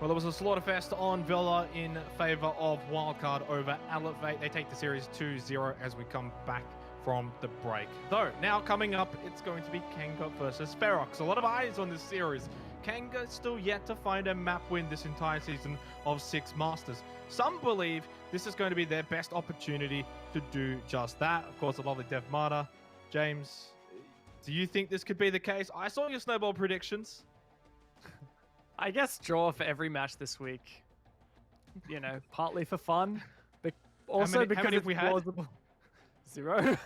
Well, there was a slaughterfest on Villa in favour of Wildcard over Elevate. They take the series 2-0 as we come back from the break. Though, now coming up, it's going to be Kanga versus Ferox. A lot of eyes on this series. Kanga still yet to find a map win this entire season of 6 Masters. Some believe this is going to be their best opportunity to do just that. Of course, a lovely Dev Mata. James, do you think this could be the case? I saw your snowball predictions. I guess draw for every match this week. You know, partly for fun, but also because it's plausible. 0.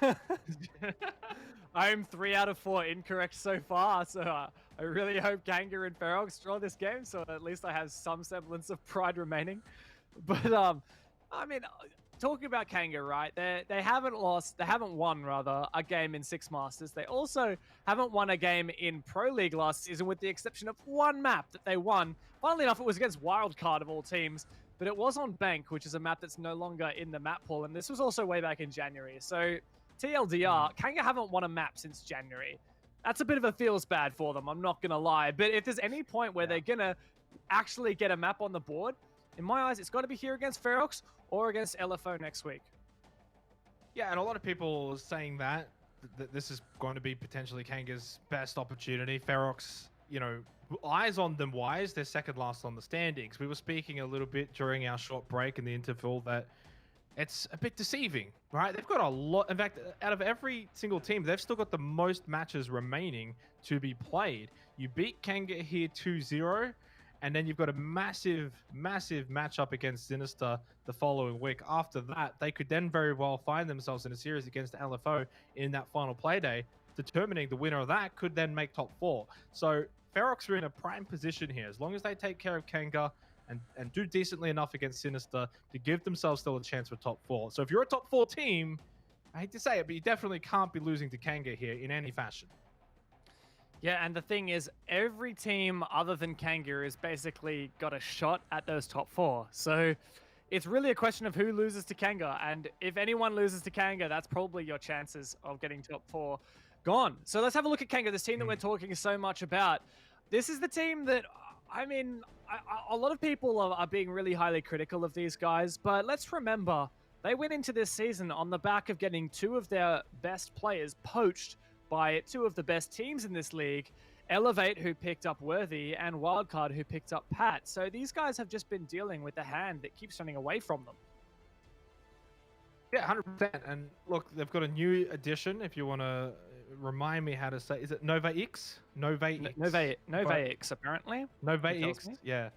I'm 3 out of 4 incorrect so far, so I really hope Kanga and Ferox draw this game, so at least I have some semblance of pride remaining. But I mean, talking about Kanga, right? They haven't won a game in 6 Masters. They also haven't won a game in Pro League last season, with the exception of one map that they won. Funnily enough, it was against Wildcard of all teams, but it was on Bank, which is a map that's no longer in the map pool, and this was also way back in January. So TLDR, Kanga haven't won a map since January. That's a bit of a feels bad for them, I'm not gonna lie. But if there's any point where they're gonna actually get a map on the board, in my eyes, it's got to be here against Ferox or against LFO next week. Yeah, and a lot of people saying that this is going to be potentially Kanga's best opportunity. Ferox, you know, eyes on them wise, they're second last on the standings. We were speaking a little bit during our short break in the interval that it's a bit deceiving, right? They've got a lot. In fact, out of every single team, they've still got the most matches remaining to be played. You beat Kanga here 2-0. And then you've got a massive, massive matchup against Sinister the following week. After that, they could then very well find themselves in a series against LFO in that final playday. Determining the winner of that could then make top 4. So Ferox are in a prime position here. As long as they take care of Kanga and do decently enough against Sinister to give themselves still a chance for top 4. So if you're a top 4 team, I hate to say it, but you definitely can't be losing to Kanga here in any fashion. Yeah, and the thing is, every team other than Kanga has basically got a shot at those top 4. So it's really a question of who loses to Kanga. And if anyone loses to Kanga, that's probably your chances of getting top 4 gone. So let's have a look at Kanga, this team that we're talking so much about. This is the team that, I mean, a lot of people are being really highly critical of these guys. But let's remember, they went into this season on the back of getting 2 of their best players poached by 2 of the best teams in this league, Elevate, who picked up Worthy, and Wildcard, who picked up Pat. So these guys have just been dealing with the hand that keeps running away from them. Yeah, 100%. And look, they've got a new addition, if you want to remind me how to say, is it Nova X? Nova X, apparently. Nova X, yeah.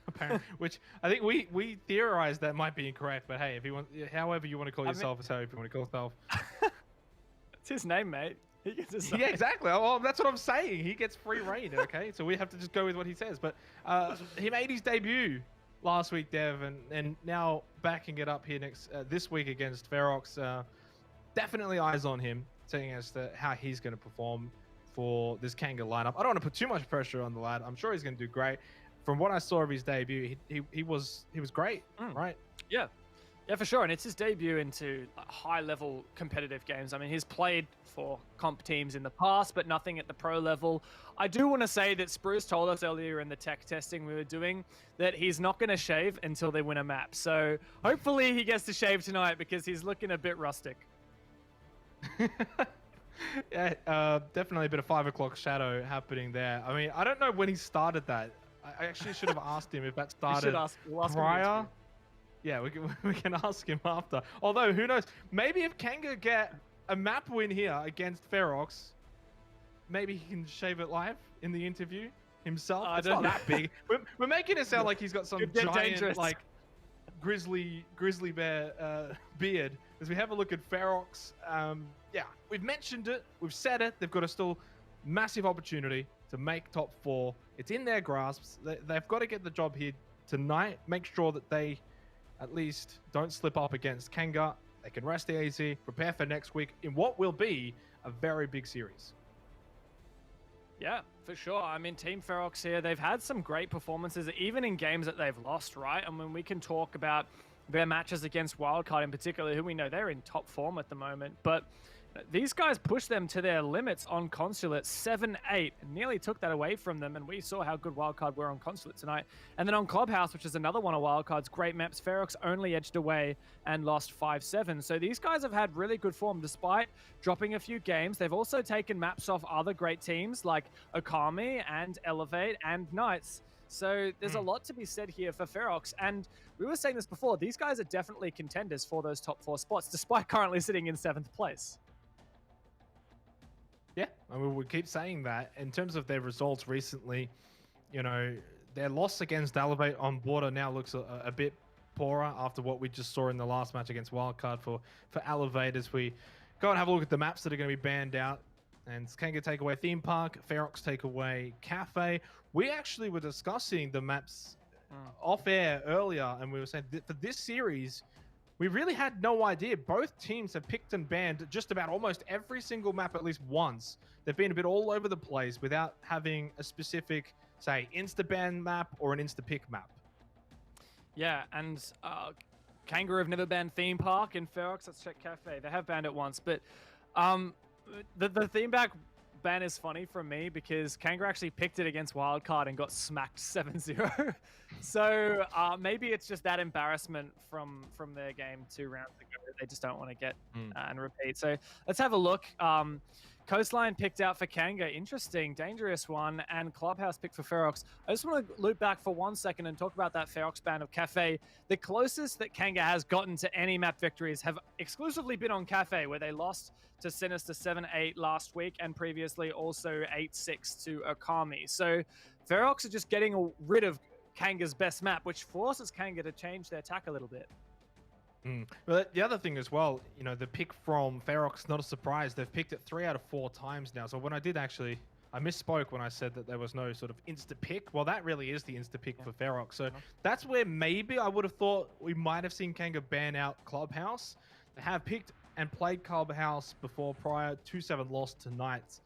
Apparently, which I think we theorized that might be incorrect, but hey, if you want, however you want to call yourself, is however you want to call yourself. It's his name, mate. He gets his Yeah, exactly. Well, that's what I'm saying. He gets free reign, okay? So we have to just go with what he says. But he made his debut last week, Dev, and now backing it up here this week against Ferox. Definitely eyes on him, seeing as to how he's going to perform for this Kanga lineup. I don't want to put too much pressure on the lad. I'm sure he's going to do great. From what I saw of his debut, he was great, right? Yeah. Yeah, for sure. And it's his debut into high-level competitive games. I mean, he's played for comp teams in the past, but nothing at the pro level. I do want to say that Spruce told us earlier in the tech testing we were doing that he's not going to shave until they win a map. So hopefully he gets to shave tonight because he's looking a bit rustic. Yeah, definitely a bit of 5 o'clock shadow happening there. I mean, I don't know when he started that. I actually should have asked him if that started prior. Yeah, we can ask him after. Although, who knows? Maybe if Kanga get a map win here against Ferox, maybe he can shave it live in the interview himself. It's not that big. We're making it sound like he's got some giant, like, grizzly bear beard. As we have a look at Ferox, yeah, we've mentioned it. We've said it. They've got a still massive opportunity to make top 4. It's in their grasps. They've got to get the job here tonight. Make sure that they at least don't slip up against Kanga. They can rest the AZ, prepare for next week in what will be a very big series. Yeah, for sure. I mean, Team Ferox here, they've had some great performances, even in games that they've lost, right? I mean, we can talk about their matches against Wildcard in particular, who we know they're in top form at the moment. But These guys pushed them to their limits on Consulate 7-8, nearly took that away from them, and we saw how good Wildcard were on Consulate tonight. And then on Clubhouse, which is another one of Wildcard's great maps, Ferox only edged away and lost 5-7. So these guys have had really good form despite dropping a few games. They've also taken maps off other great teams like Okami and Elevate and Knights. So there's a lot to be said here for Ferox. And we were saying this before, these guys are definitely contenders for those top 4 spots, despite currently sitting in 7th place. Yeah, I mean, we keep saying that. In terms of their results recently, you know, their loss against Elevate on Border now looks a bit poorer after what we just saw in the last match against Wildcard for Elevate. As we go and have a look at the maps that are going to be banned out. And Kanga take away Theme Park, Ferox take away Cafe. We actually were discussing the maps off air earlier, and we were saying that for this series, we really had no idea. Both teams have picked and banned just about almost every single map at least once. They've been a bit all over the place without having a specific, say, insta-ban map or an insta-pick map. Yeah, and Kangaroo have never banned Theme Park in Ferox. Let's check Cafe. They have banned it once, but the Theme Park ban is funny from me because Kangaroo actually picked it against Wildcard and got smacked 7-0. So maybe it's just that embarrassment from their game 2 rounds ago that they just don't want to get and repeat. So let's have a look. Coastline picked out for Kanga. Interesting, dangerous one. And Clubhouse picked for Ferox. I just want to loop back for 1 second and talk about that Ferox ban of Cafe. The closest that Kanga has gotten to any map victories have exclusively been on Cafe, where they lost to Sinister 7-8 last week and previously also 8-6 to Okami. So Ferox are just getting rid of Kanga's best map, which forces Kanga to change their tack a little bit. But the other thing as well, you know, the pick from Ferox, not a surprise. They've picked it 3 out of 4 times now. So when I misspoke when I said that there was no sort of insta-pick. Well, that really is the insta-pick for Ferox. So that's where maybe I would have thought we might have seen Kanga ban out Clubhouse. They have picked and played Clubhouse before prior. 2-7 loss to Knights.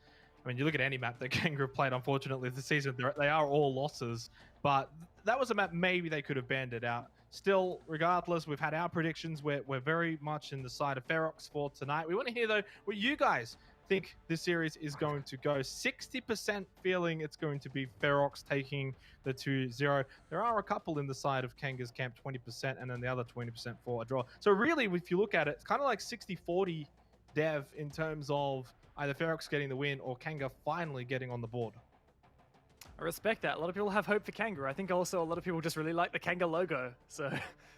I mean, you look at any map that Kanga have played, unfortunately, this season, they are all losses. But that was a map maybe they could have banned it out. Still, regardless, we've had our predictions. We're very much in the side of Ferox for tonight. We want to hear, though, what you guys think this series is going to go. 60% feeling it's going to be Ferox taking the 2-0. There are a couple in the side of Kanga's camp, 20%, and then the other 20% for a draw. So really, if you look at it, it's kind of like 60-40 dev in terms of either Ferox getting the win or Kanga finally getting on the board. I respect that. A lot of people have hope for Kanga. I think also a lot of people just really like the Kanga logo. So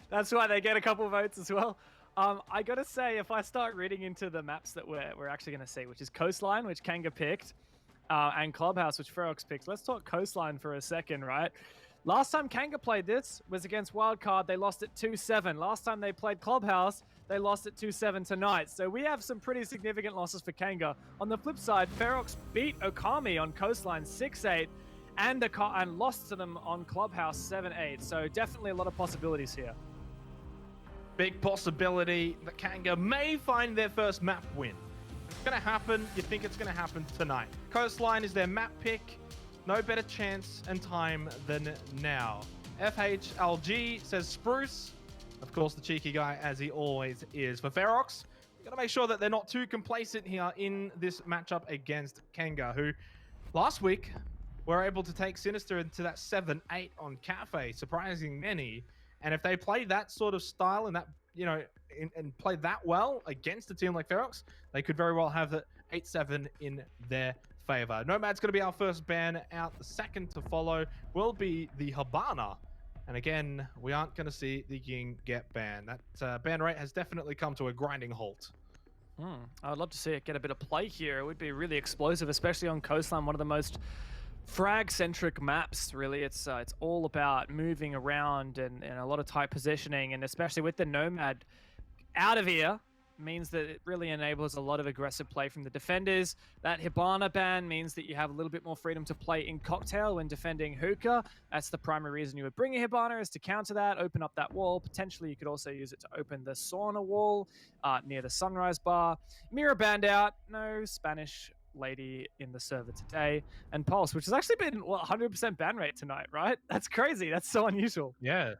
that's why they get a couple of votes as well. I got to say, if I start reading into the maps that we're actually going to see, which is Coastline, which Kanga picked, and Clubhouse, which Ferox picked. Let's talk Coastline for a second, right? Last time Kanga played this was against Wildcard. They lost it 2-7. Last time they played Clubhouse, they lost it 2-7 tonight. So we have some pretty significant losses for Kanga. On the flip side, Ferox beat Okami on Coastline 6-8. And lost to them on Clubhouse 7-8. So definitely a lot of possibilities here. Big possibility that Kanga may find their first map win. It's going to happen. You think it's going to happen tonight. Coastline is their map pick. No better chance and time than now. FHLG says Spruce. Of course, the cheeky guy, as he always is. For Ferox, you've got to make sure that they're not too complacent here in this matchup against Kanga, who last week were able to take Sinister into that 7-8 on Cafe, surprising many. And if they play that sort of style and that, you know, and play that well against a team like Ferox, they could very well have the 8-7 in their favor. Nomad's going to be our first ban out. The second to follow will be the Habana. And again, we aren't going to see the Ying get banned. That ban rate has definitely come to a grinding halt. I would love to see it get a bit of play here. It would be really explosive, especially on Coastline, one of the most frag-centric maps, really. It's all about moving around and a lot of tight positioning, and especially with the Nomad out of here means that it really enables a lot of aggressive play from the defenders. That Hibana ban means that you have a little bit more freedom to play in Cocktail when defending Hookah. That's the primary reason you would bring a Hibana, is to counter that, open up that wall. Potentially you could also use it to open the sauna wall near the Sunrise Bar. Mira banned out, no Spanish lady in the server today, and Pulse, which has actually been 100% ban rate tonight, right? That's crazy. That's so unusual. Yeah,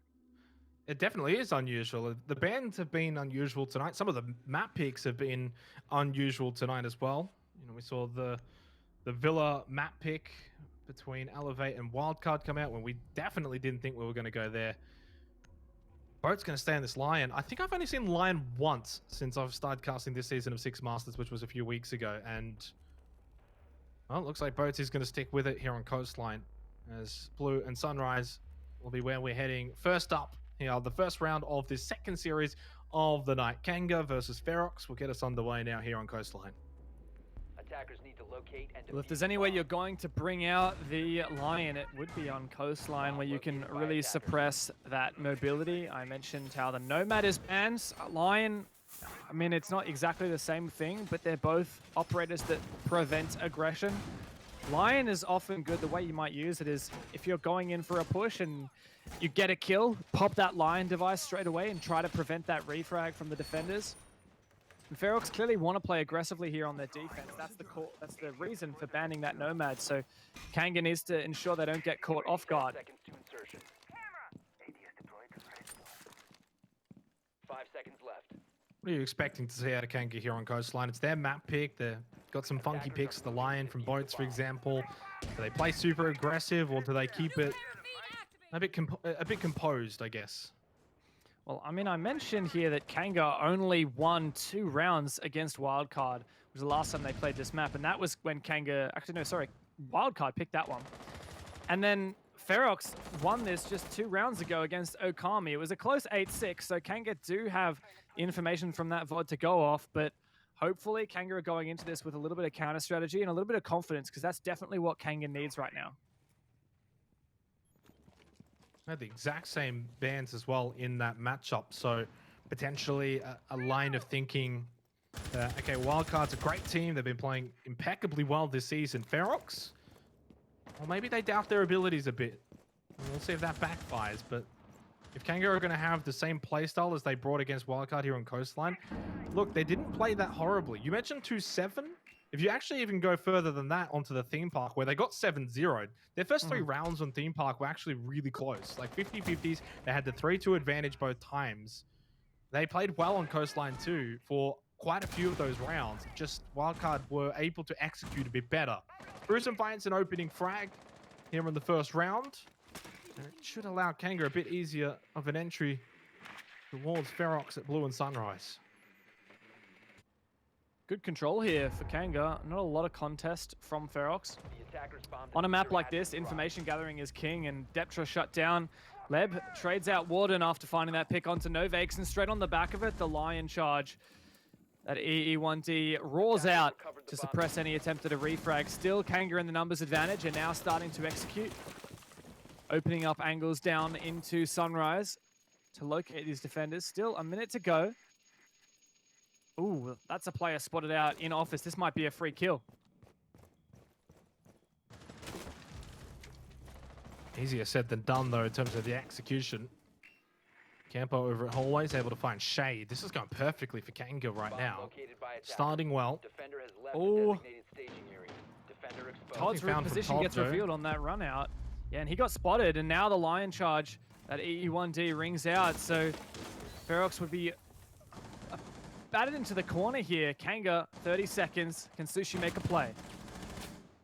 It definitely is unusual. The bands have been unusual tonight. Some of the map picks have been unusual tonight as well. You know, we saw the Villa map pick between Elevate and Wildcard come out when we definitely didn't think we were going to go there. Boat's going to stay on this Lion. I think I've only seen Lion once since I've started casting this season of Six Masters, which was a few weeks ago. And, well, it looks like Boats is going to stick with it here on Coastline, as Blue and Sunrise will be where we're heading. First up, here, the first round of this second series of the night. Kanga versus Ferox will get us underway now here on Coastline. Attackers need to locate and Well, if there's any way you're going to bring out the Lion, it would be on Coastline, where you can really suppress that mobility. I mentioned how the Nomad is banned. Lion, I mean, it's not exactly the same thing, but they're both operators that prevent aggression. Lion is often good. The way you might use it is if you're going in for a push and you get a kill, pop that Lion device straight away and try to prevent that refrag from the defenders. And Ferox clearly want to play aggressively here on their defense. That's the reason for banning that Nomad. So Kanga needs to ensure they don't get caught off guard. 5 seconds left. What are you expecting to see out of Kanga here on Coastline? It's their map pick. They've got some funky picks. The Lion from Boats, for example. Do they play super aggressive, or do they keep it a bit composed, I guess? Well, I mean, I mentioned here that Kanga only won 2 rounds against Wildcard, which was the last time they played this map, and that was when Kanga... Actually, no, sorry. Wildcard picked that one. And then Ferox won this just 2 rounds ago against Okami. It was a close 8-6, so Kanga do have information from that VOD to go off, but hopefully Kanga are going into this with a little bit of counter strategy and a little bit of confidence, because that's definitely what Kanga needs right now. Had the exact same bans as well in that matchup, so potentially a line of thinking. Okay, Wildcard's a great team. They've been playing impeccably well this season. Ferox, well, maybe they doubt their abilities a bit. We'll see if that backfires, but if Kanga are going to have the same playstyle as they brought against Wildcard here on Coastline, look, they didn't play that horribly. You mentioned 2-7. If you actually even go further than that onto the theme park, where they got 7-0'd, their first 3 rounds on theme park were actually really close. Like 50-50s, they had the 3-2 advantage both times. They played well on Coastline too for quite a few of those rounds. Just Wildcard were able to execute a bit better. Gruesome finds an opening frag here in the first round. And it should allow Kanga a bit easier of an entry towards Ferox at Blue and Sunrise. Good control here for Kanga. Not a lot of contest from Ferox. On a map like this, information gathering is king, and Deptra shut down. Leb trades out Warden after finding that pick onto Novakes, and straight on the back of it, the Lion charge. That EE1D roars out to suppress any attempt at a refrag. Still, Kanga in the numbers advantage, and now starting to execute. Opening up angles down into Sunrise to locate these defenders. Still a minute to go. Ooh, that's a player spotted out in office. This might be a free kill. Easier said than done, though, in terms of the execution. Campo over at Hallways able to find shade. This is going perfectly for Kanga right now. Starting well. Oh, Todd's position gets revealed on that run out. Yeah, and he got spotted, and now the Lion charge, that EE1D rings out, so Ferox would be batted into the corner here. Kanga, 30 seconds. Can Sushi make a play?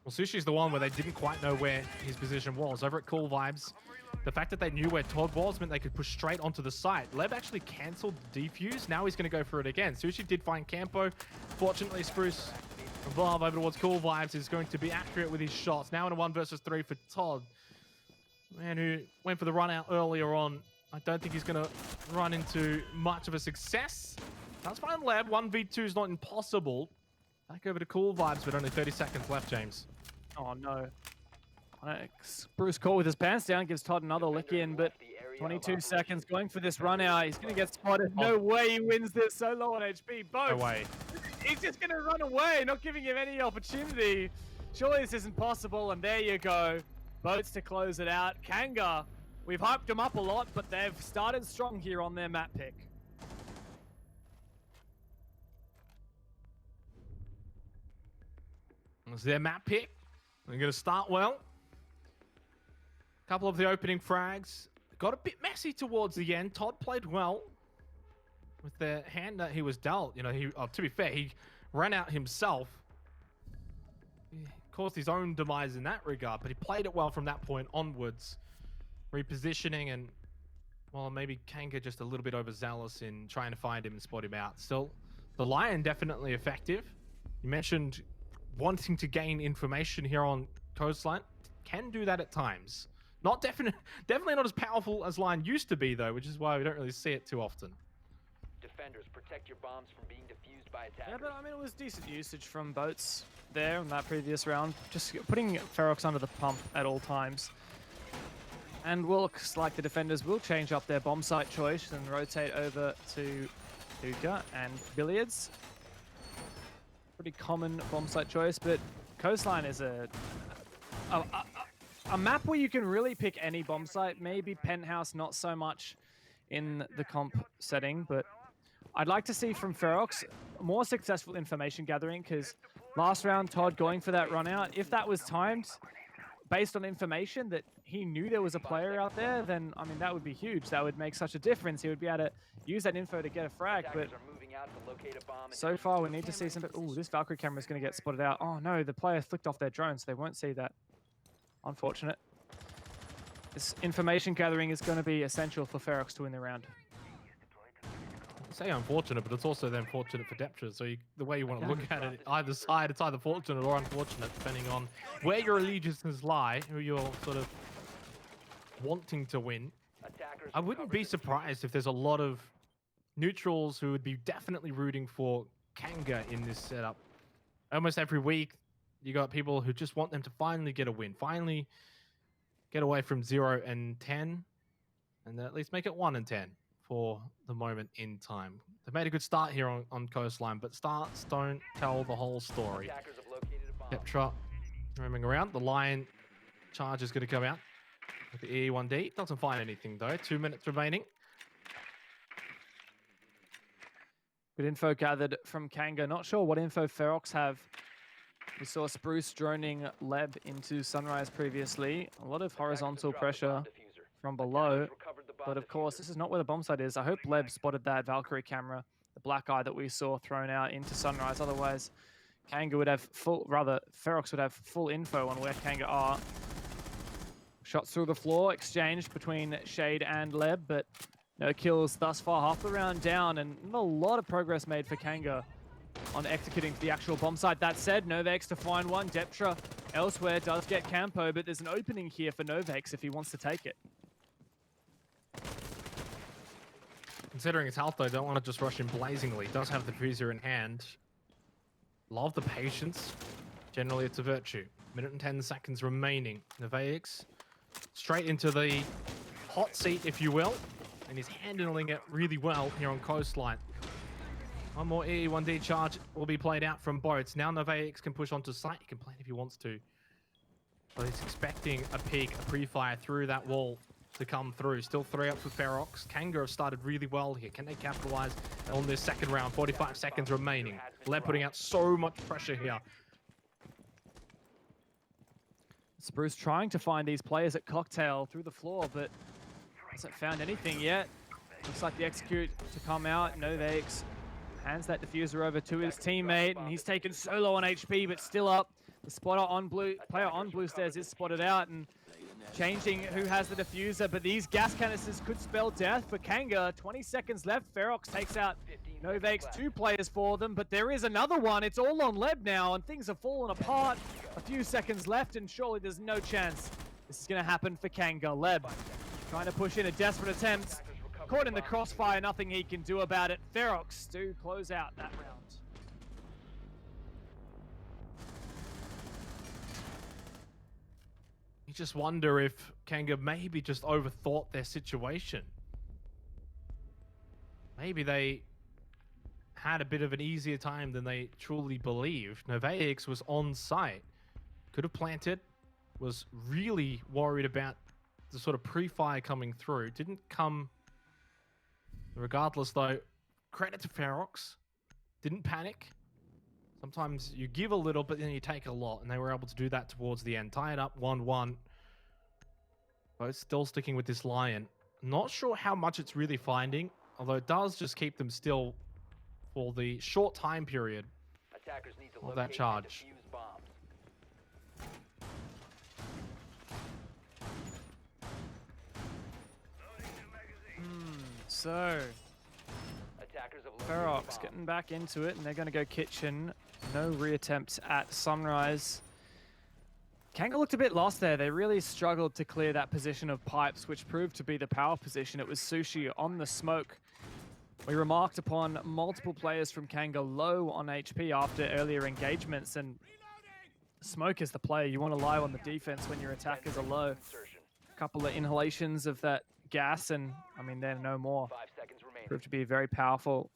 Well, Sushi's the one where they didn't quite know where his position was. Over at Cool Vibes, the fact that they knew where Todd was meant they could push straight onto the site. Leb actually cancelled the defuse. Now he's going to go for it again. Sushi did find Campo. Fortunately, Spruce above over towards Cool Vibes is going to be accurate with his shots. Now in a 1 versus 3 for Todd. Man who went for the run out earlier on. I don't think he's going to run into much of a success. That's fine, Lab. 1v2 is not impossible. Back over to Cool Vibes, but only 30 seconds left, James. Oh, no. Bruce caught with his pants down, gives Todd another lick in, but 22 seconds going for this run out. He's going to get spotted. No way he wins this. So low on HP. Both. No way. He's just going to run away, not giving him any opportunity. Surely this isn't possible, and there you go. Boats to close it out. Kanga, we've hyped them up a lot, but they've started strong here on their map pick. It's their map pick. They're going to start well. A couple of the opening frags got a bit messy towards the end. Todd played well with the hand that he was dealt. You know, to be fair, he ran out himself. He caused his own demise in that regard, but he played it well from that point onwards. Repositioning and, well, maybe Kanga just a little bit overzealous in trying to find him and spot him out. Still, the Lion definitely effective. You mentioned wanting to gain information here on Coastline. Can do that at times. Not definitely not as powerful as Lion used to be, though, which is why we don't really see it too often. Defenders, protect your bombs from being defused by attackers. Yeah, but I mean, it was decent usage from boats there in that previous round. Just putting Ferox under the pump at all times. And looks like the defenders will change up their bomb site choice and rotate over to Hookah and Billiards. Pretty common bomb site choice, but Coastline is a map where you can really pick any bomb site. Maybe Penthouse, not so much in the comp setting, but I'd like to see from Ferox more successful information gathering, because last round Todd going for that run out, if that was timed based on information that he knew there was a player out there, then I mean that would be huge. That would make such a difference. He would be able to use that info to get a frag, but so far we need to see some. Oh, this Valkyrie camera is going to get spotted out. Oh no, the player flicked off their drone, so they won't see that. Unfortunate. This information gathering is going to be essential for Ferox to win the round. I say unfortunate, but it's also then fortunate for Deptra. So the way you want to look at it, either side, it's either fortunate or unfortunate, depending on where your allegiances lie, who you're sort of wanting to win. I wouldn't be surprised if there's a lot of neutrals who would be definitely rooting for Kanga in this setup. Almost every week, you got people who just want them to finally get a win, finally get away from 0 and 10, and at least make it 1 and 10 for the moment in time. They've made a good start here on Coastline, but starts don't tell the whole story. Deptra roaming around. The Lion charge is going to come out with the E1D. Doesn't find anything though. 2 minutes remaining. Good info gathered from Kanga. Not sure what info Ferox have. We saw Spruce droning Leb into Sunrise previously. A lot of horizontal pressure from below. But of course, this is not where the bomb site is. I hope Leb spotted that Valkyrie camera, the black eye that we saw thrown out into Sunrise. Otherwise, Kanga would have Ferox would have full info on where Kanga are. Shots through the floor, exchanged between Shade and Leb, but no kills thus far. Half the round down, and not a lot of progress made for Kanga on executing the actual bomb site. That said, Novex to find one. Deptra elsewhere does get Campo, but there's an opening here for Novex if he wants to take it. Considering his health, though, don't want to just rush him blazingly. Does have the diffuser in hand. Love the patience. Generally, it's a virtue. Minute and 10 seconds remaining. Novex straight into the hot seat, if you will. And he's handling it really well here on Coastline. One more E1D charge will be played out from boats. Now Novex can push onto site. He can play it if he wants to. But he's expecting a peek, a pre-fire through that wall to come through. Still 3 up for Ferox. Kanga have started really well here. Can they capitalize on this second round? 45 seconds remaining. Leb putting out so much pressure here. Spruce trying to find these players at Cocktail through the floor, but hasn't found anything yet. Looks like the execute to come out. Novex hands that diffuser over to his teammate, and he's taken solo on HP, but still up. The spotter on blue, player on blue stairs is spotted out, and changing who has the diffuser, but these gas canisters could spell death for Kanga. 20 seconds left. Ferox takes out Novex, 2 players for them, but there is another one. It's all on Leb now, and things have fallen apart. A few seconds left, and surely there's no chance this is going to happen for Kanga. Leb trying to push in a desperate attempt. Caught in the crossfire, nothing he can do about it. Ferox do close out that round. You just wonder if Kanga maybe just overthought their situation. Maybe they had a bit of an easier time than they truly believed. Novex was on site. Could have planted. Was really worried about the sort of pre-fire coming through. Didn't come. Regardless, though, credit to Ferox. Didn't panic. Sometimes you give a little, but then you take a lot, and they were able to do that towards the end. Tie it up 1-1. Both still sticking with this Lion. Not sure how much it's really finding, although it does just keep them still for the short time period Attackers need to of that locate and charge. defuse bombs. So Attackers have located Ferox bombs. getting back into it, and they're going to go kitchen. No reattempts at Sunrise. Kanga looked a bit lost there. They really struggled to clear that position of pipes, which proved to be the power position. It was Sushi on the smoke. We remarked upon multiple players from Kanga low on HP after earlier engagements, and smoke is the player. You want to lie on the defense when your attackers are low. Insertion. A couple of inhalations of that gas, and I mean, they're no more. 5 seconds remaining. Proved to be very powerful.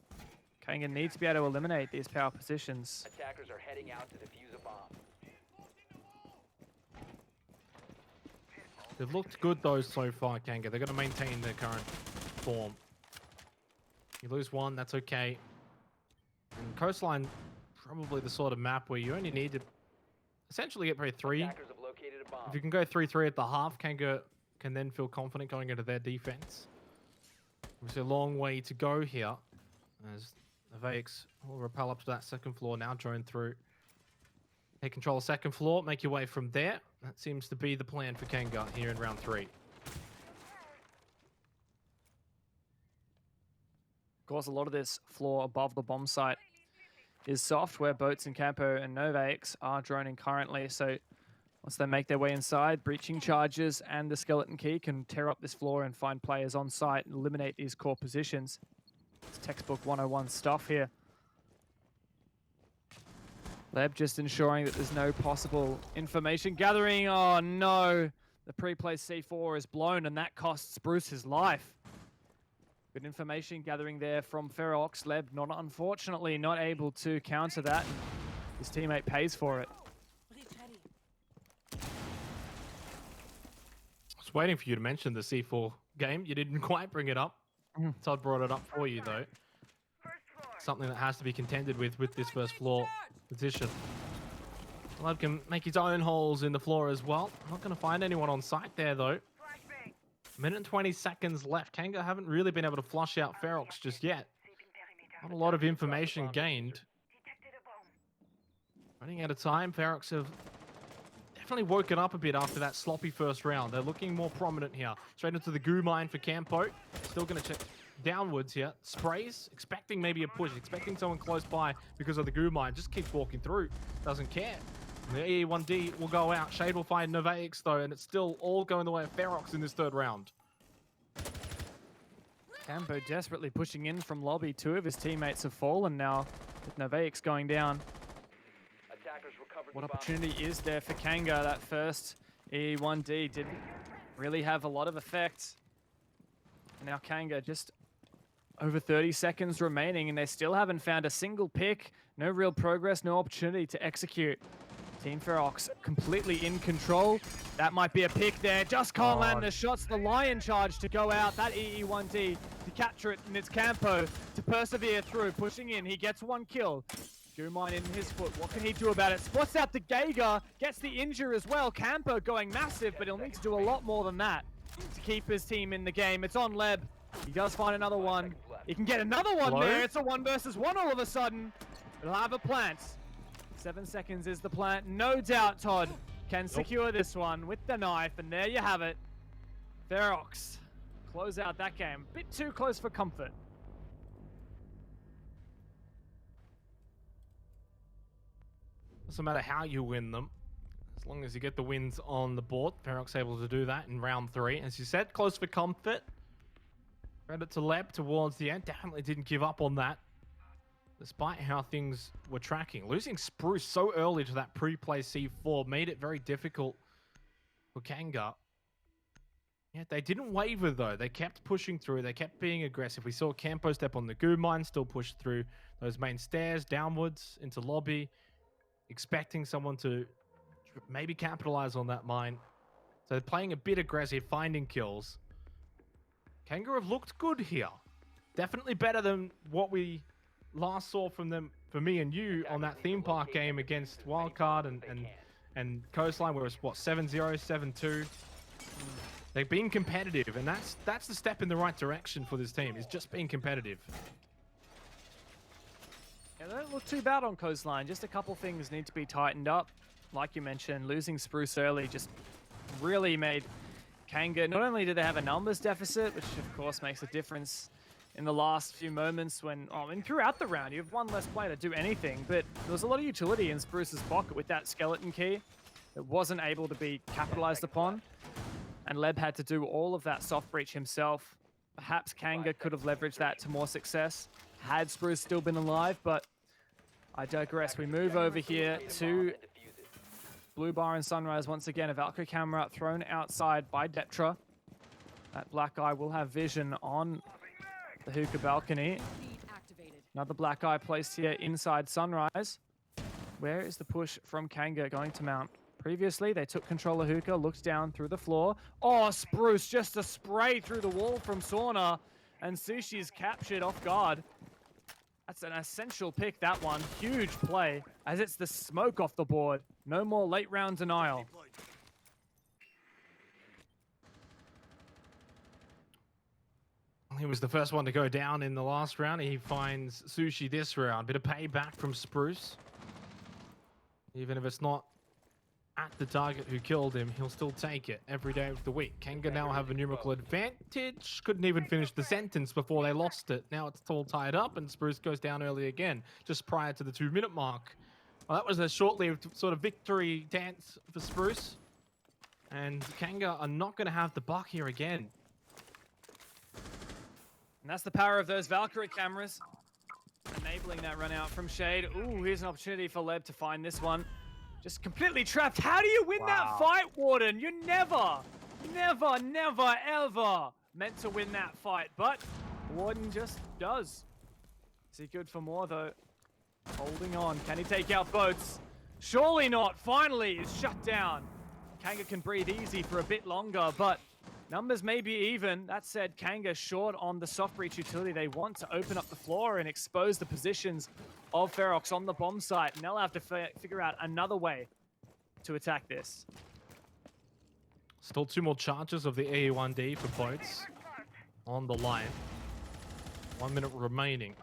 Kanga needs to be able to eliminate these power positions. Attackers are heading out to defuse a bomb. They've looked good though so far, Kanga. They're going to maintain their current form. You lose one, that's okay. And Coastline, probably the sort of map where you only need to essentially get probably 3. Attackers have located a bomb. If you can go 3-3 at the half, Kanga can then feel confident going into their defense. Obviously a long way to go here, as the Vex will rappel up to that second floor, now drone through. Take control of second floor, make your way from there. That seems to be the plan for Kanga here in round 3. Of course, a lot of this floor above the bomb site is soft, where Boats and Campo and Novax are droning currently. So once they make their way inside, breaching charges and the skeleton key can tear up this floor and find players on site and eliminate these core positions. It's textbook 101 stuff here. Leb just ensuring that there's no possible information gathering. Oh no, the pre-placed C4 is blown, and that costs Bruce his life. Good information gathering there from Ferox. Leb, unfortunately, not able to counter that. His teammate pays for it. I was waiting for you to mention the C4 game. You didn't quite bring it up. Todd brought it up for you though. Something that has to be contended with this first floor position. Leb can make his own holes in the floor as well. Not going to find anyone on site there though. Minute and 20 seconds left. Kanga haven't really been able to flush out Ferox just yet. Not a lot of information gained. Running out of time. Ferox have definitely woken up a bit after that sloppy first round. They're looking more prominent here. Straight into the goo mine for Campo. Still going to check downwards here. Sprays, expecting maybe a push, expecting someone close by because of the goo mine. Just keeps walking through. Doesn't care. The EE1D will go out. Shade will find Novax though, and it's still all going the way of Ferox in this third round. Campo desperately pushing in from lobby. 2 of his teammates have fallen now, with Novax going down. Attackers recovered What the bomb. opportunity is there for Kanga? That first E1D didn't really have a lot of effect. And now Kanga just over 30 seconds remaining, and they still haven't found a single pick. No real progress, no opportunity to execute. Team Ferox completely in control. That might be a pick there. Just can't land the shots. The Lion charge to go out. That EE1D to capture it, and it's Campo to persevere through, pushing in. He gets 1 kill. Mine in his foot. What can he do about it? Spots out the Geiger, gets the injure as well. Campo going massive, but he'll need to do a lot more than that to keep his team in the game. It's on Leb. He does find another one. He can get another one there. It's a 1 versus 1 all of a sudden. It'll have a plant. 7 seconds is the plant. No doubt Todd can secure this one with the knife, and there you have it. Ferox close out that game. Bit too close for comfort. Doesn't matter how you win them, as long as you get the wins on the board. Ferox able to do that in round 3. As you said, close for comfort. Credit to Leb towards the end. Definitely didn't give up on that, despite how things were tracking. Losing Spruce so early to that pre-play C4 made it very difficult for Kanga. Yeah, they didn't waver though. They kept pushing through. They kept being aggressive. We saw Campo step on the goo mine, still push through those main stairs, downwards into lobby, expecting someone to maybe capitalize on that mine. So they're playing a bit aggressive, finding kills. Kanga have looked good here. Definitely better than what we last saw from them, for me and you, on that theme park game against Wildcard and Coastline, where it was, what, 7-0, 7-2? They're being competitive, and that's the step in the right direction for this team. Is just being competitive. Yeah, they don't look too bad on Coastline. Just a couple things need to be tightened up. Like you mentioned, losing Spruce early just really made Kanga. Not only did they have a numbers deficit, which of course makes a difference in the last few moments when, and throughout the round, you have one less player to do anything, but there was a lot of utility in Spruce's pocket with that skeleton key that wasn't able to be capitalized upon. And Leb had to do all of that soft breach himself. Perhaps Kanga could have leveraged that to more success had Spruce still been alive, but I digress. We move over here to Blue Bar and Sunrise. Once again, a Valkyrie camera thrown outside by Deptra. That black eye will have vision on the hookah balcony. Another black eye placed here inside Sunrise. Where is the push from Kanga going to mount? Previously, they took control of hookah, looked down through the floor. Oh, Spruce, just a spray through the wall from Sauna, and Sushi's captured off guard. That's an essential pick, that one. Huge play, as it's the smoke off the board. No more late round denial. He was the first one to go down in the last round. He finds Sushi this round. Bit of payback from Spruce. Even if it's not at the target who killed him, he'll still take it every day of the week. Kanga now have a numerical advantage. Couldn't even finish the sentence before they lost it. Now it's all tied up and Spruce goes down early again, just prior to the 2-minute mark. Well, that was a short-lived sort of victory dance for Spruce. And Kanga are not going to have the buck here again. And that's the power of those Valkyrie cameras. Enabling that run out from Shade. Ooh, here's an opportunity for Leb to find this one. Just completely trapped. How do you win that fight, Warden? You never, ever meant to win that fight. But Warden just does. Is he good for more, though? Holding on. Can he take out boats? Surely not. Finally, is shut down. Kanga can breathe easy for a bit longer, but numbers may be even. That said, Kanga short on the soft breach utility. They want to open up the floor and expose the positions of Ferox on the bomb site. And they'll have to figure out another way to attack this. Still 2 more charges of the AE1D for boats on the line. 1 minute remaining.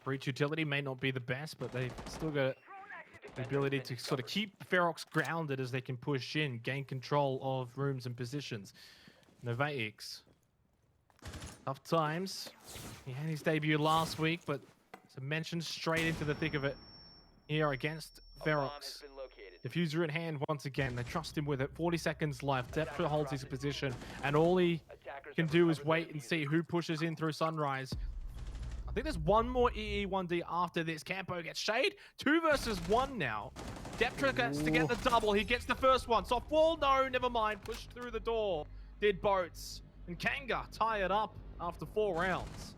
Breach utility may not be the best, but they've still got the ability to sort of keep Ferox grounded as they can push in, gain control of rooms and positions. Novaix. Tough times. He had his debut last week, but as I mentioned, straight into the thick of it here against Ferox. Diffuser in hand once again. They trust him with it. 40 seconds left. Deptra holds his position, and all he can do is wait and see who pushes in through Sunrise. I think there's one more EE1D after this. Campo gets Shade. 2 versus 1 now. Deptra gets to get the double. He gets the first one. Soft wall, no, never mind. Pushed through the door. Did Boats. And Kanga tie it up after 4 rounds.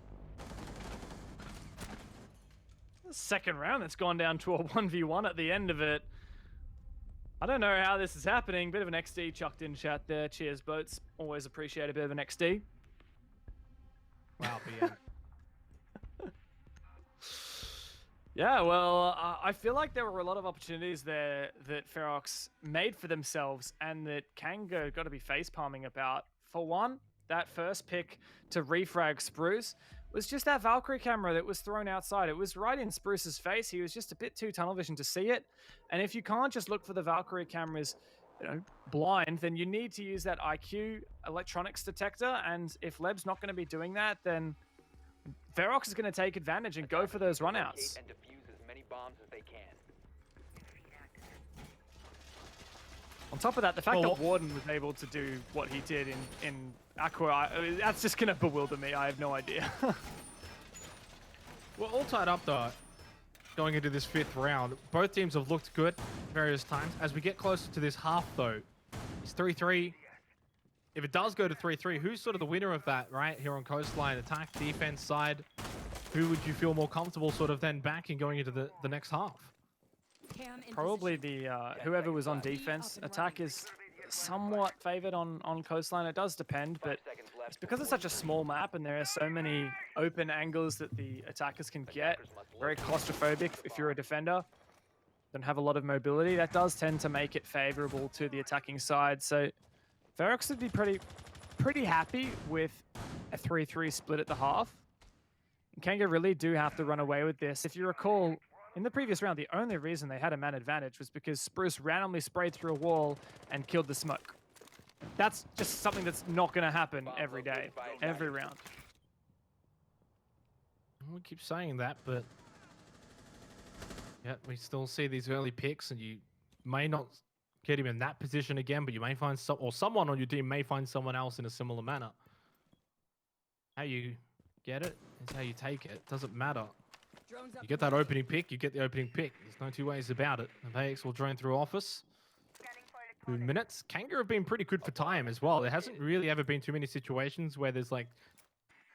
The second round, it's gone down to a 1v1 at the end of it. I don't know how this is happening. Bit of an XD chucked in chat there. Cheers, Boats. Always appreciate a bit of an XD. Wow, BM. Yeah, well, I feel like there were a lot of opportunities there that Ferox made for themselves and that Kanga got to be face-palming about. For one, that first pick to refrag Spruce was just that Valkyrie camera that was thrown outside. It was right in Spruce's face. He was just a bit too tunnel vision to see it. And if you can't just look for the Valkyrie cameras, blind, then you need to use that IQ electronics detector. And if Leb's not going to be doing that, then Ferox is going to take advantage and go for those runouts. And defuse as many bombs as they can. On top of that, the fact that Warden was able to do what he did in Aqua, that's just going to bewilder me. I have no idea. We're all tied up though, going into this 5th round. Both teams have looked good various times. As we get closer to this half though, it's 3-3. If it does go to 3-3, who's sort of the winner of that, right? Here on Coastline, attack, defense side. Who would you feel more comfortable sort of then backing going into the next half? Probably the whoever was on defense. Attack is somewhat favored on Coastline. It does depend, but it's because it's such a small map and there are so many open angles that the attackers can get. Very claustrophobic if you're a defender. Don't have a lot of mobility. That does tend to make it favorable to the attacking side. So Ferox would be pretty happy with a 3-3 split at the half. And Kanga really do have to run away with this. If you recall, in the previous round, the only reason they had a man advantage was because Spruce randomly sprayed through a wall and killed the smoke. That's just something that's not going to happen every day, every round. We keep saying that, but yeah, we still see these early picks, and you may not get him in that position again, but you may find someone on your team may find someone else in a similar manner. How you get it is how you take it. Doesn't matter. You get that opening pick, you get the opening pick. There's no two ways about it. The VX will drone through office. 2 minutes. Kanga have been pretty good for time as well. There hasn't really ever been too many situations where there's like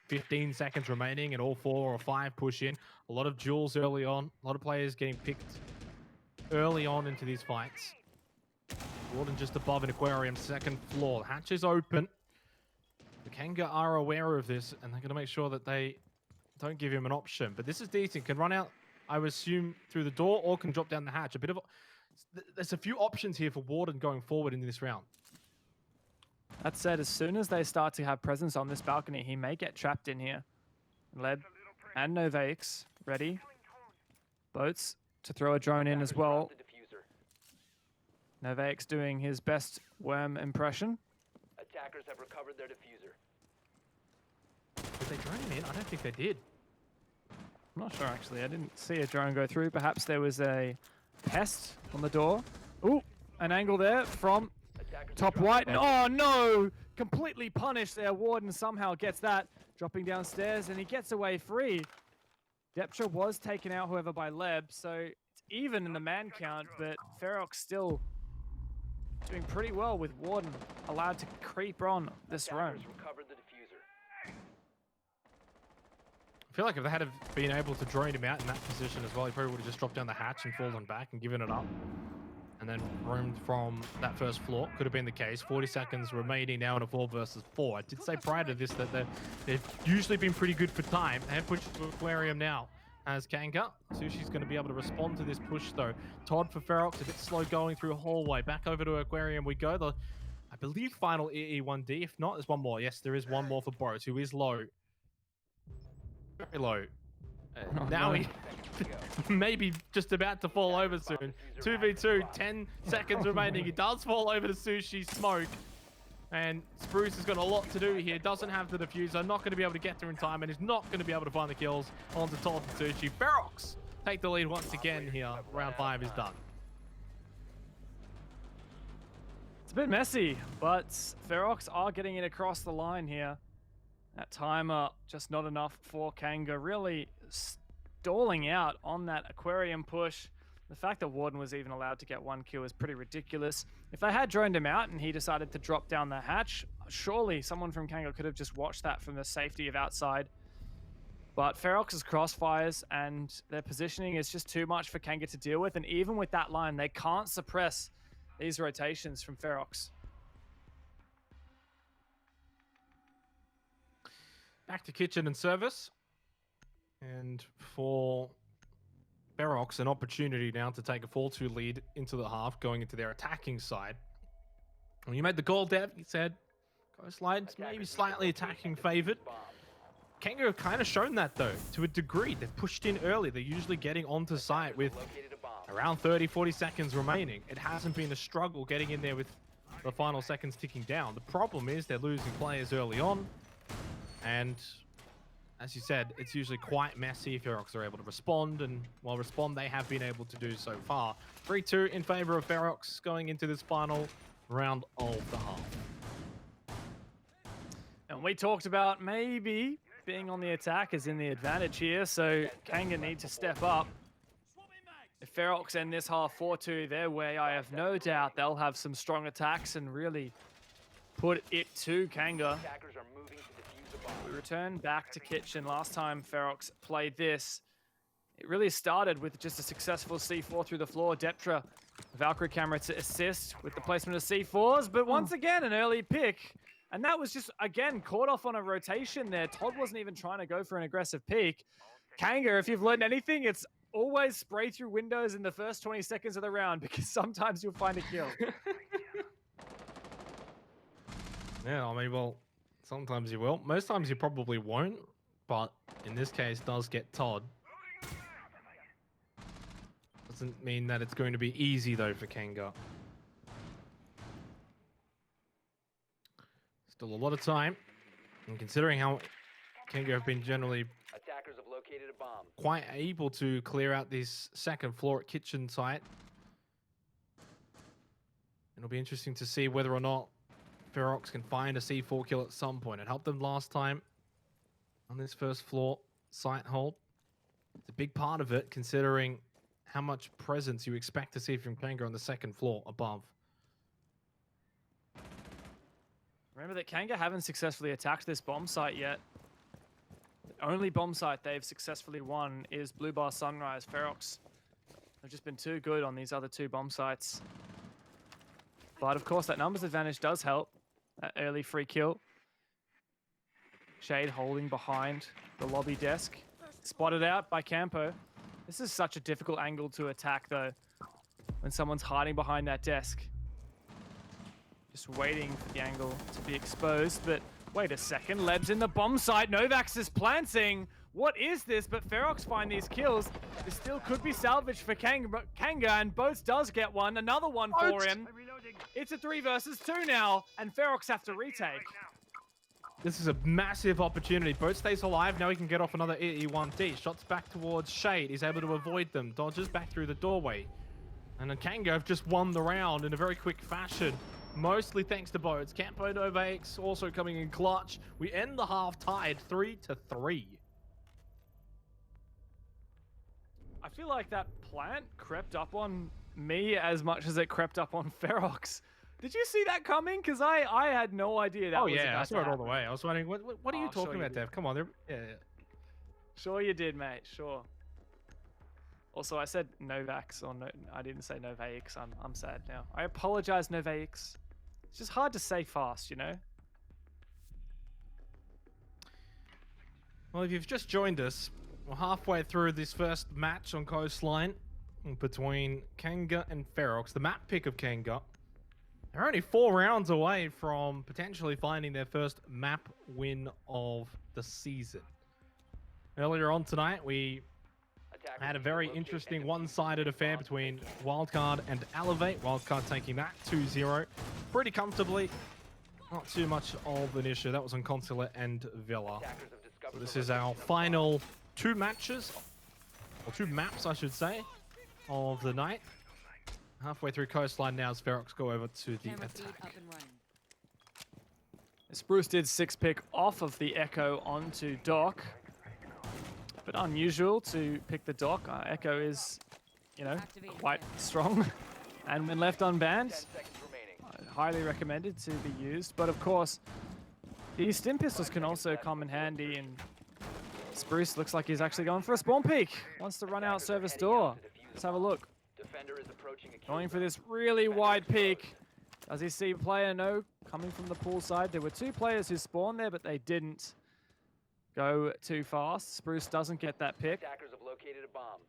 15 seconds remaining and all 4 or 5 push in. A lot of duels early on. A lot of players getting picked early on into these fights. Warden just above an aquarium, 2nd floor. Hatch is open. The Kanga are aware of this, and they're going to make sure that they don't give him an option. But this is decent. Can run out, I would assume, through the door or can drop down the hatch. There's a few options here for Warden going forward in this round. That said, as soon as they start to have presence on this balcony, he may get trapped in here. Led and Novakes ready. Boats to throw a drone in as well. Novakes doing his best worm impression. Attackers have recovered their diffuser. Did they drone him in? I don't think they did. I'm not sure, actually. I didn't see a drone go through. Perhaps there was a pest on the door. Ooh, an angle there from top right. Oh, no! Completely punished there. Warden somehow gets that. Dropping downstairs, and he gets away free. Deptra was taken out, however, by Leb, so it's even in the man count, but Ferox still doing pretty well with Warden allowed to creep on this round. Recovered the diffuser. I feel like if they had been able to drone him out in that position as well, he probably would have just dropped down the hatch and fallen back and given it up. And then roamed from that 1st floor. Could have been the case. 40 seconds remaining now in a 4 versus 4. I did say prior to this that they've usually been pretty good for time. They have pushed to aquarium now as Kanga. Sushi's going to be able to respond to this push though. Todd for Ferox, a bit slow going through a hallway. Back over to aquarium we go. I believe final EE1D. If not, there's one more. Yes, there is one more for Boros, who is low. Very low. Now he maybe just about to fall over soon. 2v2, 10 seconds remaining. He does fall over to Sushi Smoke. And Spruce has got a lot to do here. Doesn't have the diffuser. Not going to be able to get there in time. And is not going to be able to find the kills onto Todd and Sushi. Ferox take the lead once again here. Round 5 is done. It's a bit messy, but Ferox are getting it across the line here. That timer just not enough for Kanga. Really stalling out on that aquarium push. The fact that Warden was even allowed to get 1 kill is pretty ridiculous. If they had droned him out and he decided to drop down the hatch, surely someone from Kanga could have just watched that from the safety of outside. But Ferox's crossfires and their positioning is just too much for Kanga to deal with. And even with that line, they can't suppress these rotations from Ferox. Back to kitchen and service. And for Ferox, an opportunity now to take a 4-2 lead into the half, going into their attacking side. When you made the call, Dev, you said Coastline's maybe slightly attacking favored. Kanga have kind of shown that, though, to a degree. They've pushed in early. They're usually getting onto site with around 30, 40 seconds remaining. It hasn't been a struggle getting in there with the final seconds ticking down. The problem is they're losing players early on. And as you said, it's usually quite messy if Ferox are able to respond, and while respond, they have been able to do so far. 3-2 in favor of Ferox going into this final round of the half. And we talked about maybe being on the attack is in the advantage here, so Kanga need to step up. If Ferox end this half 4-2 their way, I have no doubt they'll have some strong attacks and really put it to Kanga. Attackers are moving to defuse the bomb. We return back to kitchen. Last time Ferox played this, it really started with just a successful C4 through the floor. Deptra, Valkyrie camera to assist with the placement of C4s, but once again, an early pick. And that was just, again, caught off on a rotation there. Todd wasn't even trying to go for an aggressive peek. Kanga, if you've learned anything, it's always spray through windows in the first 20 seconds of the round, because sometimes you'll find a kill. Yeah, I mean, well, sometimes you will. Most times you probably won't, but in this case, does get Todd. Doesn't mean that it's going to be easy, though, for Kanga. Still a lot of time, and considering how Kanga have been generally Attackers have located a bomb. quite able to clear out this second floor at kitchen site, it'll be interesting to see whether or not Ferox can find a C4 kill at some point. It helped them last time on this first floor site hold. It's a big part of it, considering how much presence you expect to see from Kanga on the second floor above. Remember that Kanga haven't successfully attacked this bomb site yet. The only bomb site they've successfully won is Blue Bar Sunrise. Ferox have just been too good on these other two bomb sites. But of course, that numbers advantage does help. That early free kill. Shade holding behind the lobby desk. Spotted out by Campo. This is such a difficult angle to attack, though, when someone's hiding behind that desk. Just waiting for the angle to be exposed, but wait a second. Leb's in the bomb site. Novax is planting. What is this? But Ferox find these kills. This still could be salvaged for Kanga, and Boats does get one. Another one for him. It's a 3 versus 2 now, and Ferox have to retake. This is a massive opportunity. Boat stays alive. Now he can get off another E1D. Shots back towards Shade. He's able to avoid them. Dodges back through the doorway. And then Kanga have just won the round in a very quick fashion. Mostly thanks to Boats. Campo Novax also coming in clutch. We end the half tied 3-3. I feel like that plant crept up on me as much as it crept up on Ferox. Did you see that coming? Because I had no idea that was about to happen. I saw it all the way. I was wondering, what are you talking about, Dev? Come on. Yeah. Sure you did, mate. Sure. Also, I said Novax, or no, I didn't say Novax. I'm sad now. I apologize, Novax. It's just hard to say fast, you know? Well, if you've just joined us, we're halfway through this first match on Coastline between Kanga and Ferox. The map pick of Kanga. They're only 4 rounds away from potentially finding their first map win of the season. Earlier on tonight, we had a very interesting one-sided affair between Wildcard and Elevate. Wildcard taking that 2-0 pretty comfortably. Not too much of an issue. That was on Consulate and Villa. So this is our final 2 matches, or 2 maps, I should say, of the night. Halfway through Coastline now as Ferox go over to the attack. Spruce did 6-pick off of the Echo onto Doc. But unusual to pick the Doc. Echo is, you know, quite strong. And when left unbanned, highly recommended to be used. But of course, these stim pistols can also come in handy, and Spruce looks like he's actually going for a spawn peek. Wants to run out service door. Let's have a look. Going for this really wide peek. Does he see player? No, coming from the pool side. There were 2 players who spawned there, but they didn't go too fast. Spruce doesn't get that pick. Attackers have located a bomb.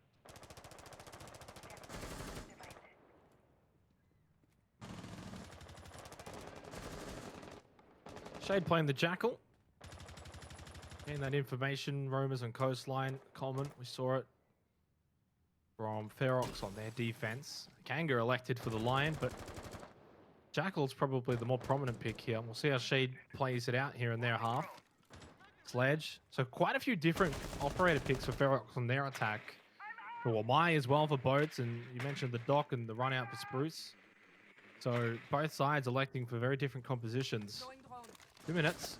Shade playing the Jackal. Getting that information, roamers and Coastline common. We saw it from Ferox on their defense. Kanga elected for the Lion, but Jackal's probably the more prominent pick here. We'll see how Shade plays it out here in their half. Sledge. So quite a few different operator picks for Ferox on their attack. For Wamai as well for Boats, and you mentioned the Doc and the run out for Spruce. So both sides electing for very different compositions. 2 minutes.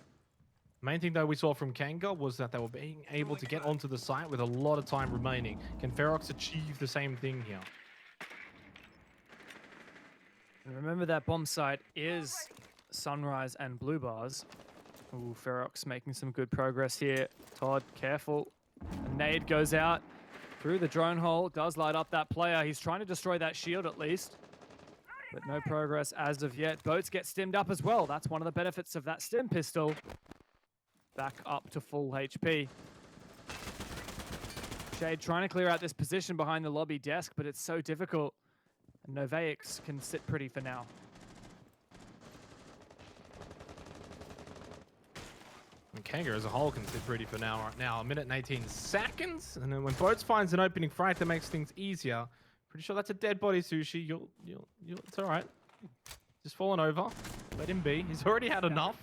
Main thing though we saw from Kanga was that they were being able to get onto the site with a lot of time remaining. Can Ferox achieve the same thing here? And remember that bomb site is Sunrise and Blue Bars. Ooh, Ferox making some good progress here. Todd, careful. A nade goes out through the drone hole. Does light up that player. He's trying to destroy that shield at least. But no progress as of yet. Boats get stimmed up as well. That's one of the benefits of that stim pistol. Back up to full HP. Shade trying to clear out this position behind the lobby desk, but it's so difficult. And Novax can sit pretty for now. And Kanga as a whole can sit pretty for now right now. 1 minute and 18 seconds. And then when Boats finds an opening frag that makes things easier, pretty sure that's a dead body, Sushi. You'll it's all right. Just falling over. Let him be. He's already had enough.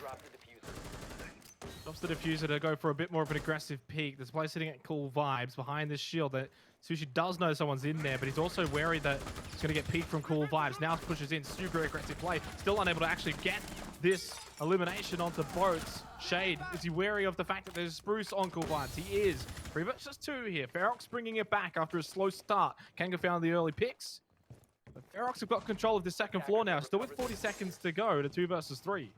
Drops the diffuser to go for a bit more of an aggressive peek. This player sitting at cool vibes behind this shield that Sushi does know someone's in there, but he's also wary that he's going to get peeked from cool vibes. Now pushes in, super aggressive play. Still unable to actually get this elimination onto Boats. Shade, is he wary of the fact that there's Spruce on cool vibes? He is. 3 versus 2 here. Ferox bringing it back after a slow start. Kanga found the early picks. But Ferox have got control of the second floor now, still with 40 seconds to go to 2 versus 3.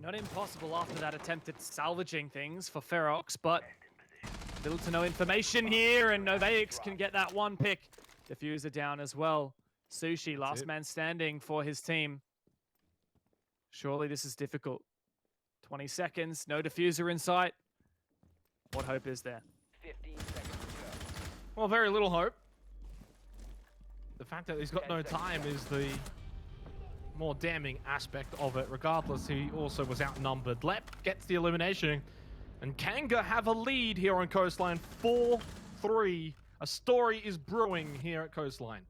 Not impossible after that attempt at salvaging things for Ferox, but little to no information here, and Novaix can get that one pick. Diffuser down as well. Sushi, last man standing for his team. Surely this is difficult. 20 seconds, no diffuser in sight. What hope is there? 15 seconds to go. Well, very little hope. The fact that he's got no time is the more damning aspect of it. Regardless, he also was outnumbered. Lep gets the elimination, and Kanga have a lead here on Coastline. 4-3. A story is brewing here at Coastline.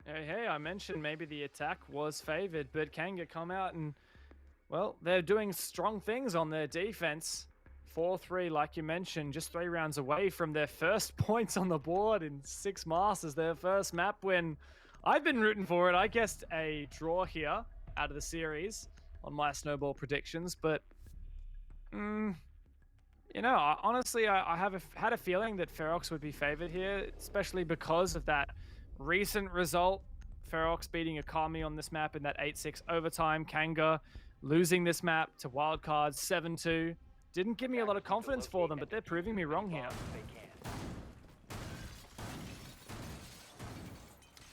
Hey, I mentioned maybe the attack was favored, but Kanga come out and, well, they're doing strong things on their defense. 4-3, like you mentioned, just 3 rounds away from their first points on the board in 6 Masters, their first map win. I've been rooting for it. I guessed a draw here out of the series on my snowball predictions, but you know, honestly, I had a feeling that Ferox would be favored here, especially because of that recent result. Ferox beating Akami on this map in that 8-6 overtime. Kanga losing this map to wildcards 7-2. Didn't give me a lot of confidence for them, but they're proving me wrong here.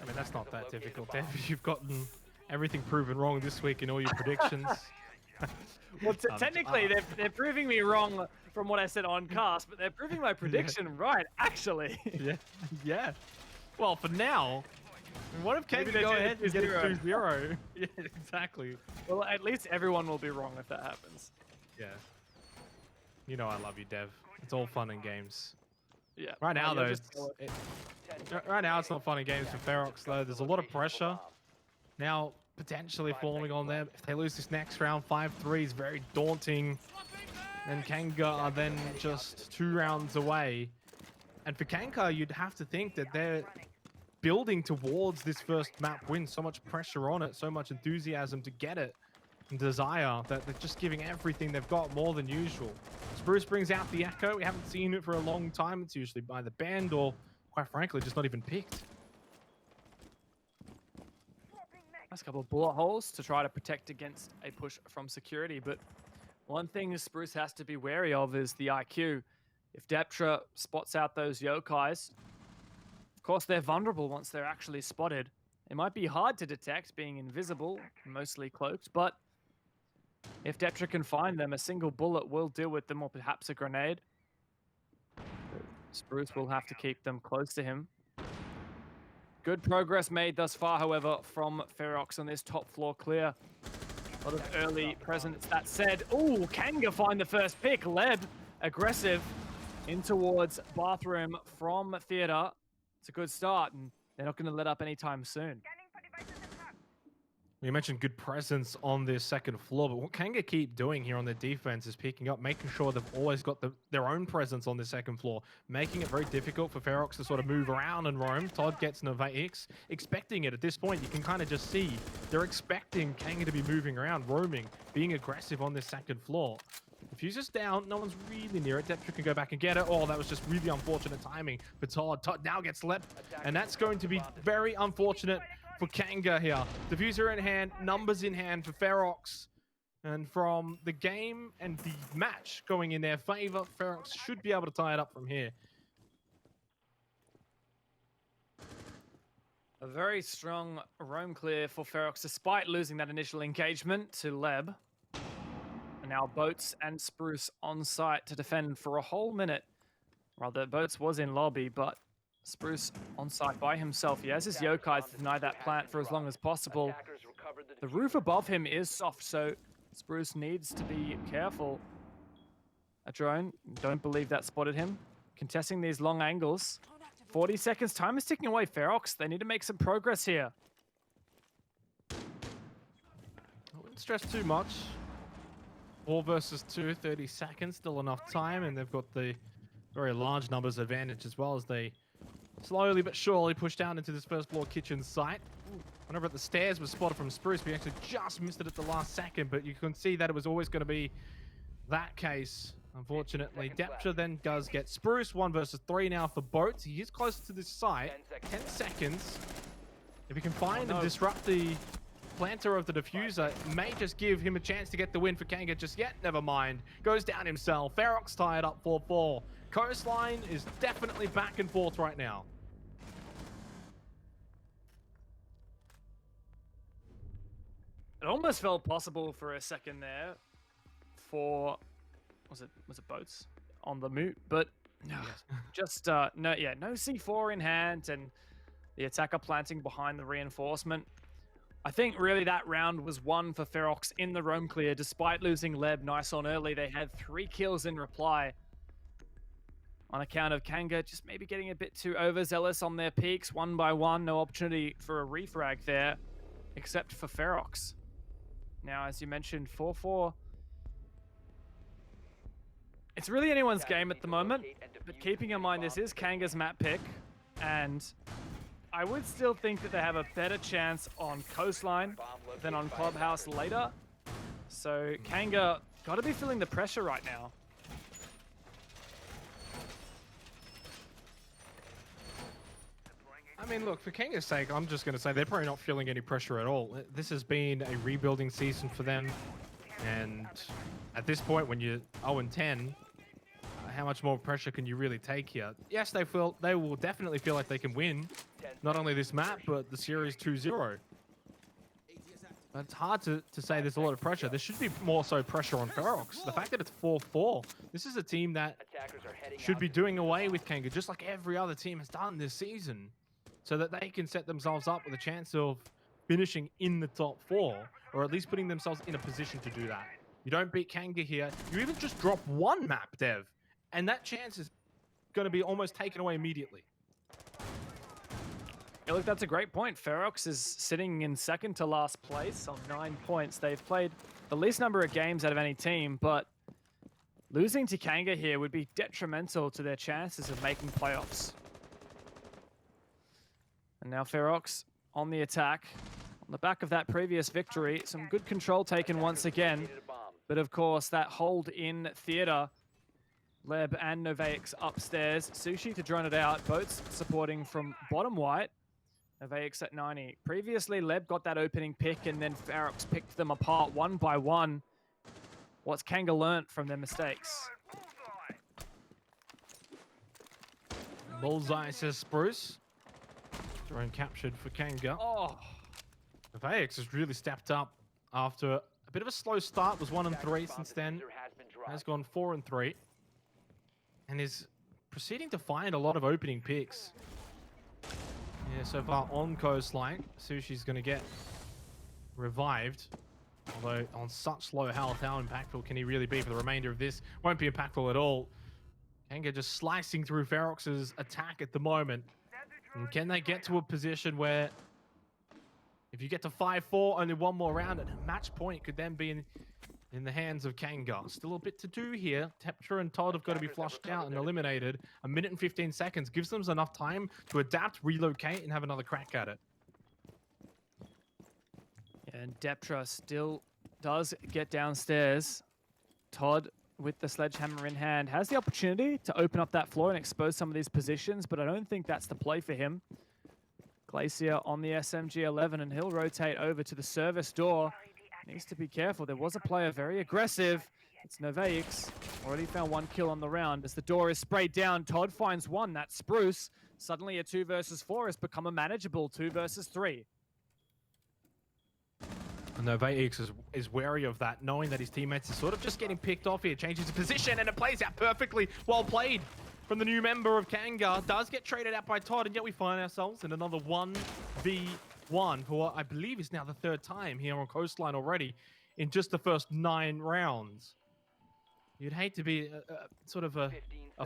I mean, that's not that difficult, Dev. You've gotten everything proven wrong this week in all your predictions. Well, technically, they're proving me wrong from what I said on cast, but they're proving my prediction right, actually. Yeah. Well, for now, I mean, what if Kanga go ahead and get it 2-0? Yeah, exactly. Well, at least everyone will be wrong if that happens. Yeah. You know I love you, Dev. It's all fun and games. Yeah. Right now, though, right now it's not fun and games for Ferox, though. There's a lot of pressure now potentially falling on them. If they lose this next round, 5-3 is very daunting. And Kanga are then just 2 rounds away. And for Kanga, you'd have to think that they're building towards this first map win. So much pressure on it, so much enthusiasm to get it, and desire that they're just giving everything they've got more than usual. Spruce brings out the Echo. We haven't seen it for a long time. It's usually by the band or, quite frankly, just not even picked. Nice couple of bullet holes to try to protect against a push from security, but one thing Spruce has to be wary of is the IQ. If Deptra spots out those yokais, of course they're vulnerable once they're actually spotted. It might be hard to detect being invisible, mostly cloaked, but if Deptra can find them, a single bullet will deal with them, or perhaps a grenade. Spruce will have to keep them close to him. Good progress made thus far, however, from Ferox on this top floor clear. A lot of early presence. That said, ooh, Kanga find the first pick. Leb, aggressive, in towards bathroom from theater. It's a good start, and they're not going to let up anytime soon. You mentioned good presence on this second floor, but what Kanga keep doing here on their defense is picking up, making sure they've always got their own presence on the second floor, making it very difficult for Ferox to sort of move around and roam. Todd gets Novaix, expecting it at this point. You can kind of just see they're expecting Kanga to be moving around, roaming, being aggressive on this second floor. Diffuser's down, no one's really near it. Deptra can go back and get it. Oh, that was just really unfortunate timing for Todd. Todd now gets leapt, and that's going to be very unfortunate for Kanga here. Diffuser in hand, numbers in hand for Ferox. And from the game and the match going in their favor, Ferox should be able to tie it up from here. A very strong roam clear for Ferox, despite losing that initial engagement to Leb. And now Boats and Spruce on site to defend for a whole minute. Rather, Boats was in lobby, but Spruce on site by himself. He has his yokai to deny that plant for as long as possible. recovered the The diffuser. roof above him is soft, so Spruce needs to be careful. A drone, don't believe that spotted him. Contesting these long angles. 40 seconds, time is ticking away. Ferox, they need to make some progress here. I wouldn't stress too much. 4 versus 2, 30 seconds, still enough time, and they've got the very large numbers advantage as well as they slowly but surely push down into this first floor kitchen site. Whenever the stairs was spotted from Spruce, we actually just missed it at the last second, but you can see that it was always going to be that case. Unfortunately, Deptra then does get Spruce. 1 versus 3 now for Boats. He is closer to this site. 10 seconds. If he can find and disrupt the planter of the diffuser, it may just give him a chance to get the win for Kanga just yet. Never mind. Goes down himself. Ferox tied up 4-4. Coastline is definitely back and forth right now. It almost felt possible for a second there for was it Boats on the moot, but just no C4 in hand and the attacker planting behind the reinforcement. I think really that round was won for Ferox in the roam clear despite losing Leb nice on early. They had 3 kills in reply on account of Kanga just maybe getting a bit too overzealous on their peaks 1 by 1. No opportunity for a refrag there except for Ferox. Now, as you mentioned, 4-4. It's really anyone's game at the moment, but keeping in mind this is Kanga's map pick, and I would still think that they have a better chance on Coastline than on Clubhouse later. So Kanga got to be feeling the pressure right now. I mean, look, for Kanga's sake, I'm just going to say they're probably not feeling any pressure at all. This has been a rebuilding season for them. And at this point, when you're 0-10, how much more pressure can you really take here? Yes, they will definitely feel like they can win not only this map, but the series 2-0. But it's hard to say there's a lot of pressure. There should be more so pressure on Ferox. The fact that it's 4-4, this is a team that should be doing away with Kanga, just like every other team has done this season, so that they can set themselves up with a chance of finishing in the top 4, or at least putting themselves in a position to do that. You don't beat Kanga here, you even just drop 1 map, Dev, and that chance is going to be almost taken away immediately. Yeah, look, that's a great point. Ferox is sitting in second to last place on 9 points. They've played the least number of games out of any team, but losing to Kanga here would be detrimental to their chances of making playoffs. And now Ferox on the attack. On the back of that previous victory, some good control taken once again. But of course, that hold in theater. Leb and Noveix upstairs. Sushi to drone it out. Boats supporting from bottom white. Noveix at 90. Previously, Leb got that opening pick and then Ferox picked them apart 1 by 1. What's Kanga learnt from their mistakes? Bullseye, says Spruce. Drone captured for Kanga. Oh, Noveix has really stepped up after a bit of a slow start. Was 1-3 since then. Has gone 4-3. And is proceeding to find a lot of opening picks. Yeah, so far on Coastline. Sushi's going to get revived. Although on such low health, how impactful can he really be for the remainder of this? Won't be impactful at all. Kanga just slicing through Ferox's attack at the moment. And can they get to a position where if you get to 5-4, only 1 more round, and a match point could then be in the hands of Kanga. Still a bit to do here. Deptra and Todd have got to be flushed out and eliminated. 1 minute and 15 seconds gives them enough time to adapt, relocate, and have another crack at it. and Deptra still does get downstairs. Todd, with the sledgehammer in hand, has the opportunity to open up that floor and expose some of these positions, but I don't think that's the play for him. Glacier on the SMG-11, and he'll rotate over to the service door. Needs to be careful. There was a player very aggressive. It's Noveix. Already found 1 kill on the round. As the door is sprayed down, Todd finds 1. That's Spruce. Suddenly a 2 versus 4 has become a manageable 2 versus 3. Noveix is wary of that, knowing that his teammates are sort of just getting picked off here. Changes his position, and it plays out perfectly. Well played from the new member of Kanga. Does get traded out by Todd, and yet we find ourselves in another 1v -1 for what I believe is now the 3rd time here on Coastline already in just the first 9 rounds. You'd hate to be sort of a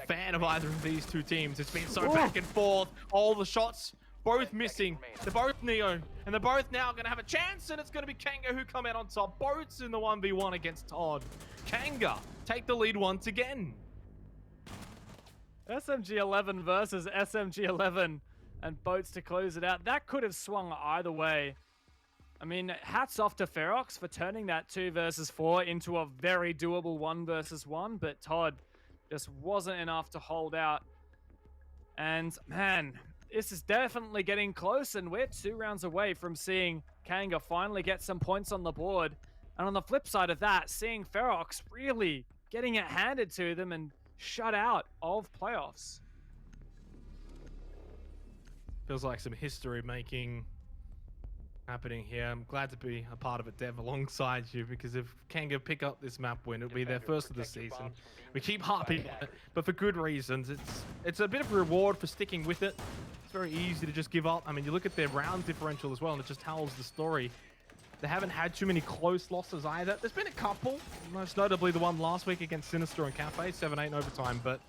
fan of either of these two teams. It's been so back and forth. All the shots, both missing. They're both Neo, and they're both now going to have a chance, and it's going to be Kanga who come out on top. Boats in the 1v1 against Todd. Kanga take the lead once again. SMG11 versus SMG11 and Boats to close it out. That could have swung either way. I mean, hats off to Ferox for turning that 2 versus 4 into a very doable 1 versus 1, but Todd just wasn't enough to hold out. And man, this is definitely getting close, and we're 2 rounds away from seeing Kanga finally get some points on the board. And on the flip side of that, seeing Ferox really getting it handed to them and shut out of playoffs. Feels like some history making happening here. I'm glad to be a part of it, Dev, alongside you, because if Kanga pick up this map win, it'll be their first of the season. We keep harping on it, but for good reasons. It's a bit of a reward for sticking with it. It's very easy to just give up. I mean, you look at their round differential as well, and it just tells the story. They haven't had too many close losses either. There's been a couple, most notably the one last week against Sinister and Cafe, 7-8 in overtime, but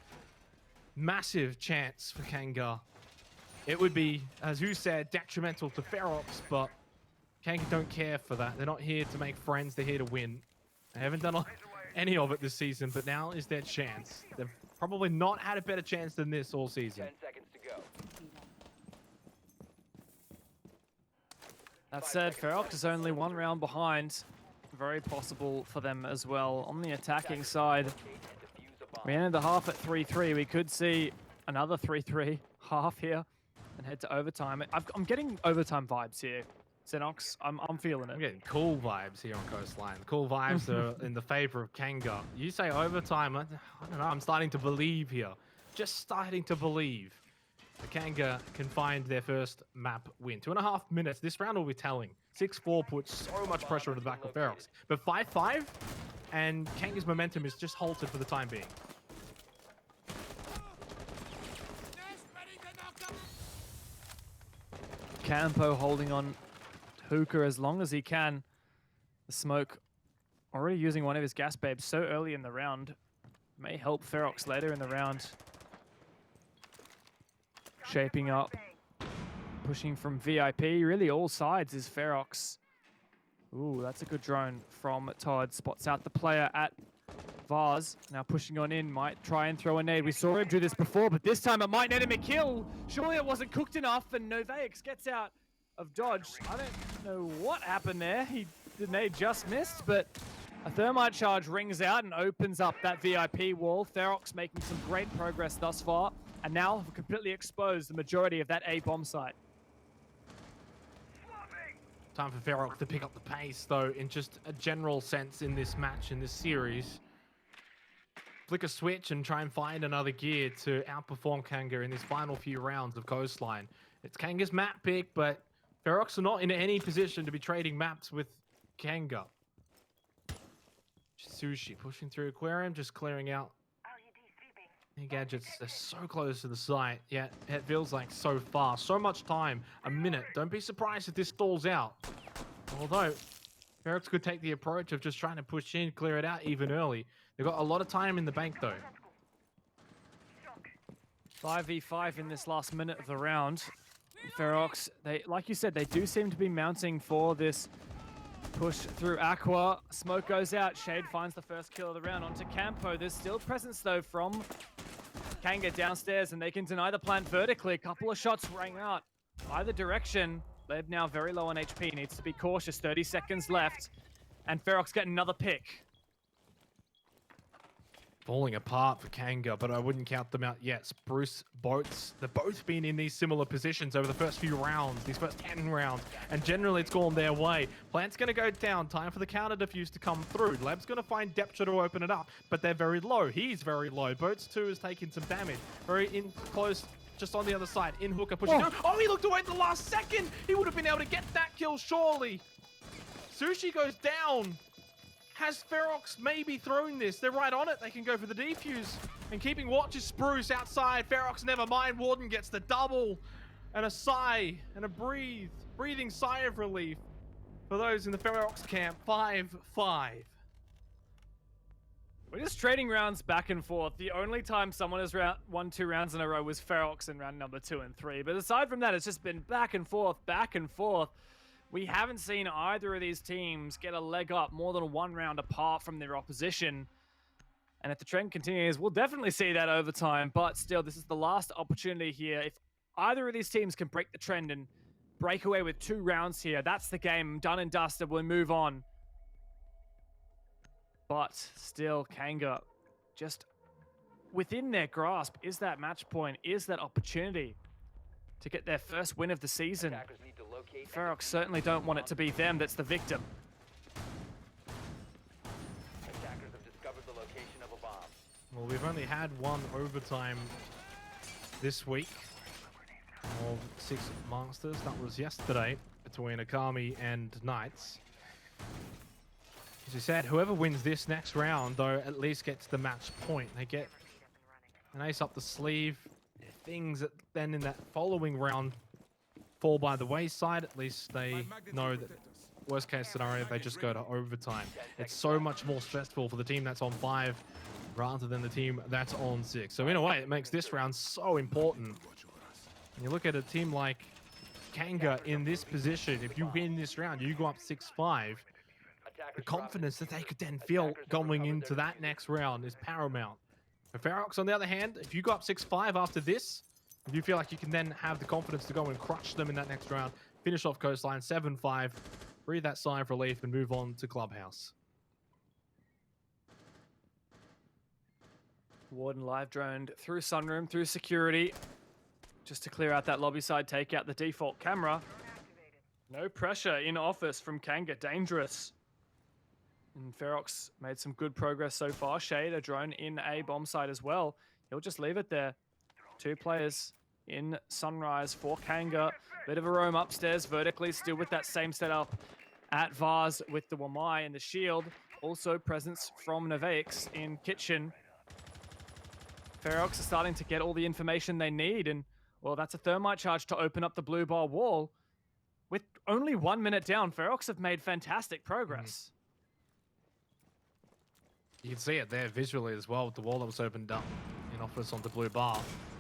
massive chance for Kanga. It would be, as you said, detrimental to Ferox, but Kanga don't care for that. They're not here to make friends, they're here to win. They haven't done any of it this season, but now is their chance. They've probably not had a better chance than this all season. 10 seconds to go. That said, Ferox is only 1 round behind. Very possible for them as well. On the attacking side, we ended the half at 3-3. We could see another 3-3 half here and head to overtime. I'm getting overtime vibes here. Xenox, I'm feeling it. I'm getting cool vibes here on Coastline. The cool vibes are in the favor of Kanga. You say overtime, I don't know, I'm starting to believe here. Just starting to believe. Kanga can find their first map win. 2.5 minutes. This round will be telling. 6-4 puts so much pressure on the back of Ferox. But 5-5, and Kanga's momentum is just halted for the time being. Campo holding on Hookah as long as he can. The smoke already using one of his gas babes so early in the round. May help Ferox later in the round. Shaping up. Pushing from VIP. Really all sides is Ferox. Ooh, that's a good drone from Todd. Spots out the player at Vaz. Now pushing on in. Might try and throw a nade. We saw him do this before, but this time it might net him a kill. Surely it wasn't cooked enough, and Noveix gets out of dodge. I don't know what happened there. The nade just missed, but a thermite charge rings out and opens up that VIP wall. Ferox making some great progress thus far, and now have completely exposed the majority of that A bomb site. Time for Ferox to pick up the pace, though, in just a general sense in this match, in this series. Flick a switch and try and find another gear to outperform Kanga in these final few rounds of Coastline. It's Kanga's map pick, but Ferox are not in any position to be trading maps with Kanga. Sushi pushing through Aquarium, just clearing out any gadgets. They're so close to the site, yet it feels like so far. So much time, a minute. Don't be surprised if this stalls out. Although, Ferox could take the approach of just trying to push in, clear it out even early. They've got a lot of time in the bank, though. 5v5 in this last minute of the round. Ferox, like you said, they do seem to be mounting for this push through Aqua. Smoke goes out. Shade finds the first kill of the round onto Campo. There's still presence, though, from Kanga downstairs, and they can deny the plant vertically. A couple of shots rang out either direction. Leb now very low on HP. Needs to be cautious. 30 seconds left. And Ferox getting another pick. Falling apart for Kanga, but I wouldn't count them out yet. Spruce, Boats, they've both been in these similar positions over the first few rounds, these first 10 rounds, and generally it's gone their way. Plant's going to go down. Time for the counter defuse to come through. Lab's going to find Depture to open it up, but they're very low. He's very low. Boats, too, is taking some damage. Very in close, just on the other side. In Hooker pushing through. Oh, he looked away at the last second. He would have been able to get that kill, surely. Sushi goes down. Has Ferox maybe thrown this? They're right on it. They can go for the defuse. And keeping watch is Spruce outside. Ferox, never mind. Warden gets the double. and a sigh and a breathing sigh of relief for those in the Ferox camp. 5-5. We're just trading rounds back and forth. The only time someone has won 2 rounds in a row was Ferox in round number 2 and 3. But aside from that, it's just been back and forth, back and forth. We haven't seen either of these teams get a leg up more than 1 round apart from their opposition. And if the trend continues, we'll definitely see that over time. But still, this is the last opportunity here. If either of these teams can break the trend and break away with 2 rounds here, that's the game. Done and dusted. We'll move on. But still, Kanga just within their grasp is that match point, is that opportunity to get their first win of the season. Ferox certainly don't want it to be them that's the victim. Attackers have discovered the location of a bomb. Well, we've only had 1 overtime this week of 6 Masters. That was yesterday between Akami and Knights. As you said, whoever wins this next round, though, at least gets the match point. They get an ace up the sleeve. Things that then in that following round fall by the wayside. At least they know that worst case scenario, they just go to overtime. It's so much more stressful for the team that's on 5 rather than the team that's on 6. So in a way, it makes this round so important. When you look at a team like Kanga in this position, if you win this round, you go up 6-5. The confidence that they could then feel going into that next round is paramount. For Ferox, on the other hand, if you go up 6-5 after this, you feel like you can then have the confidence to go and crush them in that next round, finish off Coastline 7-5, breathe that sigh of relief, and move on to Clubhouse. Warden live droned through Sunroom, through security, just to clear out that lobby side, take out the default camera. No pressure in office from Kanga, dangerous. And Ferox made some good progress so far. Shade, a drone in a bomb site as well. He'll just leave it there. 2 players in Sunrise for Kanga. Bit of a roam upstairs vertically, still with that same setup at Vars with the Wamai and the shield. Also presence from Neveix in kitchen. Ferox are starting to get all the information they need, and well, that's a thermite charge to open up the blue bar wall. With only 1 minute down, Ferox have made fantastic progress. You can see it there visually as well with the wall that was opened up in office on the blue bar.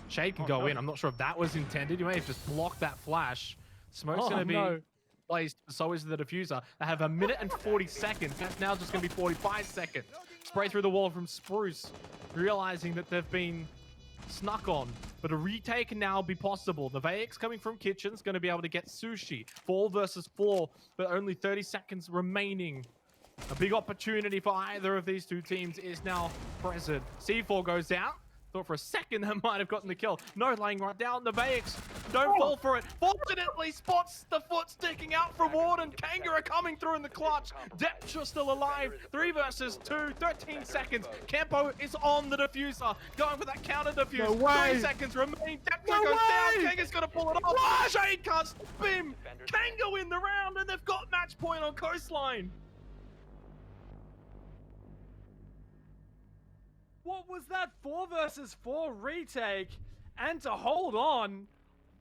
Shade can go in. I'm not sure if that was intended. You may have just blocked that flash. Smoke's going to be placed. So is the diffuser. They have 1 minute and 40 seconds. That's now just going to be 45 seconds. Spray through the wall from Spruce, realizing that they've been snuck on. But a retake can now be possible. The Vex coming from kitchen's going to be able to get Sushi. 4 versus 4, but only 30 seconds remaining. A big opportunity for either of these 2 teams is now present. C4 goes out. Thought for a second that might have gotten the kill. No, laying right down. The Vex don't fall for it. Fortunately, spots the foot sticking out from Warden. Kanga are coming through in the clutch. Deptra still alive. 3 versus 2. 13 seconds. Kempo is on the diffuser. Going for that counter diffuse. No way. 3 seconds remain. Deptra goes down. Kanga's got to pull it off. Shade can't stop him. Kanga win the round, and they've got match point on Coastline. What was that 4 versus 4 retake? And to hold on,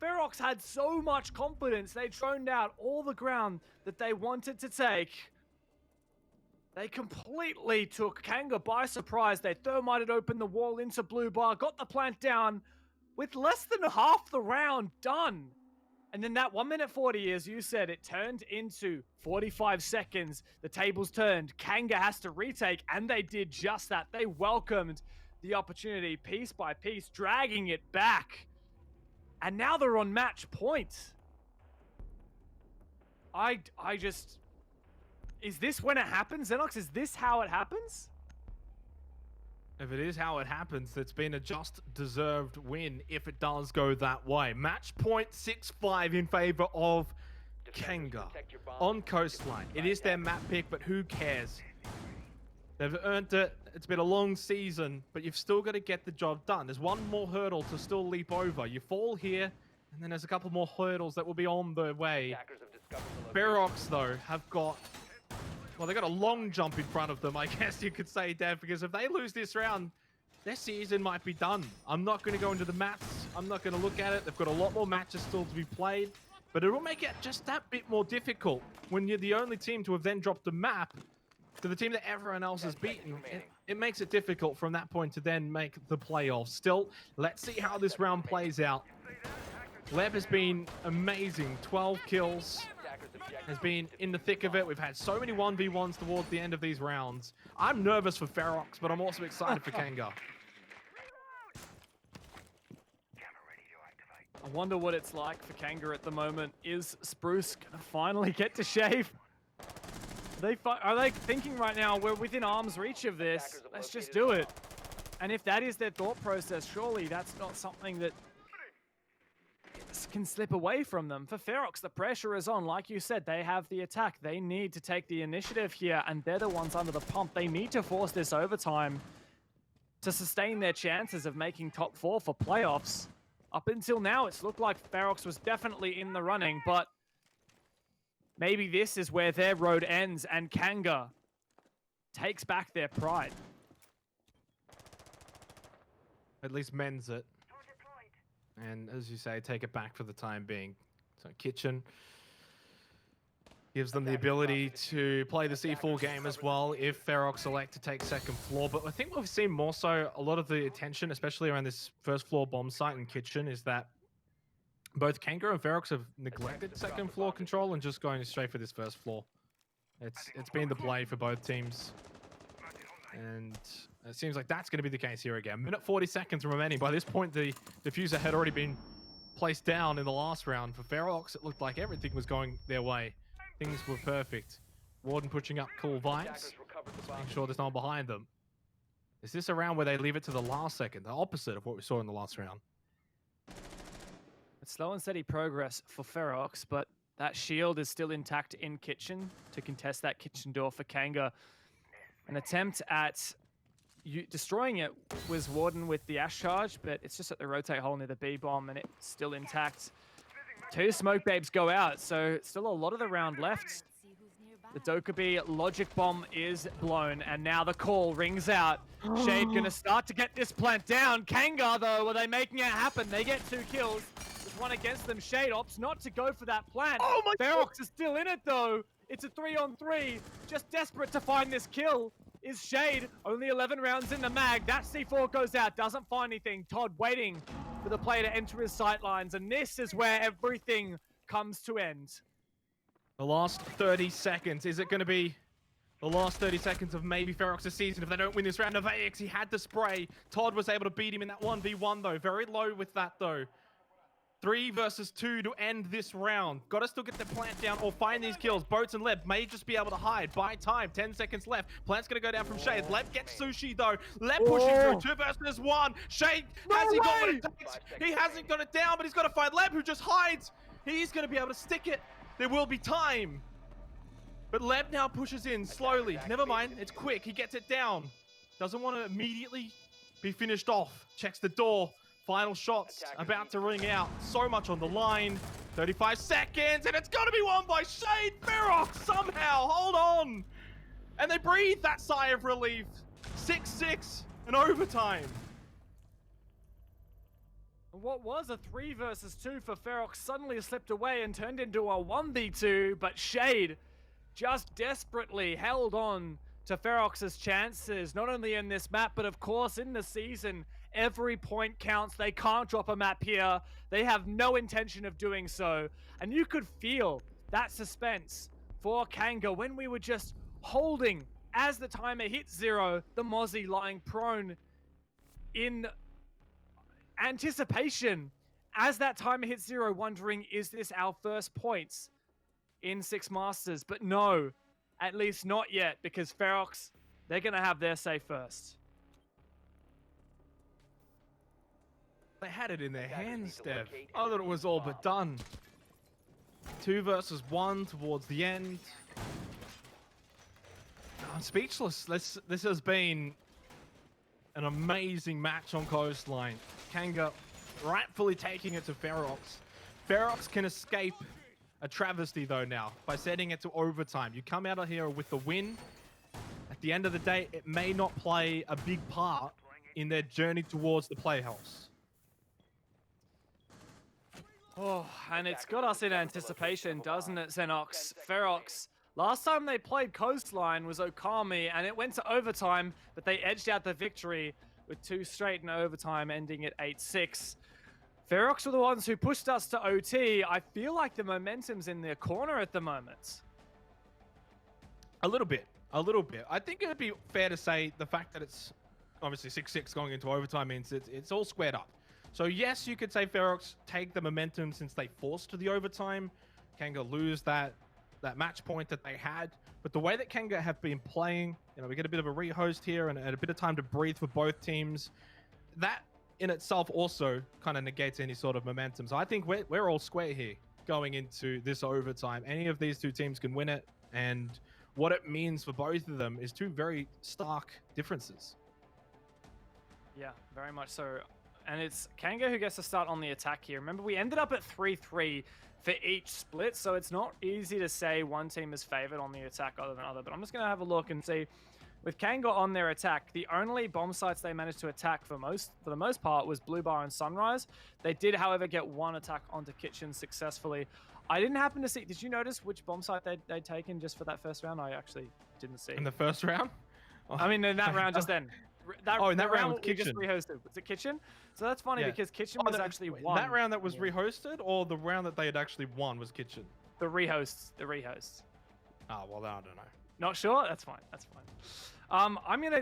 Ferox had so much confidence. They droned out all the ground that they wanted to take. They completely took Kanga by surprise. They thermited open the wall into blue bar, got the plant down with less than half the round done. And then that 1 minute 40, as you said, it turned into 45 seconds. The tables turned. Kanga has to retake, and they did just that. They welcomed the opportunity piece by piece, dragging it back. And now they're on match point. I just... Is this when it happens, Xenox? Is this how it happens? If it is how it happens, it's been a just deserved win if it does go that way. Match point 6-5 in favor of Kanga on Coastline. It is their map pick, but who cares? They've earned it. It's been a long season, but you've still got to get the job done. There's one more hurdle to still leap over. You fall here, and then there's a couple more hurdles that will be on their way. Ferox, though, have got... Well, they got a long jump in front of them, I guess you could say, Dev, because if they lose this round, their season might be done. I'm not going to go into the maths I'm not going to look at it. They've got a lot more matches still to be played, but it will make it just that bit more difficult when you're the only team to have then dropped the map to the team that everyone else has beaten. It makes it difficult from that point to then make the playoffs. Still, let's see how this round plays out. Leb has been amazing. 12 kills. Has been in the thick of it. We've had so many 1v1s towards the end of these rounds. I'm nervous for Ferox, but I'm also excited for Kanga. I wonder what it's like for Kanga at the moment. Is Spruce gonna finally get to shave? Are they thinking right now, we're within arm's reach of this, let's just do it? And if that is their thought process, surely that's not something that can slip away from them. For Ferox, the pressure is on. Like you said, they have the attack. They need to take the initiative here, and they're the ones under the pump. They need to force this overtime to sustain their chances of making top 4 for playoffs. Up until now, it's looked like Ferox was definitely in the running, but maybe this is where their road ends and Kanga takes back their pride. At least mends it. And as you say, take it back for the time being. So Kitchen gives them the ability to play the C4 game as well if Ferox select to take second floor. But I think we've seen more so a lot of the attention, especially around this first floor bomb site in Kitchen, is that both Kanga and Ferox have neglected second floor control and just going straight for this first floor. It's been the play for both teams. And it seems like that's going to be the case here again. Minute 40 seconds remaining. By this point, the diffuser had already been placed down in the last round. For Ferox, it looked like everything was going their way. Things were perfect. Warden pushing up cool vibes, making sure there's no one behind them. Is this a round where they leave it to the last second? The opposite of what we saw in the last round. It's slow and steady progress for Ferox, but that shield is still intact in Kitchen to contest that kitchen door for Kanga. An attempt at destroying it was Warden with the Ash Charge, but it's just at the rotate hole near the B-bomb, and it's still intact. 2 smoke babes go out, so still a lot of the round left. The Dokkaebi logic bomb is blown, and now the call rings out. Shade gonna start to get this plant down. Kanga, though, are they making it happen? They get 2 kills. There's one against them. Shade opts not to go for that plant. Oh my Ferox is still in it, though. It's a 3-on-3. Just desperate to find this kill is Shade. Only 11 rounds in the mag. That C4 goes out. Doesn't find anything. Todd waiting for the player to enter his sightlines. And this is where everything comes to end. The last 30 seconds. Is it going to be the last 30 seconds of maybe Ferox's season if they don't win this round of AX? He had the spray. Todd was able to beat him in that 1v1, though. Very low with that, though. 3 versus 2 to end this round. Got to still get the plant down or find these kills. Boats and Leb may just be able to hide. Buy time. 10 seconds left. Plant's going to go down from Shade. Leb gets Sushi, though. Leb pushing through. 2 versus 1. Shade, has he got what it takes? He hasn't got it down, but he's got to find Leb, who just hides. He's going to be able to stick it. There will be time. But Leb now pushes in slowly. Never mind. It's quick. He gets it down. Doesn't want to immediately be finished off. Checks the door. Final shots about to ring out. So much on the line. 35 seconds, and it's got to be won by Shade. Ferox somehow. Hold on. And they breathe that sigh of relief. 6-6 and overtime. What was a 3 versus 2 for Ferox suddenly slipped away and turned into a 1v2, but Shade just desperately held on to Ferox's chances, not only in this map, but of course in the season. Every point counts. They can't drop a map here. They have no intention of doing so. And you could feel that suspense for Kanga when we were just holding as the timer hit 0, the Mozzie lying prone in anticipation as that timer hit 0, wondering, is this our first points in 6 Masters? But no, at least not yet, because Ferox, they're going to have their say first. They had it in their hands, Dev. I thought it was all but done. 2 versus 1 towards the end. I'm speechless. This has been an amazing match on Coastline. Kanga rightfully taking it to Ferox. Ferox can escape a travesty, though, now by setting it to overtime. You come out of here with the win. At the end of the day, it may not play a big part in their journey towards the playoffs. Oh, and it's got us in anticipation, doesn't it, Xenox? Ferox. Last time they played Coastline was Okami, and it went to overtime, but they edged out the victory with 2 straight in overtime, ending at 8-6. Ferox were the ones who pushed us to OT. I feel like the momentum's in their corner at the moment. A little bit. I think it would be fair to say the fact that it's obviously 6-6 going into overtime means it's all squared up. So yes, you could say Ferox take the momentum since they forced the overtime. Kanga lose that match point that they had. But the way that Kanga have been playing, we get a bit of a rehost here and a bit of time to breathe for both teams. That in itself also kind of negates any sort of momentum. So I think we're all square here going into this overtime. Any of these two teams can win it, and what it means for both of them is two very stark differences. Yeah, very much so. And it's Kanga who gets to start on the attack here. Remember, we ended up at 3-3 for each split, so it's not easy to say one team is favored on the attack other than other. But I'm just going to have a look and see. With Kanga on their attack, the only bomb sites they managed to attack for the most part was Blue Bar and Sunrise. They did, however, get one attack onto Kitchen successful. I didn't happen to see. Did you notice which bomb site they'd taken just for that first round? I actually didn't see. In the first round? Oh. I mean, in that round just then. In that round with Kitchen. Just rehosted. Was it Kitchen? So that's funny because Kitchen was actually won. That round that was rehosted, or the round that they had actually won was Kitchen? The rehosts. The rehosts. Oh, well, I don't know. Not sure? That's fine. That's fine. I'm gonna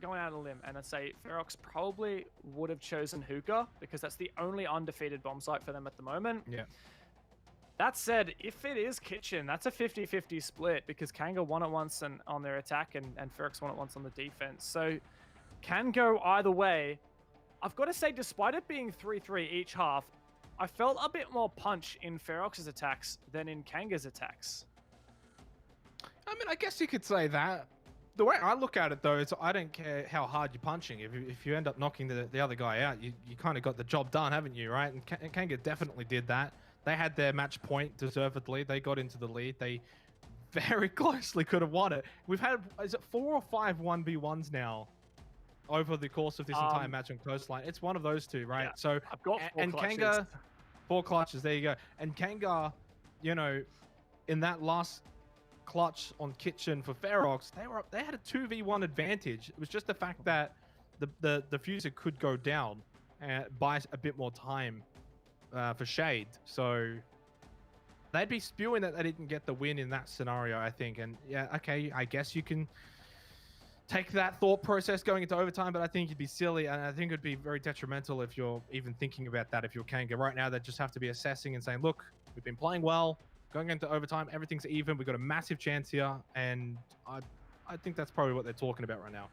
go out on a limb and I'd say Ferox probably would have chosen Hookah because that's the only undefeated bomb site for them at the moment. Yeah. That said, if it is Kitchen, that's a 50-50 split because Kanga won it once on their attack and Ferox won it once on the defense. So can go either way. I've got to say, despite it being 3-3 each half, I felt a bit more punch in Ferox's attacks than in Kanga's attacks. I mean, I guess you could say that. The way I look at it, though, is I don't care how hard you're punching. If you end up knocking the other guy out, you kind of got the job done, haven't you, right? And Kanga definitely did that. They had their match point deservedly. They got into the lead. They very closely could have won it. We've had, is it 4 or 5 1v1s now over the course of this entire match on Coastline? It's one of those two, right? Yeah, so I've got 4 clutches. Kanga, 4 clutches, there you go. And Kanga, in that last clutch on Kitchen for Ferox, they had a 2v1 advantage. It was just the fact that the diffuser could go down and buy a bit more time for Shade. So they'd be spewing that they didn't get the win in that scenario, I think. And yeah, okay, I guess you can take that thought process going into overtime, but I think you'd be silly, and I think it'd be very detrimental if you're even thinking about that. If you're Kanga right now, they just have to be assessing and saying, look, we've been playing well. Going into overtime, everything's even. We've got a massive chance here, and I think that's probably what they're talking about right now.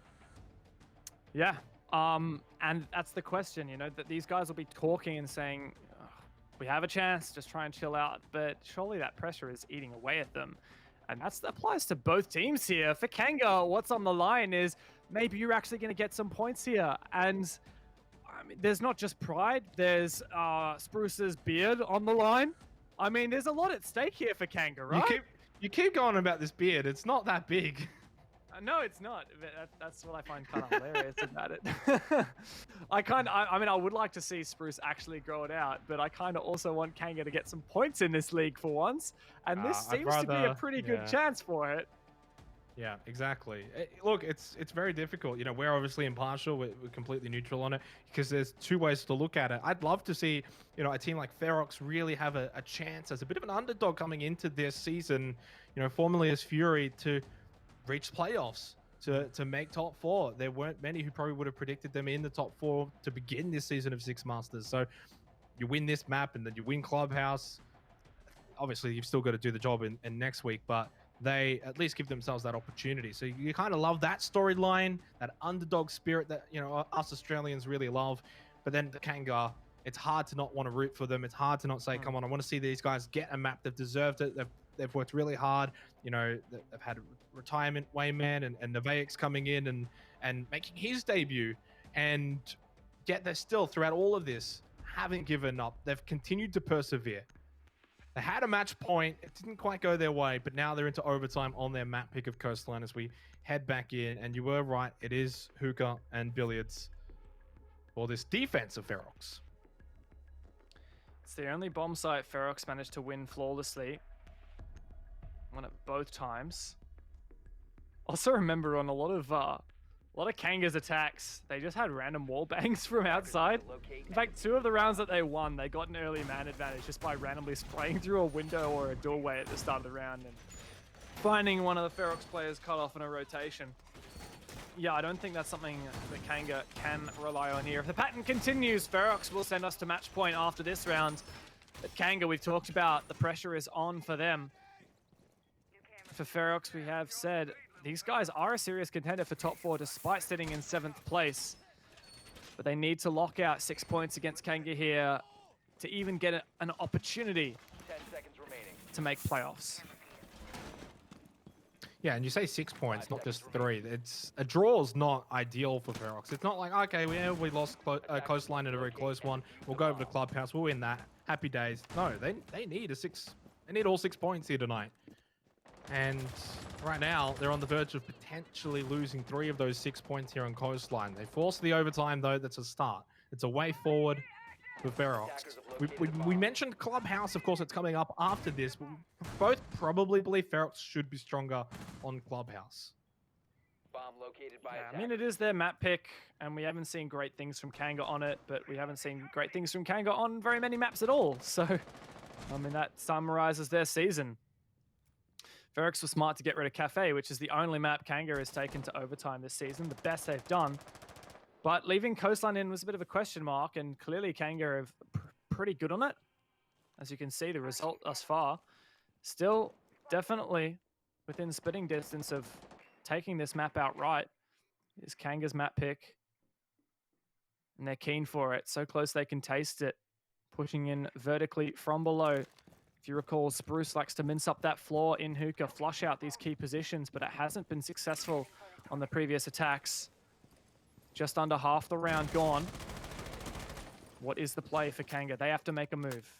Yeah, and that's the question, that these guys will be talking and saying, oh, we have a chance, just try and chill out. But surely that pressure is eating away at them. And that applies to both teams here. For Kanga, what's on the line is maybe you're actually going to get some points here. And I mean, there's not just pride, there's Spruce's beard on the line. I mean, there's a lot at stake here for Kanga, right? You keep going about this beard. It's not that big. No, it's not. That's what I find kind of hilarious about it. I would like to see Spruce actually grow it out, but I kind of also want Kanga to get some points in this league for once. And this seems to be a pretty good chance for it. Yeah, exactly. Look, it's very difficult. We're obviously impartial. We're completely neutral on it because there's 2 ways to look at it. I'd love to see, a team like Ferox really have a chance as a bit of an underdog coming into this season, formerly as Fury, to reach playoffs, to make top 4. There weren't many who probably would have predicted them in the top 4 to begin this season of Six Masters. So you win this map and then you win Clubhouse. Obviously, you've still got to do the job in next week, but they at least give themselves that opportunity. So you kind of love that storyline, that underdog spirit that, us Australians really love. But then the Kanga, it's hard to not want to root for them. It's hard to not say, come on, I want to see these guys get a map. They've deserved it. They've worked really hard. They've had retirement Wayman and Nevaix coming in and making his debut. And yet they're still, throughout all of this, haven't given up. They've continued to persevere. They had a match point. It didn't quite go their way, but now they're into overtime on their map pick of Coastline as we head back in. And you were right. It is Hookah and Billiards for this defense of Ferox. It's the only bomb site Ferox managed to win flawlessly. Won it both times. Also remember on a lot of Kanga's attacks, they just had random wall bangs from outside. In fact, 2 of the rounds that they won, they got an early man advantage just by randomly spraying through a window or a doorway at the start of the round and finding one of the Ferox players cut off in a rotation. Yeah, I don't think that's something that Kanga can rely on here. If the pattern continues, Ferox will send us to match point after this round. But Kanga, we've talked about, the pressure is on for them. For Ferox, we have said these guys are a serious contender for top 4 despite sitting in 7th place. But they need to lock out 6 points against Kanga here to even get an opportunity 10 seconds remaining. to make playoffs. Yeah, and you say 6 points, not just 3. It's a draw is not ideal for Ferox. It's not like, okay, we lost Coastline in a very close one. We'll go over to Clubhouse. We'll win that. Happy days. No, they need They need all 6 points here tonight. And right now, they're on the verge of potentially losing 3 of those 6 points here on Coastline. They forced the overtime, though. That's a start. It's a way forward for Ferox. We mentioned Clubhouse, of course, it's coming up after this, but we both probably believe Ferox should be stronger on Clubhouse. Bomb located by Yeah, I mean, it is their map pick, and we haven't seen great things from Kanga on it, but we haven't seen great things from Kanga on very many maps at all. So, I mean, that summarizes their season. Ferox was smart to get rid of Cafe, which is the only map Kanga has taken to overtime this season, the best they've done. But leaving Coastline in was a bit of a question mark, and clearly Kanga are pretty good on it. As you can see, the result thus far. Still, definitely within spitting distance of taking this map outright is Kanga's map pick. And they're keen for it. So close they can taste it. Pushing in vertically from below. If you recall, Spruce likes to mince up that floor in hookah, flush out these key positions, but it hasn't been successful on the previous attacks. Just under half the round gone. What is the play for Kanga? They have to make a move.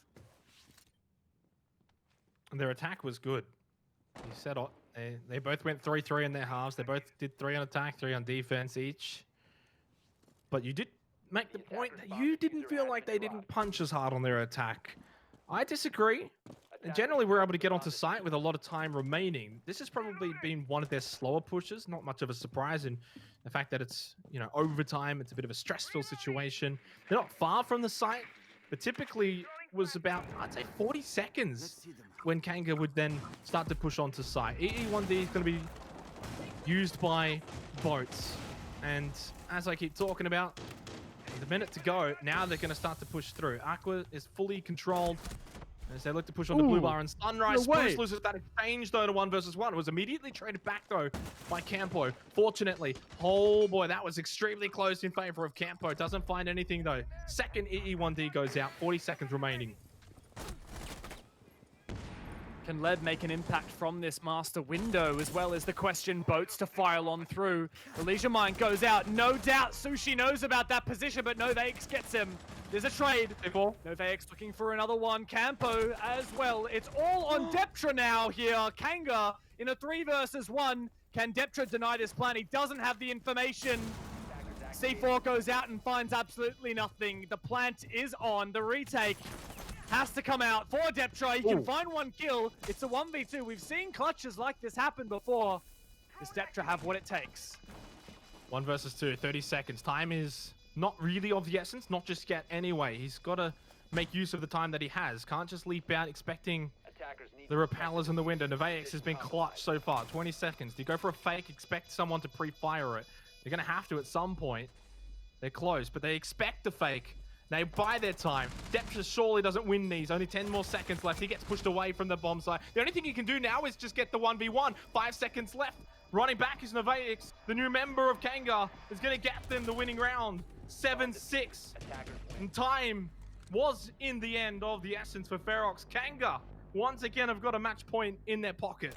Their attack was good. You said they both went 3-3 in their halves. They both did 3 on attack, 3 on defense each. But you did make the point that you didn't feel like they didn't punch as hard on their attack. I disagree. And generally, we're able to get onto site with a lot of time remaining. This has probably been one of their slower pushes. Not much of a surprise in the fact that it's, overtime. It's a bit of a stressful situation. They're not far from the site, but typically was about, I'd say, 40 seconds when Kanga would then start to push onto site. EE1D is going to be used by boats. And as I keep talking about, the minute to go, now they're going to start to push through. Aqua is fully controlled as they look to push on the blue bar, and Sunrise Spruce loses that exchange though to 1 versus 1. It was immediately traded back though by Campo. Fortunately, oh boy, that was extremely close in favor of Campo. Doesn't find anything though. Second EE1D goes out, 40 seconds remaining. Can Led make an impact from this master window, as well as the question boats to file on through? The Leisure Mine goes out. No doubt Sushi knows about that position, but Novax gets him. There's a trade. Novax looking for another one. Campo as well. It's all on Deptra now here. Kanga in a 3 versus 1. Can Deptra deny this plan? He doesn't have the information. C4 goes out and finds absolutely nothing. The plant is on. The retake has to come out for Deptra. He can find 1 kill. It's a 1v2. We've seen clutches like this happen before. Does Deptra have what it takes? 1 versus 2, 30 seconds. Time is not really of the essence, not just yet anyway. He's got to make use of the time that he has. Can't just leap out expecting the repellers in the window. Novax has been clutch so far. 20 seconds. Do you go for a fake? Expect someone to pre-fire it. They're going to have to at some point. They're close, but they expect the fake. They buy their time. Deptra surely doesn't win these. Only 10 more seconds left. He gets pushed away from the bomb site. The only thing he can do now is just get the 1v1. 5 seconds left. Running back is Novax. The new member of Kanga is going to get them the winning round. 7-6. And time was in the end of the essence for Ferox. Kanga, once again, have got a match point in their pocket.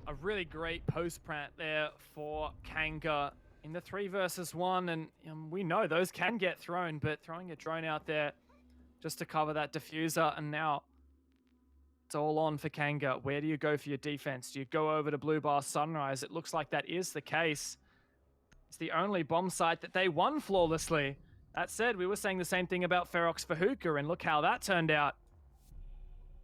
A really great post-plant there for Kanga in the 3 versus 1. And we know those can get thrown, but throwing a drone out there just to cover that diffuser. And now it's all on for Kanga. Where do you go for your defense? Do you go over to Blue Bar Sunrise? It looks like that is the case. It's the only bomb site that they won flawlessly. That said, we were saying the same thing about Ferox for Hookah, and look how that turned out.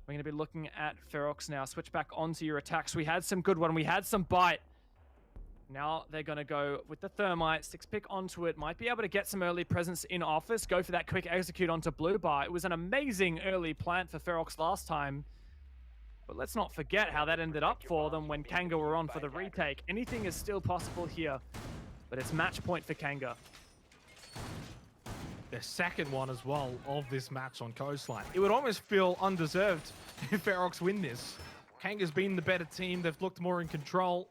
We're going to be looking at Ferox now. Switch back onto your attacks. We had some good one. We had some bite. Now they're going to go with the Thermite. 6-pick onto it. Might be able to get some early presence in office. Go for that quick execute onto Blue Bar. It was an amazing early plant for Ferox last time. But let's not forget how that ended up for them when Kanga were on for the retake. Anything is still possible here. But it's match point for Kanga. Their second one as well of this match on Coastline. It would almost feel undeserved if Ferox win this. Kanga's been the better team. They've looked more in control.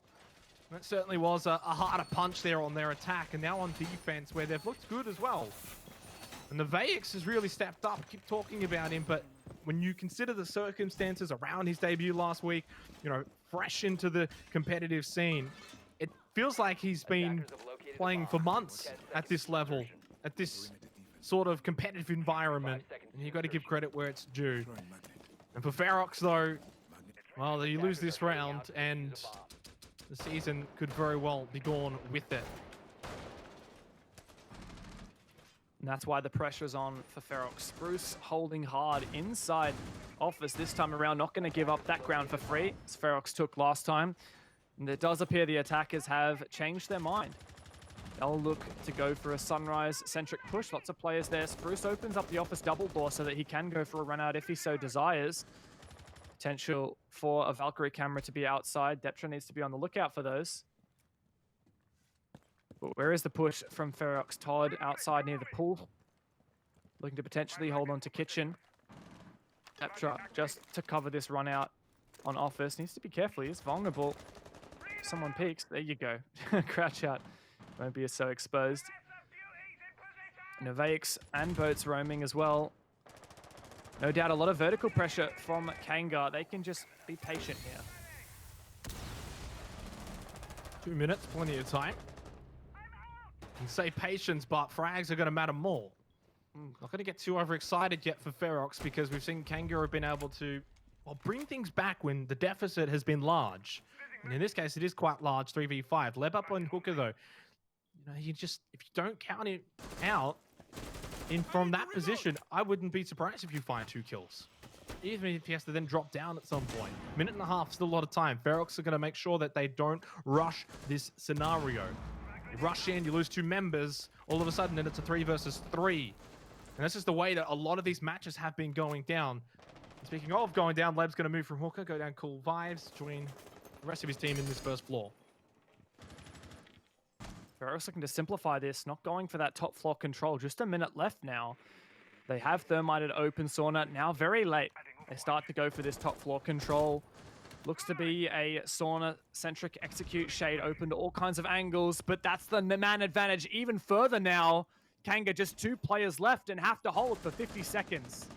That certainly was a harder punch there on their attack, and now on defense where they've looked good as well. And the Vex has really stepped up. Keep talking about him, but when you consider the circumstances around his debut last week, you know, fresh into the competitive scene, it feels like he's been playing for months at this level, at this sort of competitive environment, and you got to give credit where it's due. And for Ferox, though, well, you lose this round, and the season could very well be gone with it. And that's why the pressure's on for Ferox. Spruce holding hard inside office this time around, not going to give up that ground for free, as Ferox took last time. And it does appear the attackers have changed their mind. They'll look to go for a Sunrise-centric push. Lots of players there. Spruce opens up the office double door so that he can go for a run out if he so desires. Potential for a Valkyrie camera to be outside. Deptra needs to be on the lookout for those. But where is the push from Ferox? Todd outside near the pool. Looking to potentially hold on to Kitchen. Deptra just to cover this run out on office. Needs to be careful. He is vulnerable. Someone peeks. There you go. Crouch out. Won't be so exposed. Novaics and boats roaming as well. No doubt a lot of vertical pressure from Kanga. They can just be patient here. 2 minutes, plenty of time. You can say patience, but frags are going to matter more. Not going to get too overexcited yet for Ferox because we've seen Kanga have been able to, well, bring things back when the deficit has been large. And in this case, it is quite large, 3v5. Leb up on Hookah, though. You know, if you don't count it out from that position, I wouldn't be surprised if you find 2 kills. Even if he has to then drop down at some point. Minute and a half, still a lot of time. Ferox are going to make sure that they don't rush this scenario. You rush in, you lose 2 members, all of a sudden then it's a 3 versus 3. And this is the way that a lot of these matches have been going down. Speaking of going down, Leb's going to move from Hookah, go down Cool Vibes, join the rest of his team in this first floor. Ferox looking to simplify this, not going for that top floor control. Just a minute left now. They have thermited open sauna. Now very late. They start to go for this top floor control. Looks to be a sauna-centric execute. Shade open to all kinds of angles, but that's the man advantage even further now. Kanga just 2 players left and have to hold for 50 seconds.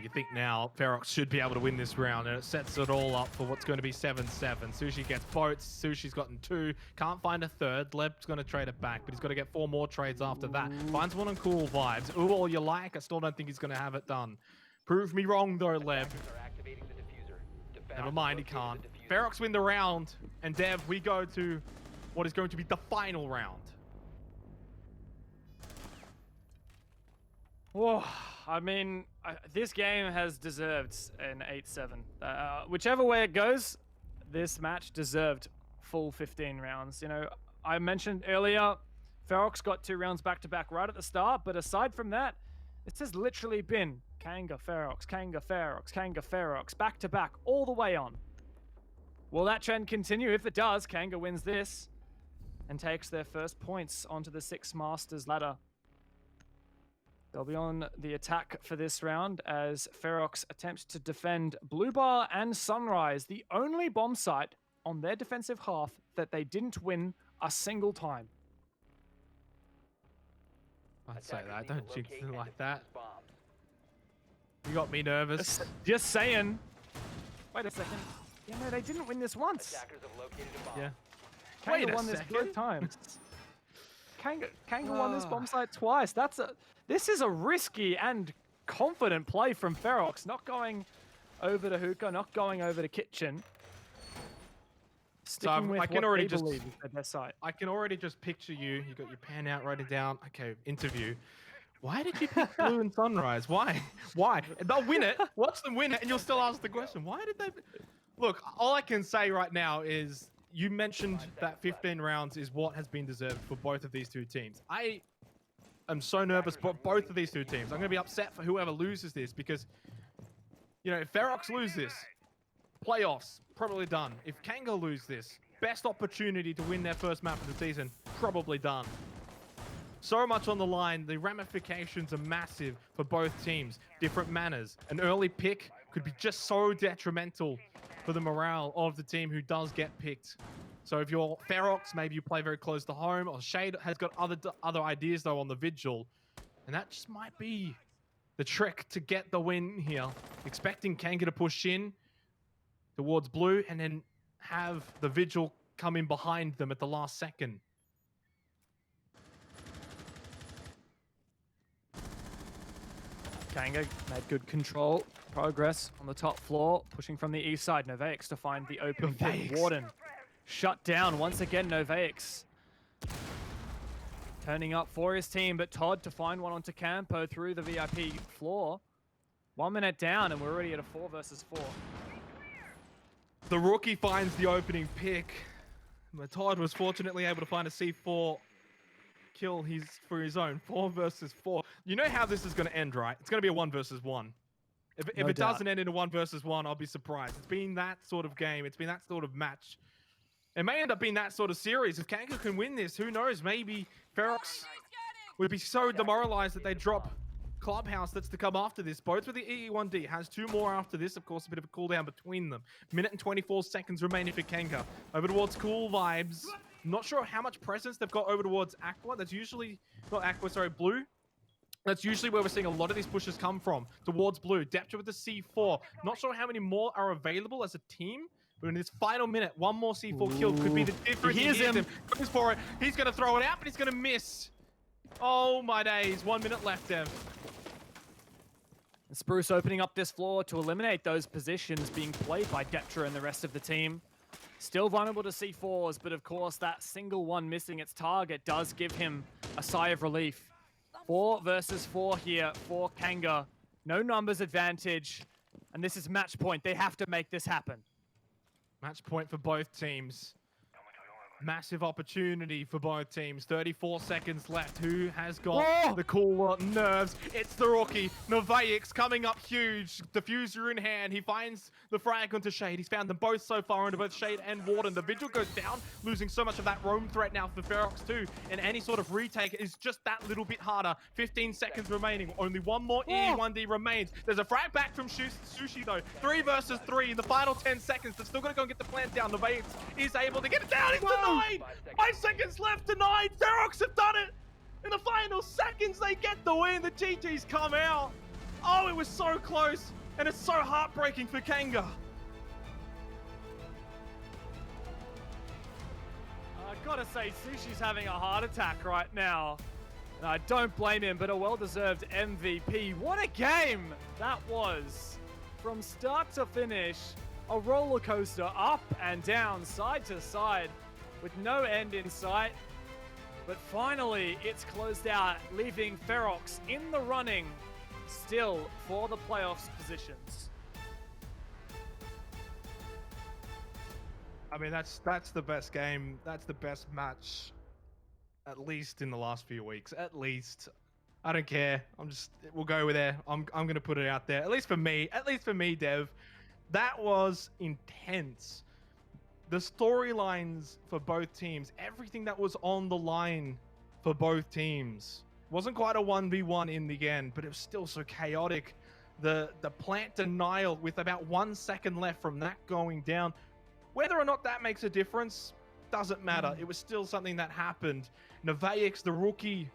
You think now Ferox should be able to win this round, and it sets it all up for what's going to be 7-7. Sushi gets boats. Sushi's gotten 2. Can't find a third. Leb's going to trade it back, but he's got to get 4 more trades after that. Finds one on Cool Vibes. Ooh, all you like. I still don't think he's going to have it done. Prove me wrong, though, Leb. Never mind, he can't. Ferox win the round, and Dev, we go to what is going to be the final round. Whoa. I mean, this game has deserved an 8-7. Whichever way it goes, this match deserved full 15 rounds. You know, I mentioned earlier, Ferox got 2 rounds back-to-back right at the start, but aside from that, it's just literally been Kanga, Ferox, Kanga, Ferox, Kanga, Ferox, back-to-back, all the way on. Will that trend continue? If it does, Kanga wins this and takes their first points onto the 6 Masters ladder. They'll be on the attack for this round as Ferox attempts to defend Blue Bar and Sunrise, the only bomb site on their defensive half that they didn't win a single time. I'd say that. Don't jinx it like that. You got me nervous. Just saying. Wait a second. Yeah, no, they didn't win this once. Yeah. Kanga won this both times. Kanga won this bomb site twice. This is a risky and confident play from Ferox. Not going over to Hookah, not going over to Kitchen. Sticking with I can what already they just believe is their best side. I can already just picture you. You got your pen out, writing down. Okay, interview. Why did you pick Blue and Sunrise? Why? Why? And they'll win it. Watch them win it, and you'll still ask the question. Why did they? Look, all I can say right now is you mentioned that 15 rounds is what has been deserved for both of these two teams. I am so nervous for both of these two teams. I'm going to be upset for whoever loses this because, you know, if Ferox lose this, playoffs, probably done. If Kanga lose this, best opportunity to win their first map of the season, probably done. So much on the line. The ramifications are massive for both teams. Different manners. An early pick could be just so detrimental for the morale of the team who does get picked. So if you're Ferox, maybe you play very close to home, or Shade has got other ideas though on the Vigil. And that just might be the trick to get the win here. Expecting Kanga to push in towards Blue and then have the Vigil come in behind them at the last second. Kanga made good control, progress on the top floor, pushing from the east side. Novaix to find the open pick. Warden shut down once again. Novaix turning up for his team, but Todd to find one onto Campo through the VIP floor. 1 minute down, and we're already at a 4 versus 4. The rookie finds the opening pick. But Todd was fortunately able to find a C4 kill for his own. 4 versus 4. You know how this is going to end, right? It's going to be a 1 versus 1. If it doesn't end in a 1 versus 1, I'll be surprised. It's been that sort of game. It's been that sort of match. It may end up being that sort of series. If Kanga can win this, who knows? Maybe Ferox would be so demoralized that they drop Clubhouse that's to come after this. Both with the EE1D. Has 2 more after this. Of course, a bit of a cooldown between them. Minute and 24 seconds remaining for Kanga. Over towards Cool Vibes. Not sure how much presence they've got over towards Aqua. That's usually, not Aqua, sorry, Blue. That's usually where we're seeing a lot of these pushes come from. Towards Blue. Deptra with the C4. Not sure how many more are available as a team. But in this final minute, 1 more C4 kill could be the difference. He hears him. Goes for it. He's going to throw it out, but he's going to miss. Oh my days. 1 minute left, Dev. Spruce opening up this floor to eliminate those positions being played by Deptra and the rest of the team. Still vulnerable to C4s, but of course that single one missing its target does give him a sigh of relief. 4 versus 4 here for Kanga. No numbers advantage, and this is match point. They have to make this happen. Match point for both teams. Massive opportunity for both teams. 34 seconds left. Who has got the cool nerves? It's the rookie. Novaix coming up huge. Diffuser in hand. He finds the frag onto Shade. He's found them both so far into both Shade and Warden. The Vigil goes down, losing so much of that roam threat now for Ferox too. And any sort of retake is just that little bit harder. 15 seconds remaining. Only 1 more E1D remains. There's a frag back from Sushi though. 3 versus 3 in the final 10 seconds. They're still going to go and get the plant down. Novaix is able to get it down. It's denied. 5 seconds left, denied. Ferox have done it. In the final seconds, they get the win. The GG's come out. Oh, it was so close. And it's so heartbreaking for Kanga. I gotta say, Sushi's having a heart attack right now. And I don't blame him, but a well-deserved MVP. What a game that was. From start to finish, a roller coaster up and down, side to side, with no end in sight. But finally, it's closed out, leaving Ferox in the running still for the playoffs positions. I mean, that's the best game. That's the best match, at least in the last few weeks. At least. I don't care. We'll go with there. I'm going to put it out there. At least for me, Dev. That was intense. The storylines for both teams, everything that was on the line for both teams. Wasn't quite a 1v1 in the end, but it was still so chaotic. The plant denial with about 1 second left from that going down. Whether or not that makes a difference, doesn't matter. It was still something that happened. Novaix, the rookie,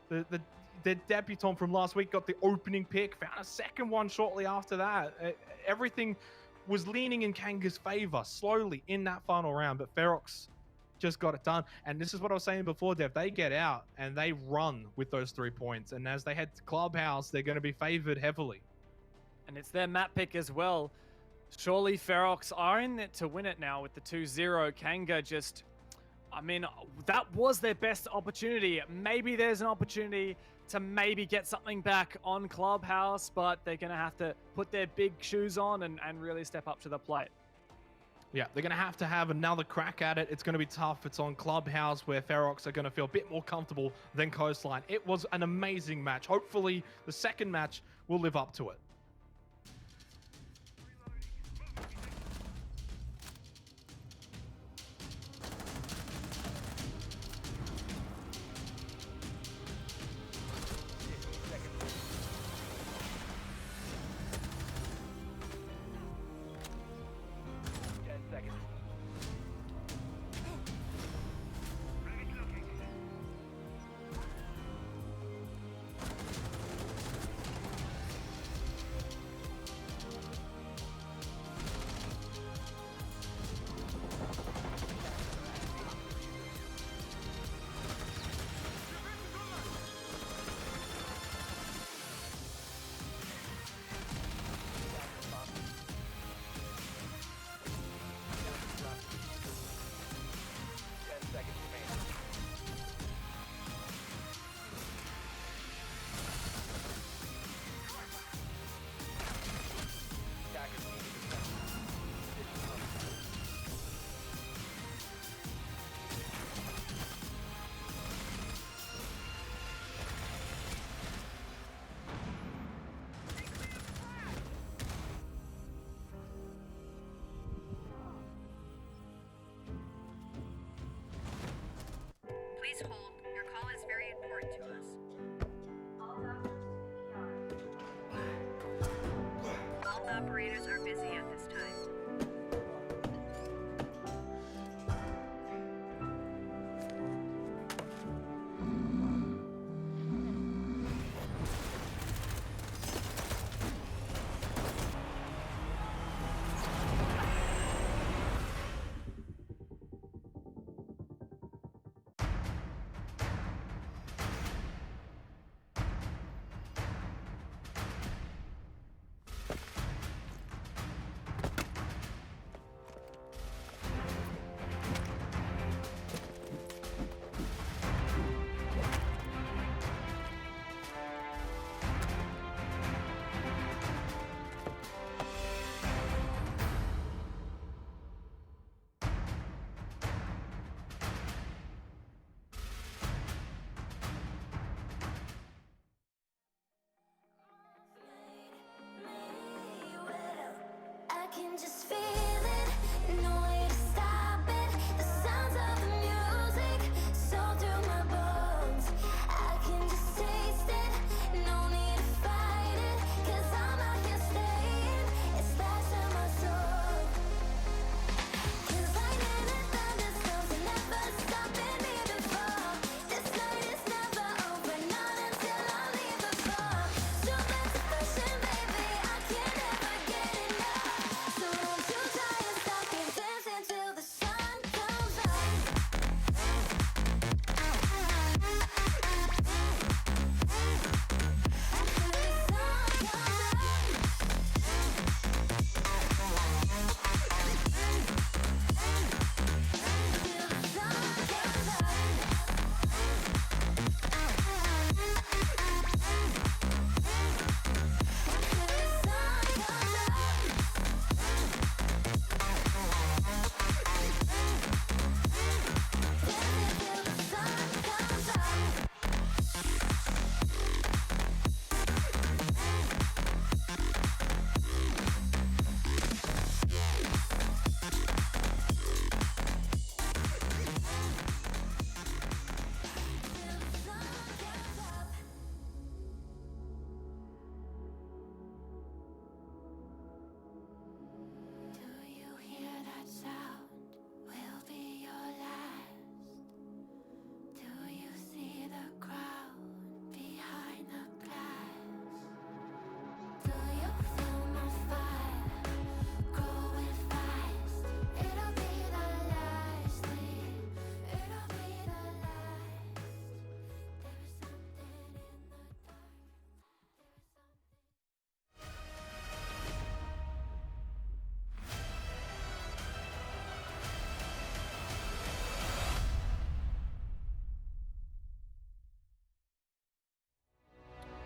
the debutant from last week, got the opening pick, found a second one shortly after that. Everything was leaning in Kanga's favor slowly in that final round, but Ferox just got it done. And this is what I was saying before, Dev. They get out and they run with those 3 points. And as they head to Clubhouse, they're going to be favored heavily. And it's their map pick as well. Surely Ferox are in it to win it now with the 2-0. Kanga just, I mean, that was their best opportunity. Maybe there's an opportunity to maybe get something back on Clubhouse, but they're going to have to put their big shoes on and really step up to the plate. Yeah, they're going to have another crack at it. It's going to be tough. It's on Clubhouse where Ferox are going to feel a bit more comfortable than Coastline. It was an amazing match. Hopefully, the second match will live up to it. Please hold. Your call is very important to us. All operators are busy at this time.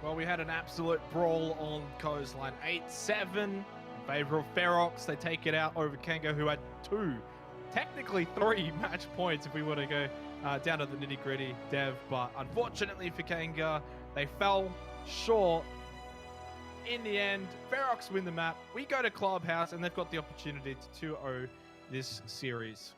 Well, we had an absolute brawl on Coastline. 8-7 in favor of Ferox. They take it out over Kanga, who had 2, technically 3 match points if we were to go down to the nitty-gritty, Dev. But unfortunately for Kanga, they fell short. In the end, Ferox win the map. We go to Clubhouse, and they've got the opportunity to 2-0 this series.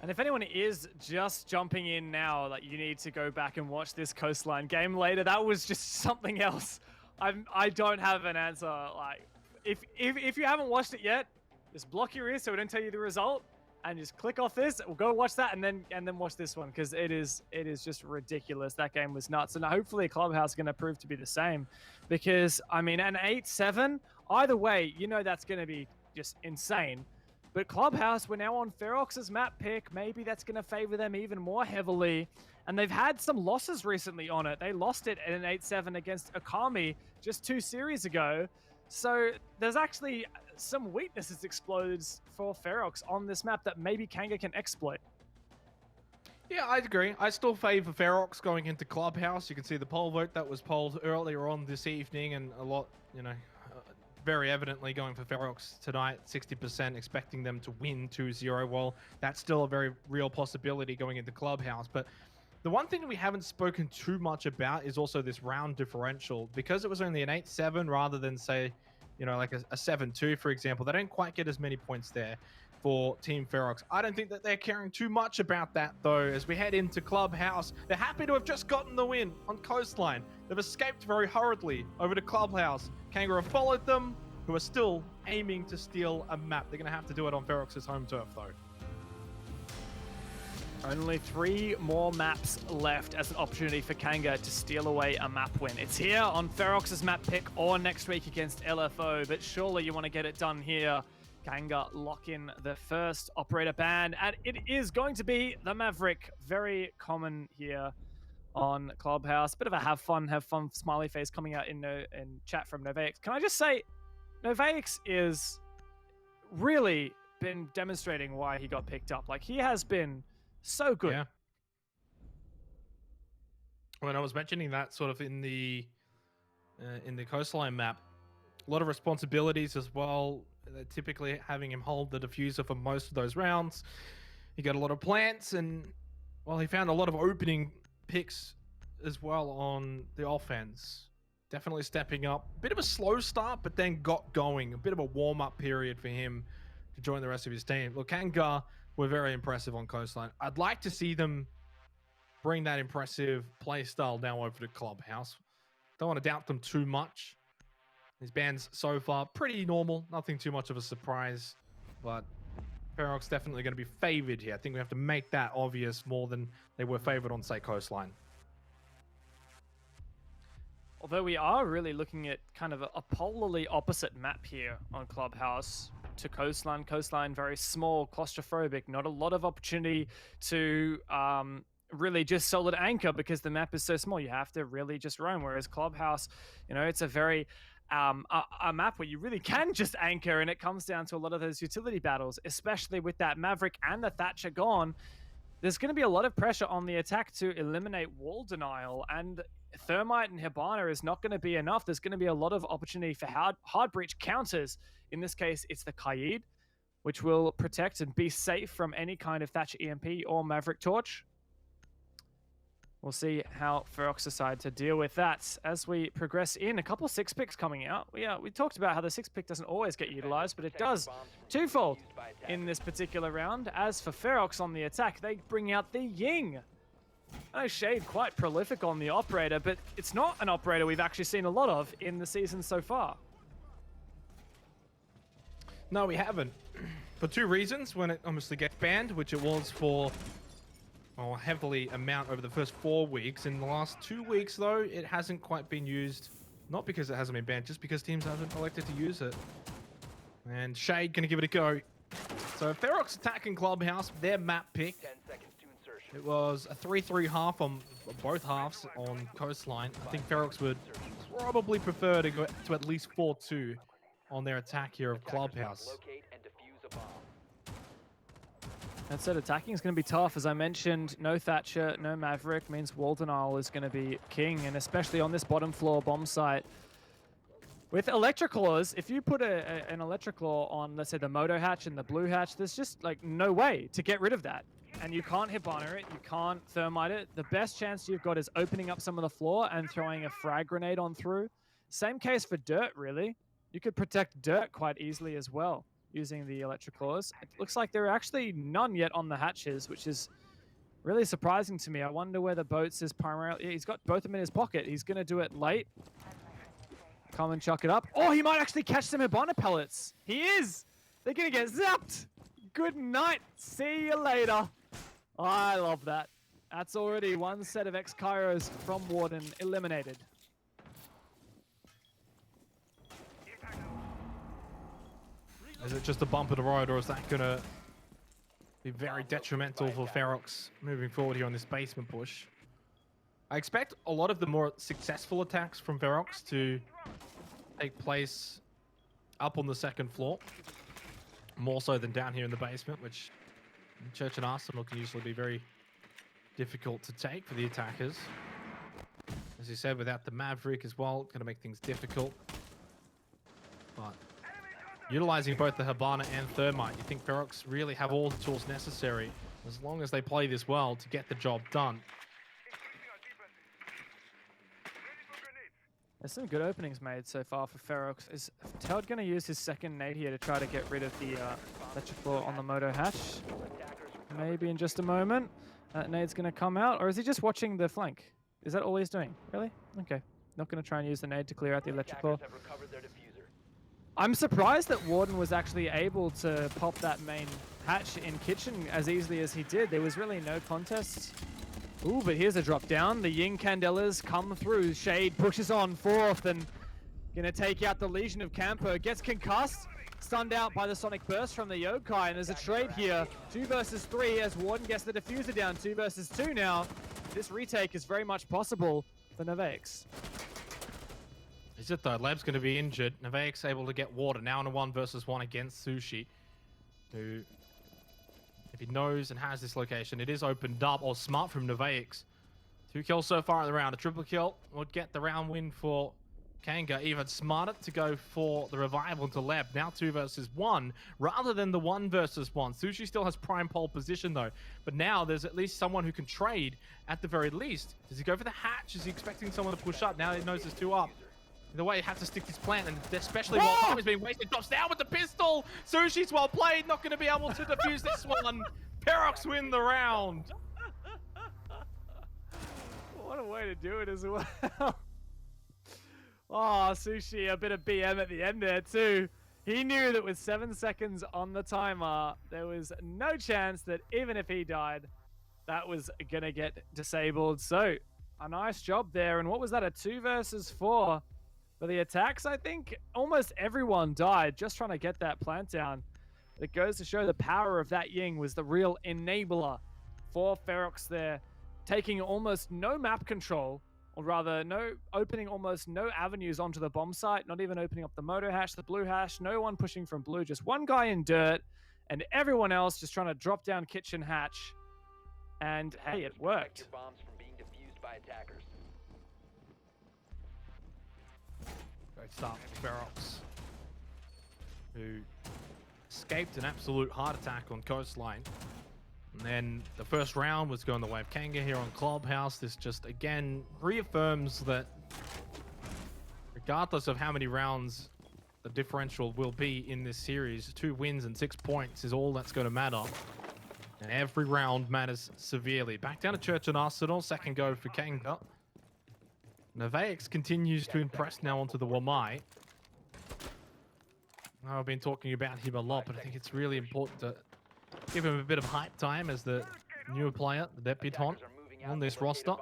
And if anyone is just jumping in now, like, you need to go back and watch this Coastline game later. That was just something else. I don't have an answer. Like, if you haven't watched it yet, just block your ears so we don't tell you the result, and just click off this. We'll go watch that and then watch this one, because it is just ridiculous. That game was nuts, and hopefully Clubhouse is going to prove to be the same, because I mean, an 8-7 either way, you know that's going to be just insane. But Clubhouse, we're now on Ferox's map pick. Maybe that's going to favor them even more heavily. And they've had some losses recently on it. They lost it at an 8-7 against Akami just 2 series ago. So there's actually some weaknesses explodes for Ferox on this map that maybe Kanga can exploit. Yeah, I agree. I still favor Ferox going into Clubhouse. You can see the poll vote that was polled earlier on this evening, and a lot, very evidently going for Ferox tonight. 60% expecting them to win 2-0. Well, that's still a very real possibility going into Clubhouse. But the one thing we haven't spoken too much about is also this round differential. Because it was only an 8-7 rather than, say, like a 7-2, for example. They don't quite get as many points there for Team Ferox. I don't think that they're caring too much about that, though, as we head into Clubhouse. They're happy to have just gotten the win on Coastline. They've escaped very hurriedly over to Clubhouse. Kanga have followed them, who are still aiming to steal a map. They're going to have to do it on Ferox's home turf, though. Only 3 more maps left as an opportunity for Kanga to steal away a map win. It's here on Ferox's map pick or next week against LFO, but surely you want to get it done here. Kanga lock in the first operator ban, and it is going to be the Maverick. Very common here on Clubhouse. Bit of a have fun smiley face coming out in chat from Novaix. Can I just say, Novaix is really been demonstrating why he got picked up. Like, he has been so good. Yeah. When I was mentioning that sort of in the Coastline map, a lot of responsibilities as well. They're typically having him hold the diffuser for most of those rounds. He got a lot of plants, and well, he found a lot of opening picks as well on the offense. Definitely stepping up. Bit of a slow start, but then got going. A bit of a warm-up period for him to join the rest of his team. Look, Kanga were very impressive on Coastline. I'd like to see them bring that impressive play style now over to Clubhouse. Don't want to doubt them too much. His bans so far pretty normal, nothing too much of a surprise, but Ferox definitely going to be favored here. I think we have to make that obvious more than they were favored on, say, Coastline. Although we are really looking at kind of a polarly opposite map here on Clubhouse to Coastline. Coastline, very small, claustrophobic, not a lot of opportunity to really just solid anchor because the map is so small. You have to really just roam, whereas Clubhouse, it's a very a map where you really can just anchor, and it comes down to a lot of those utility battles, especially with that Maverick and the Thatcher gone. There's going to be a lot of pressure on the attack to eliminate wall denial, and Thermite and Hibana is not going to be enough. There's going to be a lot of opportunity for hard breach counters. In this case, it's the Kaid, which will protect and be safe from any kind of Thatcher EMP or Maverick Torch. We'll see how Ferox decide to deal with that as we progress in. A couple of 6-picks coming out. We talked about how the 6-pick doesn't always get utilized, but it does twofold in this particular round. As for Ferox on the attack, they bring out the Ying. I know Shade quite prolific on the operator, but it's not an operator we've actually seen a lot of in the season so far. No, we haven't. For 2 reasons. When it obviously gets banned, which it was for a heavily amount over the first 4 weeks. In the last 2 weeks, though, it hasn't quite been used. Not because it hasn't been banned, just because teams haven't elected to use it. And Shade gonna give it a go. So Ferox attacking Clubhouse, their map pick. 10 seconds to insertion. It was a 3-3 half on both halves on Coastline. I think Ferox would probably prefer to go to at least 4-2 on their attack here of Clubhouse. Locate and defuse a bomb. That said, attacking is going to be tough. As I mentioned, no Thatcher, no Maverick means Waldenal is going to be king, and especially on this bottom floor bomb site. With Electroclaws, if you put an Electroclaw on, let's say, the Moto hatch and the blue hatch, there's just like no way to get rid of that. And you can't Hibana it, you can't Thermite it. The best chance you've got is opening up some of the floor and throwing a frag grenade on through. Same case for Dirt, really. You could protect Dirt quite easily as well using the Electroclaws. It looks like there are actually none yet on the hatches, which is really surprising to me. I wonder where the boats is primarily. Yeah, he's got both of them in his pocket. He's going to do it late. Come and chuck it up. Oh, he might actually catch some Hibana pellets. He is. They're going to get zapped. Good night. See you later. I love that. That's already one set of X-Kairos from Warden eliminated. Is it just a bump in the road, or is that going to be very detrimental for Ferox moving forward here on this basement push? I expect a lot of the more successful attacks from Ferox to take place up on the second floor, more so than down here in the basement, which Church and Arsenal can usually be very difficult to take for the attackers. As you said, without the Maverick as well, going to make things difficult. But utilizing both the Hibana and Thermite, you think Ferox really have all the tools necessary, as long as they play this well, to get the job done. There's some good openings made so far for Ferox. Is Toad going to use his second nade here to try to get rid of the Electroclaw on the Moto hatch? Maybe in just a moment. That nade's going to come out, or is he just watching the flank? Is that all he's doing? Really? Okay. Not going to try and use the nade to clear out the Electroclaw. I'm surprised that Warden was actually able to pop that main hatch in kitchen as easily as he did. There was really no contest. Ooh, but here's a drop down. The Ying Candelas come through. Shade pushes on fourth and gonna take out the Legion of Campo. Gets concussed, stunned out by the Sonic Burst from the Yokai, and there's a trade here. 2 versus 3 as Warden gets the diffuser down. 2 versus 2 now. This retake is very much possible for Nevaix. Is it though? Lab's going to be injured. Nevaix able to get Water now in a 1 versus 1 against Sushi, who, if he knows and has this location, it is opened up. Or smart from Nevaix. 2 kills so far in the round. A triple kill would get the round win for Kanga. Even smarter to go for the revival into Lab. Now 2 versus 1 rather than the 1 versus 1. Sushi still has prime pole position though, but now there's at least someone who can trade at the very least. Does he go for the hatch? Is he expecting someone to push up? Now he knows there's 2 up. Either way, he has to stick his plan, and especially while time is being wasted. Drops down with the pistol. Sushi's well played, not going to be able to defuse this one. Ferox win the round. What a way to do it as well. Oh, Sushi, a bit of BM at the end there too. He knew that with 7 seconds on the timer, there was no chance that even if he died, that was going to get disabled. So, a nice job there. And what was that, a 2 versus 4? For the attacks, I think almost everyone died just trying to get that plant down. It goes to show the power of that Ying was the real enabler for Ferox there, taking almost no map control, or rather opening almost no avenues onto the bomb site, not even opening up the Moto hatch, the blue hatch, no one pushing from blue, just one guy in dirt, and everyone else just trying to drop down kitchen hatch. And hey, it worked. Great start for Ferox, who escaped an absolute heart attack on Coastline. And then the first round was going the way of Kanga here on Clubhouse. This just, again, reaffirms that regardless of how many rounds the differential will be in this series, 2 wins and 6 points is all that's going to matter. And every round matters severely. Back down to Church and Arsenal, second go for Kanga. Nevaix continues to impress now onto the Wamai. I've been talking about him a lot, but I think it's really important to give him a bit of hype time as the newer player, the debutant on this roster.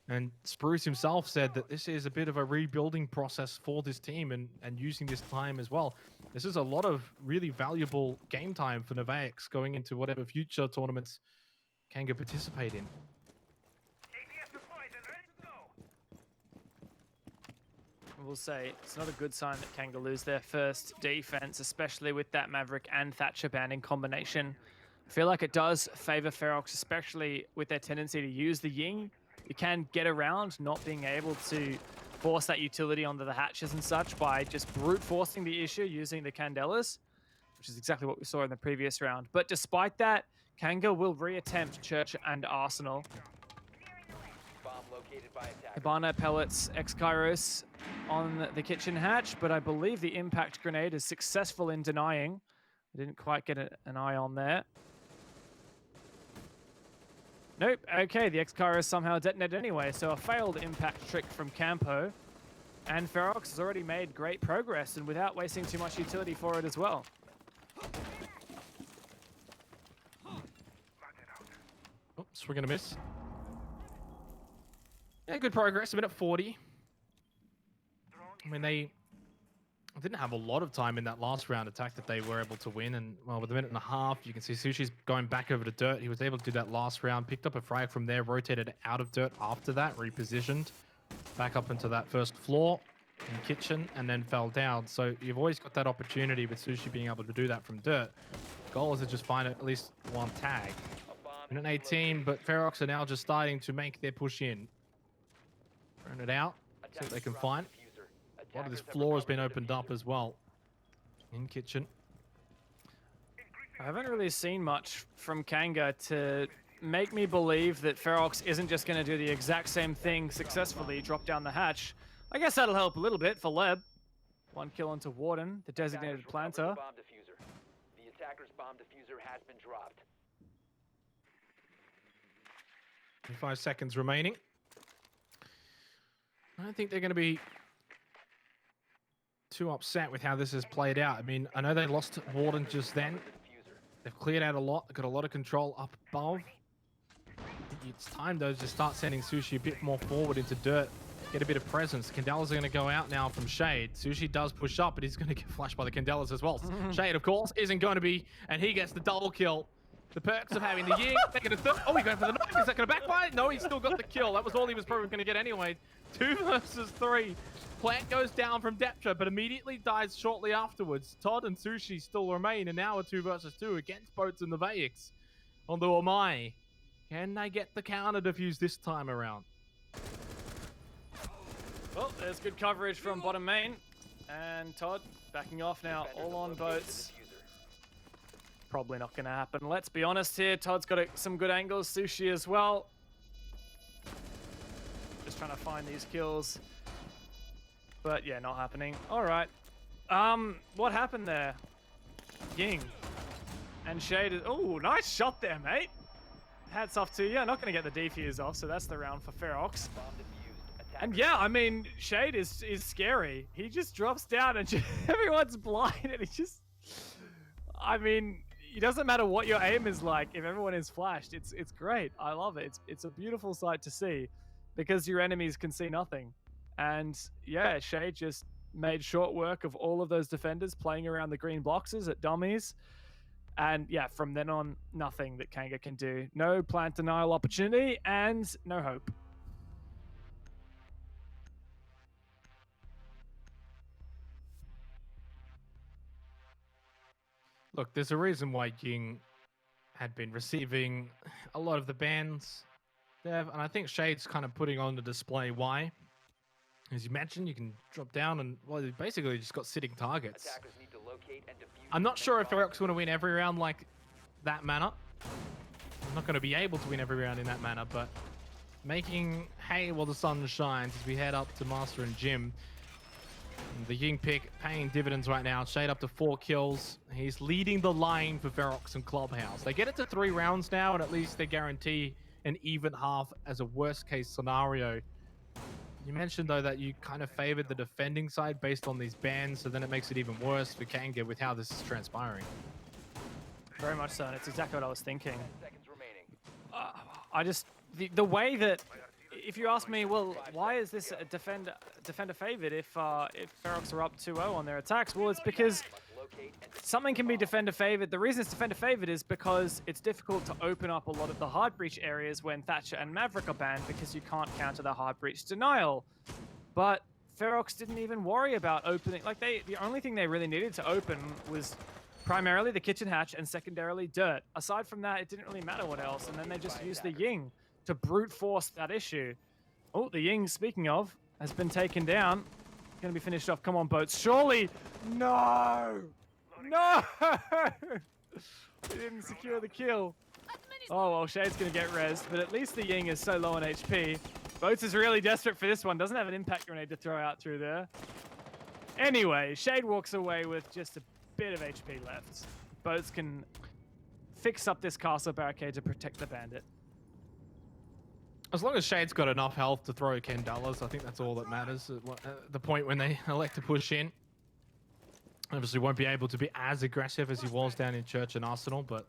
And Spruce himself said that this is a bit of a rebuilding process for this team and using this time as well. This is a lot of really valuable game time for Nevaix going into whatever future tournaments Kanga participate in. We'll say it's not a good sign that Kanga lose their first defense, especially with that Maverick and Thatcher ban in combination. I feel like it does favor Ferox, especially with their tendency to use the Ying. You can get around not being able to force that utility onto the hatches and such by just brute forcing the issue using the Candelas, which is exactly what we saw in the previous round. But despite that, Kanga will reattempt Church and Arsenal. Bomb located by attackers. Cabana pellets X-Kairos on the kitchen hatch, but I believe the impact grenade is successful in denying. I didn't quite get an eye on there. Nope, okay, the X-Kairos somehow detonated anyway, so a failed impact trick from Campo. And Ferox has already made great progress, and without wasting too much utility for it as well. Oops, we're gonna miss. Yeah, good progress. A minute 40. I mean, they didn't have a lot of time in that last round attack that they were able to win. And, well, with a minute and a half, you can see Sushi's going back over to dirt. He was able to do that last round, picked up a frag from there, rotated out of dirt after that, repositioned back up into that first floor in kitchen, and then fell down. So you've always got that opportunity with Sushi being able to do that from dirt. Goal is to just find at least one tag. Minute 18, but Ferox are now just starting to make their push in. Burn it out, see what they can find. A lot of this floor has been opened up as well. In kitchen. I haven't really seen much from Kanga to make me believe that Ferox isn't just going to do the exact same thing successfully, drop down the hatch. I guess that'll help a little bit for Leb. One kill onto Warden, the designated planter. The attacker's bomb diffuser has been dropped. 25 seconds remaining. I don't think they're going to be too upset with how this has played out. I mean, I know they lost Warden just then. They've cleared out a lot. They've got a lot of control up above. It's time, though, to start sending Sushi a bit more forward into dirt. Get a bit of presence. Candelas are going to go out now from Shade. Sushi does push up, but he's going to get flashed by the Candelas as well. Shade, of course, isn't going to be, and he gets the double kill. The perks of having the Ying, taking a third. Oh, he's going for the knife. Is that going to backfire? No, he's still got the kill. That was all he was probably going to get anyway. 2 versus 3. Plant goes down from Deptra, but immediately dies shortly afterwards. Todd and Sushi still remain, and now a 2 versus 2 against Boats and the Vayix. On the Omai. Can they get the counter defuse this time around? Well, there's good coverage from bottom main. And Todd backing off now, all on Boats. Probably not going to happen. Let's be honest here. Todd's got some good angles. Sushi as well. Just trying to find these kills. But yeah, not happening. All right. What happened there? Ying. And Shade is... Oh, nice shot there, mate. Hats off to you. Not going to get the defuse off, so that's the round for Ferox. And yeah, I mean, Shade is scary. He just drops down and everyone's blind and he just... I mean... It doesn't matter what your aim is like. If everyone is flashed, it's great. I love it. It's a beautiful sight to see because your enemies can see nothing. And yeah, Shade just made short work of all of those defenders playing around the green boxes at dummies. And yeah, from then on, nothing that Kanga can do. No plant denial opportunity and no hope. Look, there's a reason why Ying had been receiving a lot of the bans, Dev, and I think Shade's kind of putting on the display why. As you mentioned, you can drop down and, well, you basically just got sitting targets. I'm not sure if Ferox want to win every round like that manner. I'm not going to be able to win every round in that manner, but making hay while the sun shines as we head up to Master and Jim. The Ying pick paying dividends right now. Shade up to 4 kills. He's leading the line for Ferox and Clubhouse. They get it to 3 rounds now, and at least they guarantee an even half as a worst-case scenario. You mentioned, though, that you kind of favored the defending side based on these bans, so then it makes it even worse for Kanga with how this is transpiring. Very much so, and it's exactly what I was thinking. I just... The way that... If you ask me, well, why is this a defender favored if Ferox are up 2-0 on their attacks? Well, it's because something can be defender favored. The reason it's defender favored is because it's difficult to open up a lot of the hard breach areas when Thatcher and Maverick are banned because you can't counter the hard breach denial. But Ferox didn't even worry about opening. Like the only thing they really needed to open was primarily the kitchen hatch and secondarily dirt. Aside from that, it didn't really matter what else. And then they just used the Ying to brute force that issue. Oh, the Ying, speaking of, has been taken down. Going to be finished off. Come on, boats. Surely. No. No. We didn't secure the kill. Oh, well, Shade's going to get rezzed, but at least the Ying is so low on HP. Boats is really desperate for this one. Doesn't have an impact grenade to throw out through there. Anyway, Shade walks away with just a bit of HP left. Boats can fix up this castle barricade to protect the bandit. As long as Shade's got enough health to throw Candelas, I think that's all that matters. At the point when they elect to push in. Obviously won't be able to be as aggressive as he was down in Church and Arsenal, but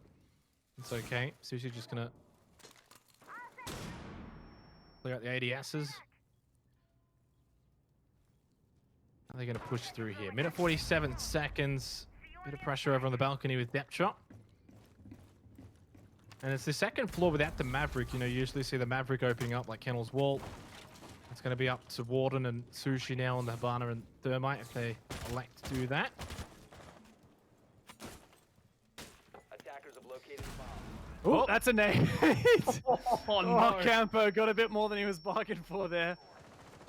it's okay. Sushi just gonna clear out the ADSs. Are they gonna push through here? Minute 47 seconds. Bit of pressure over on the balcony with depth shot. And it's the second floor without the Maverick. You know, you usually see the Maverick opening up like Kennel's Wall. It's going to be up to Warden and Sushi now on the Habana and Thermite if they elect to do that. Attackers have located the bomb. Oh, that's a nade. Oh, no. Campo got a bit more than he was bargained for there.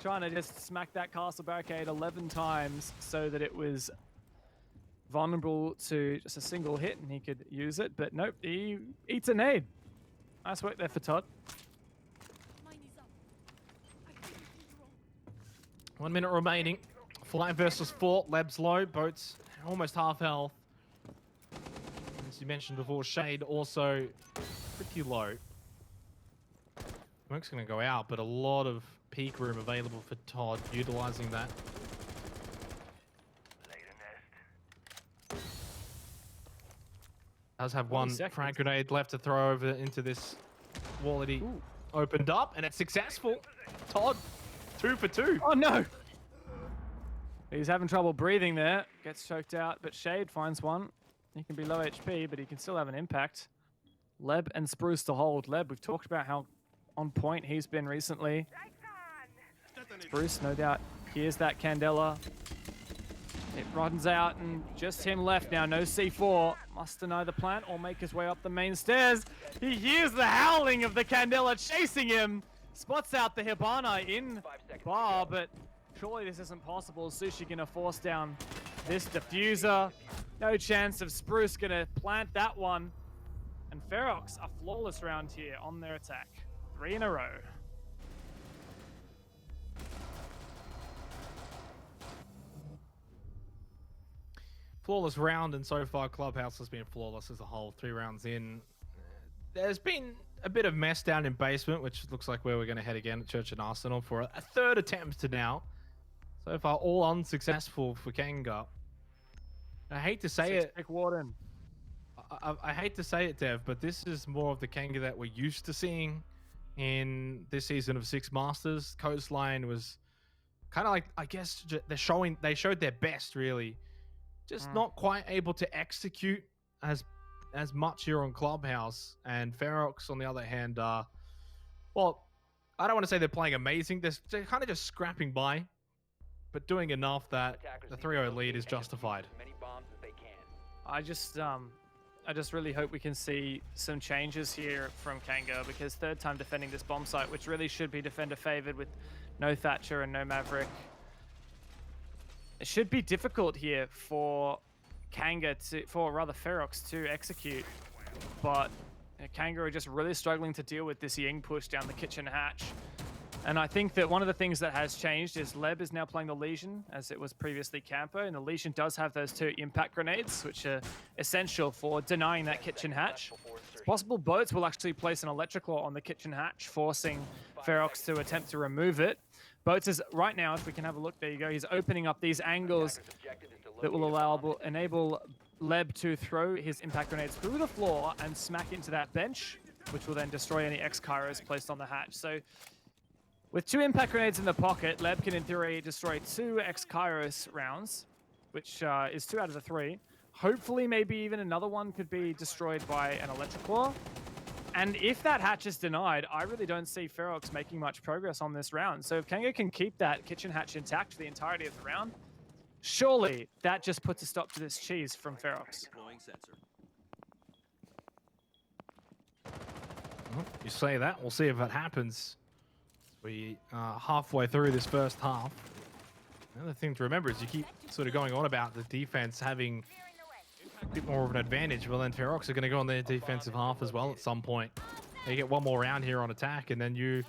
Trying to just smack that castle barricade 11 times so that it was vulnerable to just a single hit and he could use it, but nope, he eats a nade. Nice work there for Todd. 1 minute remaining. 5 versus 4. Leb's low. Boats almost half health. As you mentioned before, Shade also pretty low. Smoke's going to go out, but a lot of peak room available for Todd, utilizing that. Does have one frag grenade left to throw over into this wall that he opened up, and it's successful. Todd, 2 for 2. Oh no! He's having trouble breathing there. Gets choked out, but Shade finds one. He can be low HP, but he can still have an impact. Leb and Spruce to hold. Leb, we've talked about how on point he's been recently. Spruce, no doubt, hears that Candela. It runs out and just him left now. No C4. Must deny the plant or make his way up the main stairs. He hears the howling of the Candela chasing him. Spots out the Hibana in bar, but surely this isn't possible. Sushi gonna force down this diffuser. No chance of Spruce gonna plant that one. And Ferox, a flawless round here on their attack. 3 in a row. Flawless round, and so far Clubhouse has been flawless as a whole. 3 rounds in. There's been a bit of mess down in basement, which looks like where we're going to head again at Church and Arsenal for a third attempt to now. So far, all unsuccessful for Kanga. I hate to say it. Warden. I hate to say it, Dev, but this is more of the Kanga that we're used to seeing in this season of Six Masters. Coastline was kind of like, I guess, they showed their best, really. Just not quite able to execute as much here on Clubhouse. And Ferox, on the other hand, well, I don't want to say they're playing amazing. They're kind of just scrapping by, but doing enough that the 3-0 lead is justified. I just really hope we can see some changes here from Kanga, because third time defending this bomb site, which really should be defender favored with no Thatcher and no Maverick. It should be difficult here for Ferox to execute, but Kanga are just really struggling to deal with this Ying push down the kitchen hatch. And I think that one of the things that has changed is Leb is now playing the Legion, as it was previously Campo, and the Legion does have those 2 impact grenades, which are essential for denying that kitchen hatch. It's possible Boats will actually place an electrical on the kitchen hatch, forcing Ferox to attempt to remove it. Boats is right now, if we can have a look, there you go, he's opening up these angles that will enable Leb to throw his impact grenades through the floor and smack into that bench, which will then destroy any X-Kairos placed on the hatch. So with 2 impact grenades in the pocket, Leb can in theory destroy 2 X-Kairos rounds, which is 2 out of the 3. Hopefully maybe even another one could be destroyed by an electric claw. And if that hatch is denied, I really don't see Ferox making much progress on this round. So if Kanga can keep that kitchen hatch intact for the entirety of the round, Surely that just puts a stop to this cheese from Ferox. Well, you say that, we'll see if it happens. We are halfway through this first half. Another thing to remember is you keep sort of going on about the defense having a bit more of an advantage. Well, then Ferox are going to go on their defensive half as well at some point. They get one more round here on attack, and then you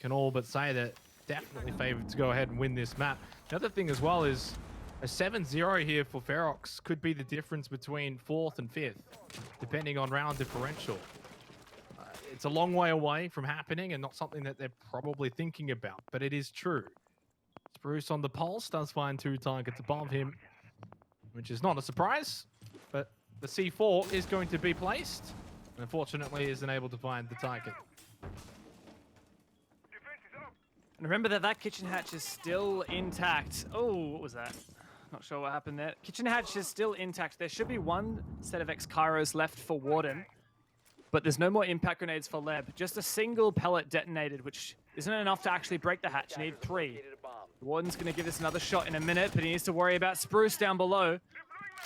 can all but say that definitely favored to go ahead and win this map. The other thing as well is a 7-0 here for Ferox could be the difference between 4th and 5th, depending on round differential. It's a long way away from happening and not something that they're probably thinking about, but it is true. Spruce on the pulse does find 2 targets above him, which is not a surprise, but the C4 is going to be placed. Unfortunately, isn't able to find the target. And remember that kitchen hatch is still intact. Oh, what was that? Not sure what happened there. Kitchen hatch is still intact. There should be 1 set of X-Kairos left for Warden, but there's no more impact grenades for Leb. Just a single pellet detonated, which isn't enough to actually break the hatch. You need 3. The Warden's going to give this another shot in a minute, but he needs to worry about Spruce down below.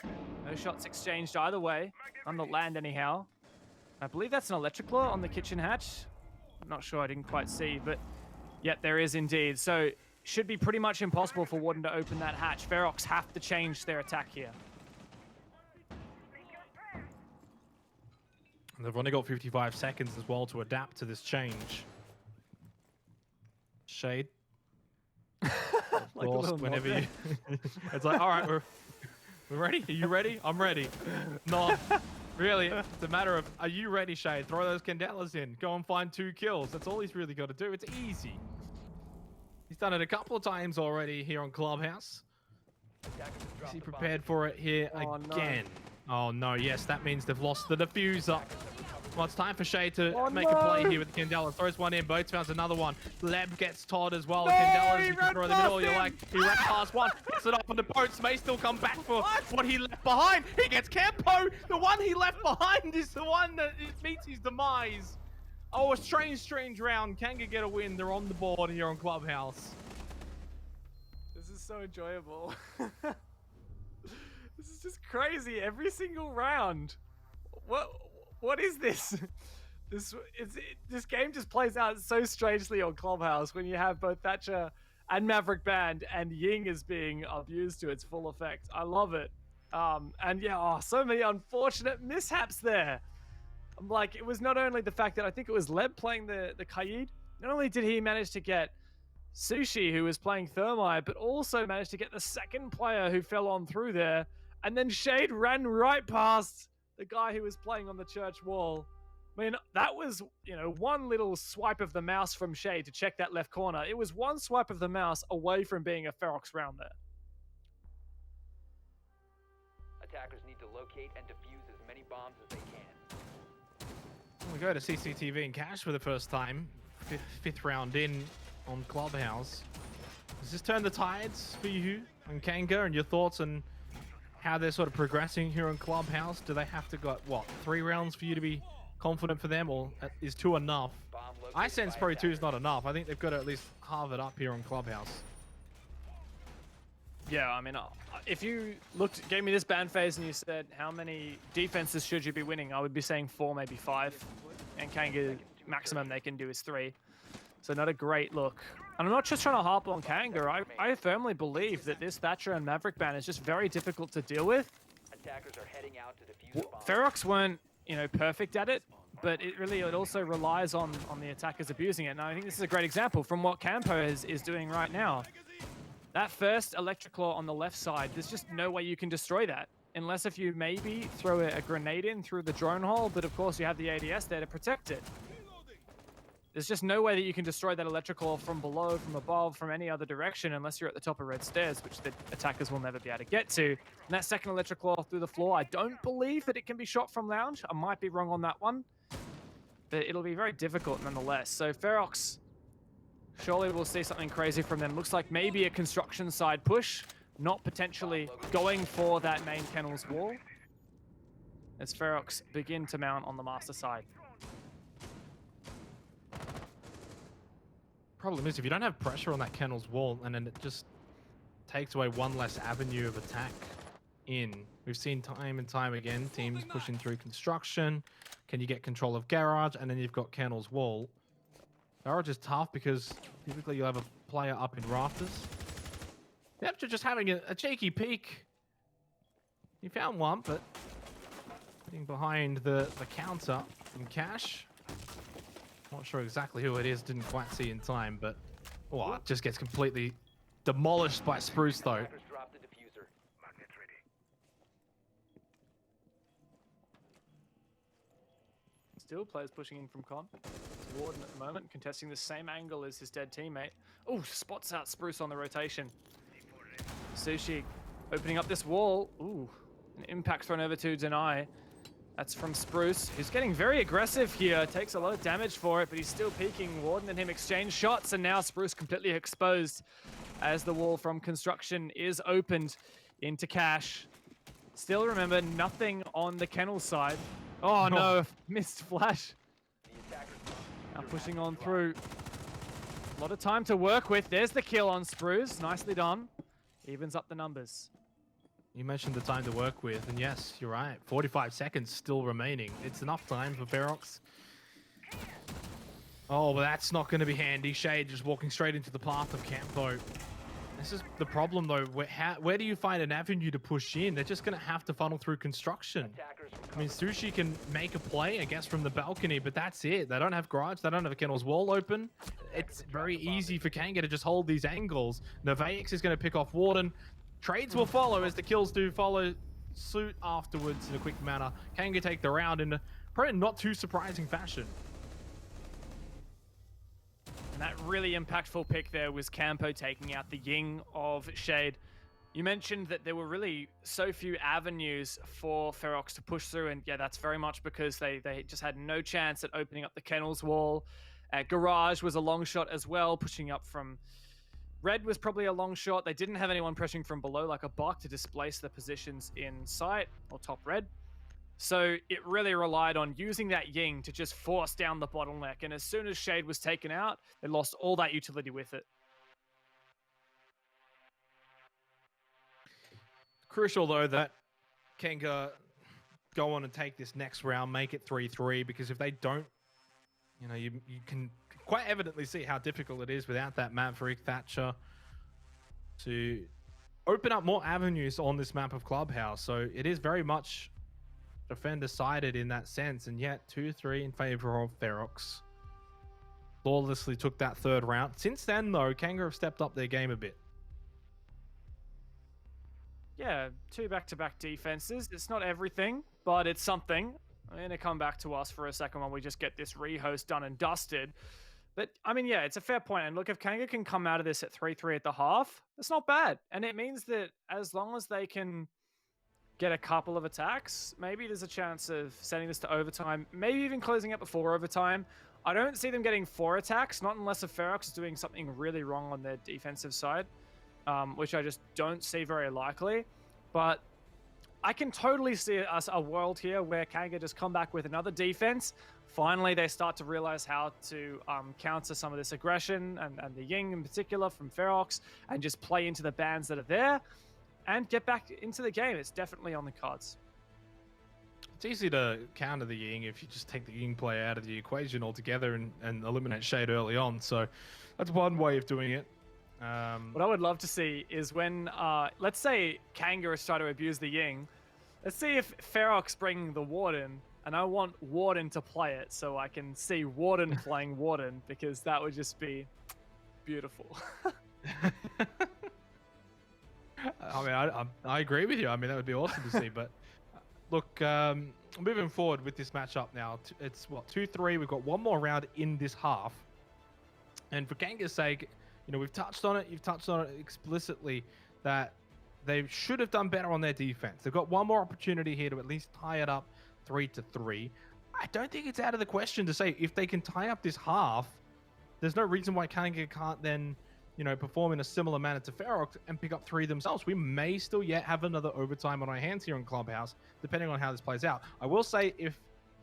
No shots exchanged either way. On the land anyhow. I believe that's an electric claw on the kitchen hatch. I'm not sure, I didn't quite see, but yep, there is indeed. So should be pretty much impossible for Warden to open that hatch. Ferox have to change their attack here. And they've only got 55 seconds as well to adapt to this change. Shade. Like a Of course, little whenever nod you... It's like, all right, we're ready? Are you ready? I'm ready. No, really, it's a matter of, are you ready, Shade? Throw those Candelas in. Go and find 2 kills. That's all he's really got to do. It's easy. He's done it a couple of times already here on Clubhouse. Is he prepared for it here again? No. Oh, no. Yes, that means they've lost the diffuser. Well, it's time for Shay to make a play here with Candela. Throws one in. Boats found another one. Leb gets Todd as well. No, Candela's he you can ran throw in the middle. past You're him. like, he ran past one. Gets it off on the boats. May still come back for what he left behind. He gets Campo. The one he left behind is the one that meets his demise. Oh, a strange round. Kanga get a win. They're on the board here on Clubhouse. This is so enjoyable. This is just crazy every single round. What is this? This game just plays out so strangely on Clubhouse when you have both Thatcher and Maverick banned and Ying is being abused to its full effect. I love it. And yeah, so many unfortunate mishaps there. I'm like, it was not only the fact that I think it was Leb playing the Kaid. Not only did he manage to get Sushi, who was playing Thermite, but also managed to get the second player who fell on through there. And then Shade ran right past the guy who was playing on the church wall. I mean, that was, one little swipe of the mouse from Shade to check that left corner. It was one swipe of the mouse away from being a Ferox round there. Attackers need to locate and defuse as many bombs as they can. We go to CCTV and Cash for the first time. Fifth round in on Clubhouse. Does this turn the tides for you and Kanga, and your thoughts on how they're sort of progressing here on Clubhouse? Do they have to got, 3 rounds for you to be confident for them, or is 2 enough? I sense probably 2 is not enough. I think they've got to at least halve it up here on Clubhouse. Yeah, I mean, if you gave me this ban phase and you said, how many defenses should you be winning? I would be saying 4, maybe 5. And Kanga, maximum they can do is 3. So not a great look. And I'm not just trying to harp on Kanga. I firmly believe that this Thatcher and Maverick ban is just very difficult to deal with. Attackers are heading out to defuse the bomb. Ferox weren't, perfect at it, but it also relies on the attackers abusing it. And I think this is a great example from what Campo is doing right now. That first electric claw on the left side, there's just no way you can destroy that. Unless if you maybe throw a grenade in through the drone hole, but of course you have the ADS there to protect it. There's just no way that you can destroy that electrical from below, from above, from any other direction unless you're at the top of red stairs, which the attackers will never be able to get to. And that second electrical through the floor, I don't believe that it can be shot from lounge. I might be wrong on that one, but it'll be very difficult nonetheless. So Ferox, surely we'll see something crazy from them. Looks like maybe a construction side push, not potentially going for that main kennels wall, as Ferox begin to mount on the master side. Problem is, if you don't have pressure on that kennel's wall, and then it just takes away one less avenue of attack in. We've seen time and time again teams pushing through construction. Can you get control of garage? And then you've got Kennel's wall. Garage is tough because typically you'll have a player up in rafters. After just having a cheeky peek. You found one, but getting behind the counter from Cash. Not sure exactly who it is, didn't quite see in time, but oh, it just gets completely demolished by Spruce though. Attackers dropped the diffuser. Still players pushing in from Con. It's Warden at the moment, contesting the same angle as his dead teammate. Oh, spots out Spruce on the rotation. Sushi opening up this wall. Ooh, an impact thrown over to Deny. That's from Spruce, who's getting very aggressive here. Takes a lot of damage for it, but he's still peeking. Warden and him exchange shots, and now Spruce completely exposed as the wall from construction is opened into Cash. Still, remember, nothing on the Kennel side. Oh no, missed flash. The attackers Now pushing on through. A lot of time to work with. There's the kill on Spruce. Nicely done. Evens up the numbers. You mentioned the time to work with, and yes, you're right. 45 seconds still remaining. It's enough time for Ferox. Oh, but that's not going to be handy. Shade just walking straight into the path of Campo. This is the problem, though. Where do you find an avenue to push in? They're just going to have to funnel through construction. Attackers from I mean, Sushi can make a play, I guess, from the balcony, but that's it. They don't have garage. They don't have a Kennel's wall open. It's very easy for Kanga to just hold these angles. Novaix is going to pick off Warden. Trades will follow as the kills do follow suit afterwards in a quick manner. Kanga take the round in a probably not too surprising fashion. And that really impactful pick there was Campo taking out the Ying of Shade. You mentioned that there were really so few avenues for Ferox to push through, and yeah, that's very much because they just had no chance at opening up the Kennel's wall. Garage was a long shot as well, pushing up from... Red was probably a long shot. They didn't have anyone pressing from below like a buck to displace the positions in sight or top red. So it really relied on using that Ying to just force down the bottleneck. And as soon as Shade was taken out, they lost all that utility with it. Crucial, though, that Kanga go on and take this next round, make it 3-3, because if they don't, you know, you can quite evidently see how difficult it is without that Maverick Thatcher to open up more avenues on this map of Clubhouse. So it is very much defender-sided in that sense, and yet 2-3 in favor of Ferox. Flawlessly took that third round. Since then, though, Kanga have stepped up their game a bit. Yeah, 2 back-to-back defenses. It's not everything, but it's something. I'm going to come back to us for a second when we just get this rehost done and dusted. But, I mean, yeah, it's a fair point. And look, if Kanga can come out of this at 3-3 at the half, that's not bad. And it means that as long as they can get a couple of attacks, maybe there's a chance of sending this to overtime, maybe even closing it before overtime. I don't see them getting 4 attacks, not unless a Ferox is doing something really wrong on their defensive side, which I just don't see very likely. But I can totally see a world here where Kanga just come back with another defense. Finally, they start to realize how to counter some of this aggression and the Ying in particular from Ferox, and just play into the bans that are there and get back into the game. It's definitely on the cards. It's easy to counter the Ying if you just take the Ying player out of the equation altogether and eliminate Shade early on. So that's one way of doing it. What I would love to see is when, let's say Kanga is trying to abuse the Ying. Let's see if Ferox bringing the Warden, and I want Warden to play it so I can see Warden playing Warden, because that would just be beautiful. I mean, I agree with you. I mean, that would be awesome to see. But look, moving forward with this matchup now, it's what, 2-3. We've got one more round in this half. And for Kanga's sake, you know, we've touched on it. You've touched on it explicitly that they should have done better on their defense. They've got one more opportunity here to at least tie it up 3-3. I don't think it's out of the question to say if they can tie up this half, there's no reason why Kanga can't then, you know, perform in a similar manner to Ferox and pick up 3 themselves. We may still yet have another overtime on our hands here in Clubhouse, depending on how this plays out. I will say if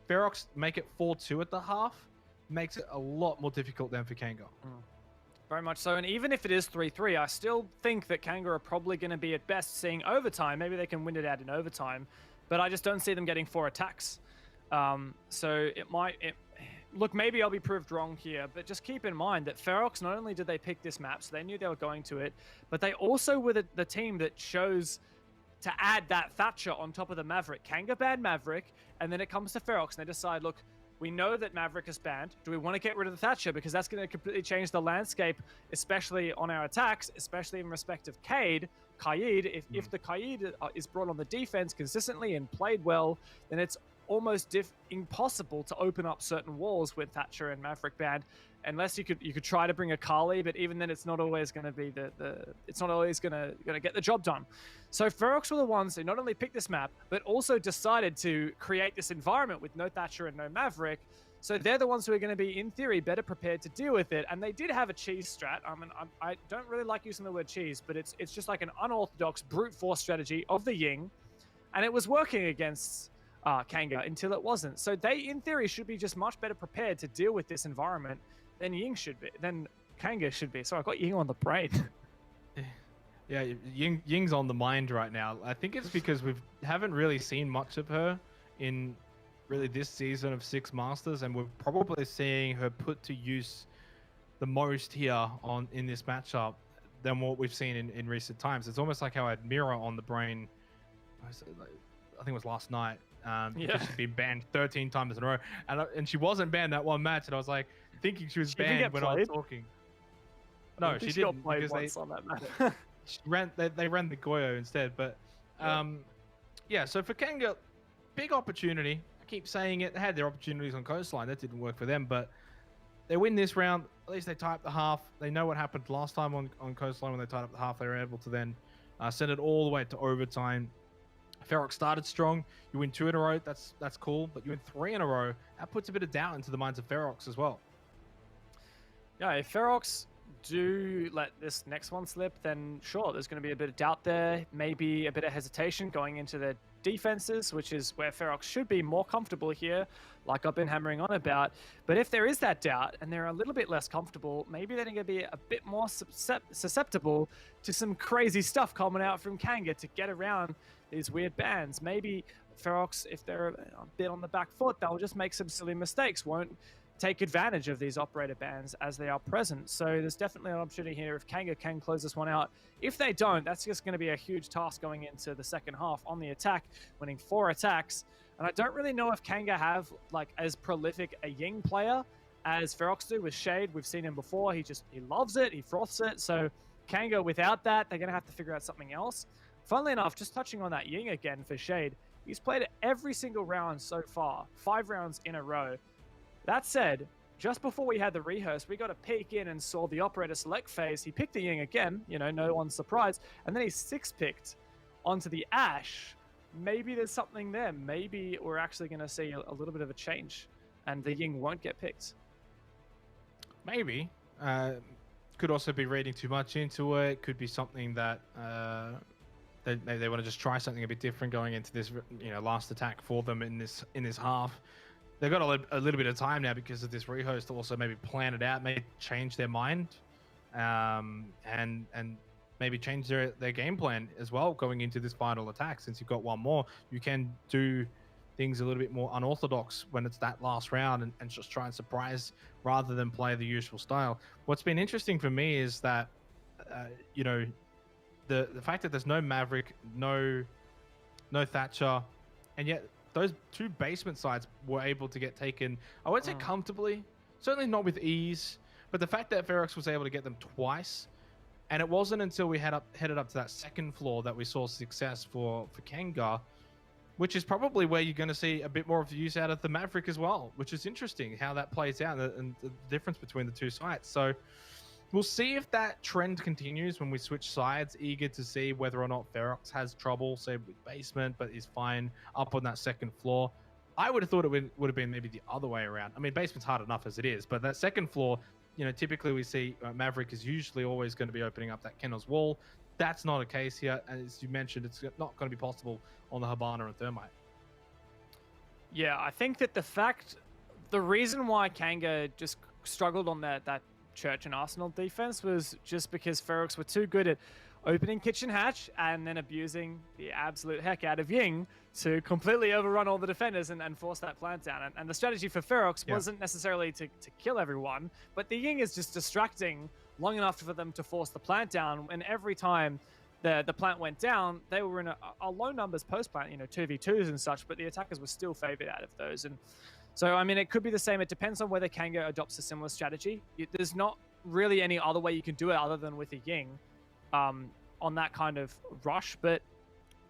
Ferox make it 4-2 at the half, makes it a lot more difficult than for Kanga. Very much so. And even if it is 3-3, I still think that Kanga are probably going to be at best seeing overtime. Maybe they can win it out in overtime, but I just don't see them getting 4 attacks. So it might... Look, maybe I'll be proved wrong here, but just keep in mind that Ferox, not only did they pick this map, so they knew they were going to it, but they also were the team that chose to add that Thatcher on top of the Maverick. Kanga banned Maverick, and then it comes to Ferox, and they decide, look, we know that Maverick is banned. Do we want to get rid of the Thatcher? Because that's going to completely change the landscape, especially on our attacks, especially in respect of Kaid. If the Kaid is brought on the defense consistently and played well, then it's almost impossible to open up certain walls with Thatcher and Maverick banned, unless you could try to bring a Kali, but even then it's not always going to be it's not always going to get the job done. So Ferox were the ones who not only picked this map, but also decided to create this environment with no Thatcher and no Maverick. So they're the ones who are going to be, in theory, better prepared to deal with it. And they did have a cheese strat. I mean, I don't really like using the word cheese, but it's just like an unorthodox brute force strategy of the Ying, and it was working against Kanga until it wasn't. So they, in theory, should be just much better prepared to deal with this environment than Kanga should be. So I got Ying on the brain. Yeah, Ying's on the mind right now. I think it's because we haven't really seen much of her in really this season of Six Masters, and we're probably seeing her put to use the most here in this matchup than what we've seen in recent times. It's almost like how I had Mira on the brain. I think it was last night. Because she'd been banned 13 times in a row, and she wasn't banned that one match, and I was like thinking she was banned when I was talking. No, she didn't, because they ran the Goyo instead. But yeah, so for Kanga, big opportunity. I keep saying it. They had their opportunities on Coastline. That didn't work for them, but they win this round. At least they tie up the half. They know what happened last time on Coastline when they tied up the half. They were able to then send it all the way to overtime. Ferox started strong. You win 2 in a row. That's cool. But you win 3 in a row. That puts a bit of doubt into the minds of Ferox as well. Yeah, if Ferox do let this next one slip, then sure, there's going to be a bit of doubt there. Maybe a bit of hesitation going into their defenses, which is where Ferox should be more comfortable here, like I've been hammering on about. But if there is that doubt and they're a little bit less comfortable, maybe they're going to be a bit more susceptible to some crazy stuff coming out from Kanga to get around these weird bans. Maybe Ferox, if they're a bit on the back foot, they'll just make some silly mistakes, won't take advantage of these operator bans as they are present. So there's definitely an opportunity here if Kanga can close this one out. If they don't, that's just going to be a huge task going into the second half on the attack, winning 4 attacks. And I don't really know if Kanga have like as prolific a Ying player as Ferox do with Shade. We've seen him before. He loves it. He froths it. So Kanga, without that, they're going to have to figure out something else. Funnily enough, just touching on that Ying again for Shade, he's played it every single round so far, 5 rounds in a row. That said, just before we had the rehearse, we got a peek in and saw the operator select phase. He picked the Ying again, no one's surprised, and then he 6-picked onto the Ash. Maybe there's something there. Maybe we're actually going to see a little bit of a change, and the Ying won't get picked. Maybe. Could also be reading too much into it. Could be something that they want to just try something a bit different going into this, last attack for them in this half. They've got a little bit of time now because of this rehost to also maybe plan it out, maybe change their mind, and maybe change their game plan as well going into this final attack. Since you've got one more, you can do things a little bit more unorthodox when it's that last round and just try and surprise rather than play the usual style. What's been interesting for me is that, the fact that there's no Maverick, no Thatcher, and yet those 2 basement sides were able to get taken, I wouldn't say comfortably, certainly not with ease, but the fact that Ferox was able to get them twice, and it wasn't until we headed up to that second floor that we saw success for Kanga, which is probably where you're going to see a bit more of the use out of the Maverick as well, which is interesting how that plays out and the difference between the 2 sites. So we'll see if that trend continues when we switch sides. Eager to see whether or not Ferox has trouble, say with basement, but is fine up on that second floor. I would have thought it would have been maybe the other way around. I mean, basement's hard enough as it is, but that second floor, typically we see Maverick is usually always going to be opening up that Kennel's wall. That's not a case here. As you mentioned, it's not going to be possible on the Habana and Thermite. Yeah, I think that the reason why Kanga just struggled on that Church and Arsenal defense was just because Ferox were too good at opening kitchen hatch and then abusing the absolute heck out of Ying to completely overrun all the defenders and force that plant down. And the strategy for Ferox wasn't necessarily to kill everyone, but the Ying is just distracting long enough for them to force the plant down. And every time the plant went down, they were in a low numbers post plant, 2v2s and such, but the attackers were still favored out of those. And so, I mean, it could be the same. It depends on whether Kanga adopts a similar strategy. There's not really any other way you can do it other than with a Ying on that kind of rush, but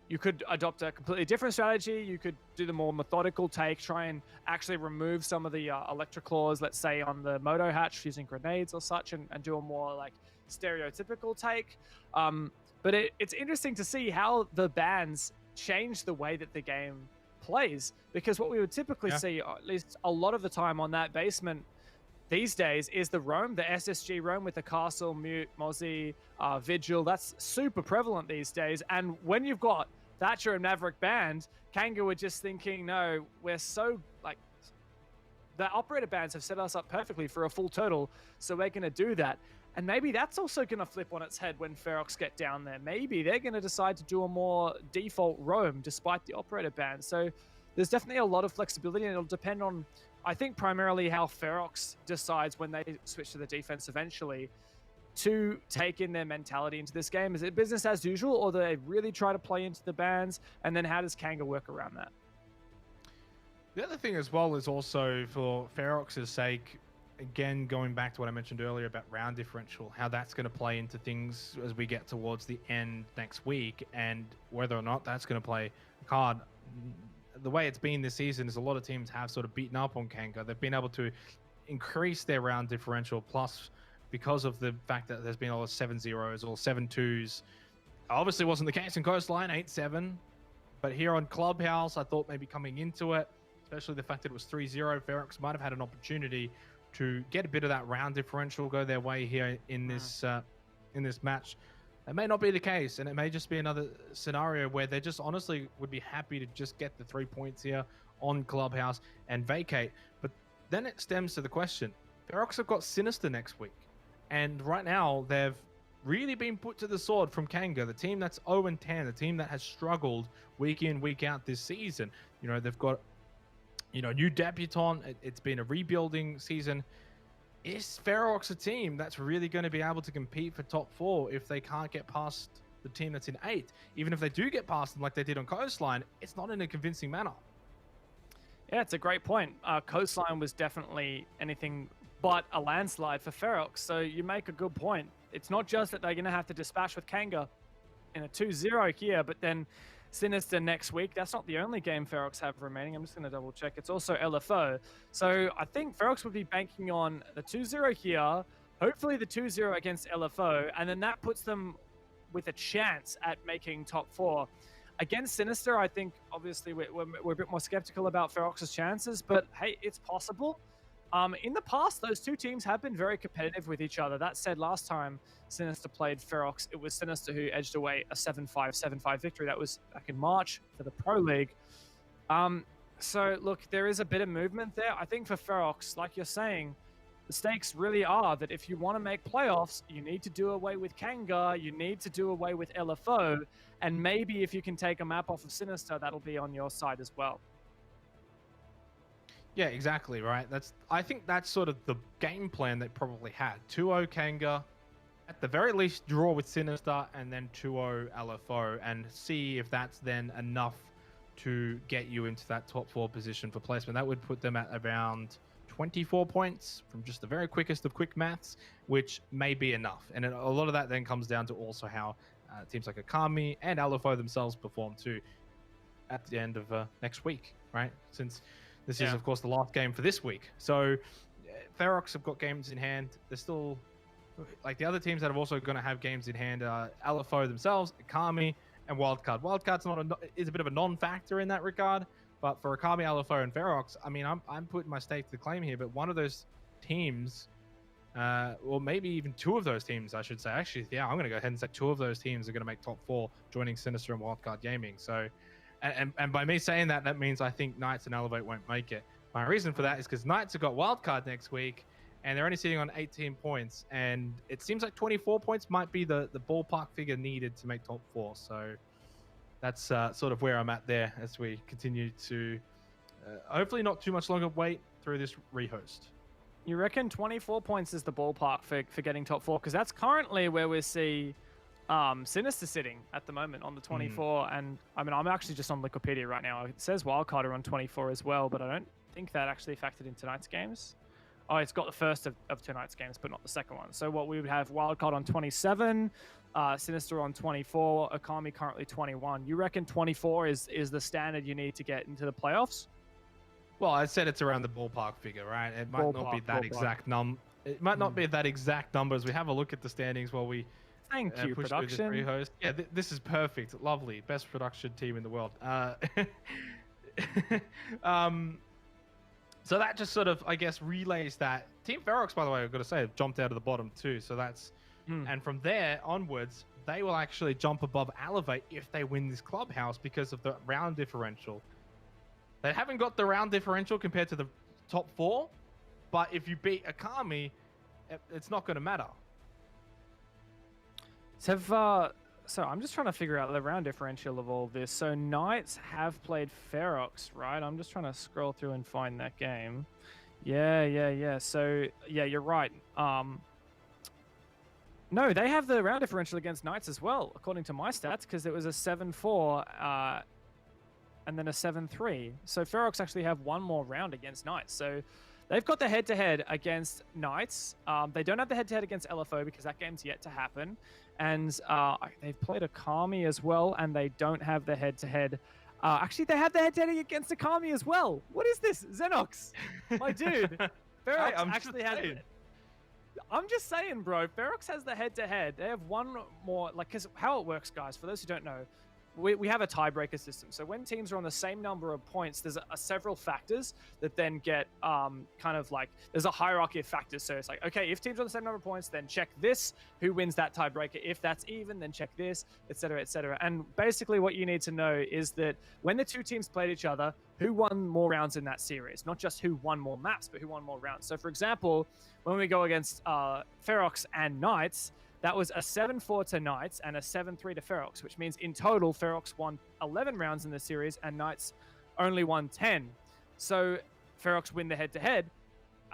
you could adopt a completely different strategy. You could do the more methodical take, try and actually remove some of the electroclaws, let's say on the moto hatch using grenades or such, and do a more like stereotypical take. But it's interesting to see how the bans change the way that the game plays, because what we would typically see, at least a lot of the time on that basement these days, is the roam, the SSG roam with the castle, mute, Mozzie, vigil. That's super prevalent these days. And when you've got Thatcher and Maverick banned, Kanga were just thinking, no, we're so like the operator bans have set us up perfectly for a full total, so we're going to do that. And maybe that's also going to flip on its head when Ferox get down there. Maybe they're going to decide to do a more default roam despite the operator ban. So there's definitely a lot of flexibility, and it'll depend on, I think, primarily how Ferox decides when they switch to the defense eventually to take in their mentality into this game. Is it business as usual, or do they really try to play into the bans? And then how does Kanga work around that? The other thing as well is also for Ferox's sake, again, going back to what I mentioned earlier about round differential, how that's going to play into things as we get towards the end next week, and whether or not that's going to play a card. The way it's been this season is a lot of teams have sort of beaten up on Kanga. They've been able to increase their round differential, plus because of the fact that there's been all the 7-0s or 7-2s. Obviously wasn't the case in Coastline, 8-7. But here on Clubhouse, I thought maybe coming into it, especially the fact that it was 3-0, Ferox might have had an opportunity to get a bit of that round differential go their way here in this match. It may not be the case, and it may just be another scenario where they just honestly would be happy to just get the 3 points here on Clubhouse and vacate. But then it stems to the question, Ferox have got Sinister next week, and right now they've really been put to the sword from Kanga, the team that's 0-10, the team that has struggled week in, week out this season. They've got new debutant. It's been a rebuilding season. Is Ferox a team that's really going to be able to compete for top 4 if they can't get past the team that's in 8? Even if they do get past them like they did on Coastline, it's not in a convincing manner. Yeah, it's a great point. Coastline was definitely anything but a landslide for Ferox, so you make a good point. It's not just that they're going to have to dispatch with Kanga in a 2-0 here, but then Sinister next week. That's not the only game Ferox have remaining. I'm just going to double check. It's also LFO. So I think Ferox would be banking on the 2-0 here, hopefully the 2-0 against LFO, and then that puts them with a chance at making top 4. Against Sinister, I think obviously we're a bit more skeptical about Ferox's chances, but hey, it's possible. In the past, those two teams have been very competitive with each other. That said, last time Sinister played Ferox, it was Sinister who edged away a 7-5, 7-5 victory. That was back in March for the Pro League. So, look, there is a bit of movement there. I think for Ferox, like you're saying, the stakes really are that if you want to make playoffs, you need to do away with Kanga, you need to do away with LFO, and maybe if you can take a map off of Sinister, that'll be on your side as well. Yeah, exactly, right? I think that's sort of the game plan they probably had. 2-0 Kanga, at the very least draw with Sinister, and then 2-0 LFO, and see if that's then enough to get you into that top 4 position for placement. That would put them at around 24 points from just the very quickest of quick maths, which may be enough. And a lot of that then comes down to also how teams like Akami and LFO themselves perform too at the end of next week, right? Since this is, of course, the last game for this week. So Ferox have got games in hand. They're still, like the other teams that are also going to have games in hand, LFO themselves, Akami, and Wildcard. Wildcard's is a bit of a non-factor in that regard. But for Akami, LFO, and Ferox, I mean, I'm putting my stake to the claim here. But one of those teams, or maybe even 2 of those teams, I should say. Actually, yeah, I'm going to go ahead and say 2 of those teams are going to make top 4, joining Sinister and Wildcard Gaming. So, and by me saying that means I think Knights and Elevate won't make it. My reason for that is because Knights have got Wildcard next week, and they're only sitting on 18 points. And it seems like 24 points might be the ballpark figure needed to make top 4. So that's sort of where I'm at there as we continue to hopefully not too much longer wait through this rehost. You reckon 24 points is the ballpark for getting top 4? Because that's currently where we see Sinister sitting at the moment on the 24. And I mean, I'm actually just on Wikipedia right now. It says Wildcard are on 24 as well, but I don't think that actually factored in tonight's games. Oh, it's got the first of tonight's games, but not the second one. So what we would have Wildcard on 27, Sinister on 24, Okami currently 21. You reckon 24 is the standard you need to get into the playoffs? Well, I said it's around the ballpark figure, right? It might not be that exact number. It might not be that exact number as we have a look at the standings while we Thank you, push production. through this rehost. Yeah, this is perfect. Lovely. Best production team in the world. So that just sort of, I guess, relays that. Team Ferox, by the way, I've got to say, have jumped out of the bottom too. So that's, and from there onwards, they will actually jump above Elevate if they win this Clubhouse because of the round differential. They haven't got the round differential compared to the top 4, but if you beat Okami, it's not going to matter. So I'm just trying to figure out the round differential of all this. So Knights have played Ferox, right? I'm just trying to scroll through and find that game. Yeah. So yeah, you're right. No, they have the round differential against Knights as well, according to my stats, because it was a 7-4 and then a 7-3. So Ferox actually have one more round against Knights. So they've got the head-to-head against Knights. They don't have the head-to-head against LFO because that game's yet to happen. And they've played Okami as well, and they don't have the head-to-head. Actually, they have the head-to-head against Okami as well. What is this? Xenox, my dude. Ferox actually has it. I'm just saying, bro. Ferox has the head-to-head. They have one more, because how it works, guys, for those who don't know, we have a tiebreaker system. So when teams are on the same number of points, there's several factors that then get there's a hierarchy of factors. So it's like, okay, if teams are on the same number of points, then check this, who wins that tiebreaker. If that's even, then check this, etc., etc. And basically what you need to know is that when the two teams played each other, who won more rounds in that series? Not just who won more maps, but who won more rounds. So for example, when we go against Ferox and Knights, that was a 7-4 to Knights and a 7-3 to Ferox, which means in total, Ferox won 11 rounds in the series and Knights only won 10. So Ferox win the head-to-head,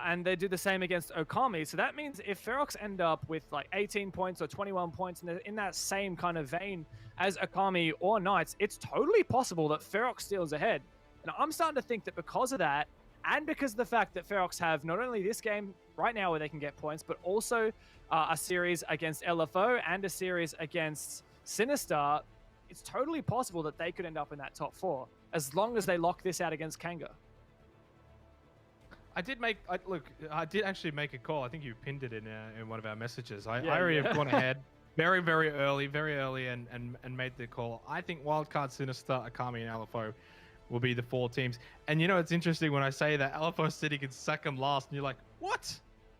and they do the same against Okami. So that means if Ferox end up with 18 points or 21 points in that same kind of vein as Okami or Knights, it's totally possible that Ferox steals ahead. And I'm starting to think that because of that, and because of the fact that Ferox have not only this game right now where they can get points, but also a series against LFO and a series against Sinister, it's totally possible that they could end up in that top 4 as long as they lock this out against Kanga. I did actually make a call. I think you pinned it in one of our messages. I already have gone ahead very early and made the call. I think Wildcard, Sinister, Okami, and LFO will be the 4 teams. And it's interesting when I say that LFO sitting in second last, and you're like, what?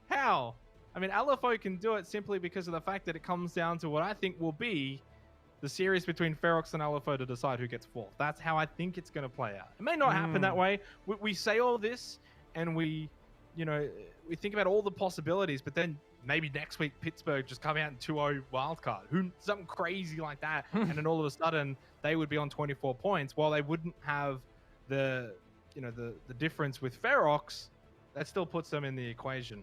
How? I mean, LFO can do it simply because of the fact that it comes down to what I think will be the series between Ferox and LFO to decide who gets 4th. That's how I think it's going to play out. It may not happen that way. We say all this, and we think about all the possibilities, but then maybe next week Pittsburgh just come out in 2-0 wildcard. Something crazy like that, and then all of a sudden they would be on 24 points while they wouldn't have the difference with Ferox. That still puts them in the equation.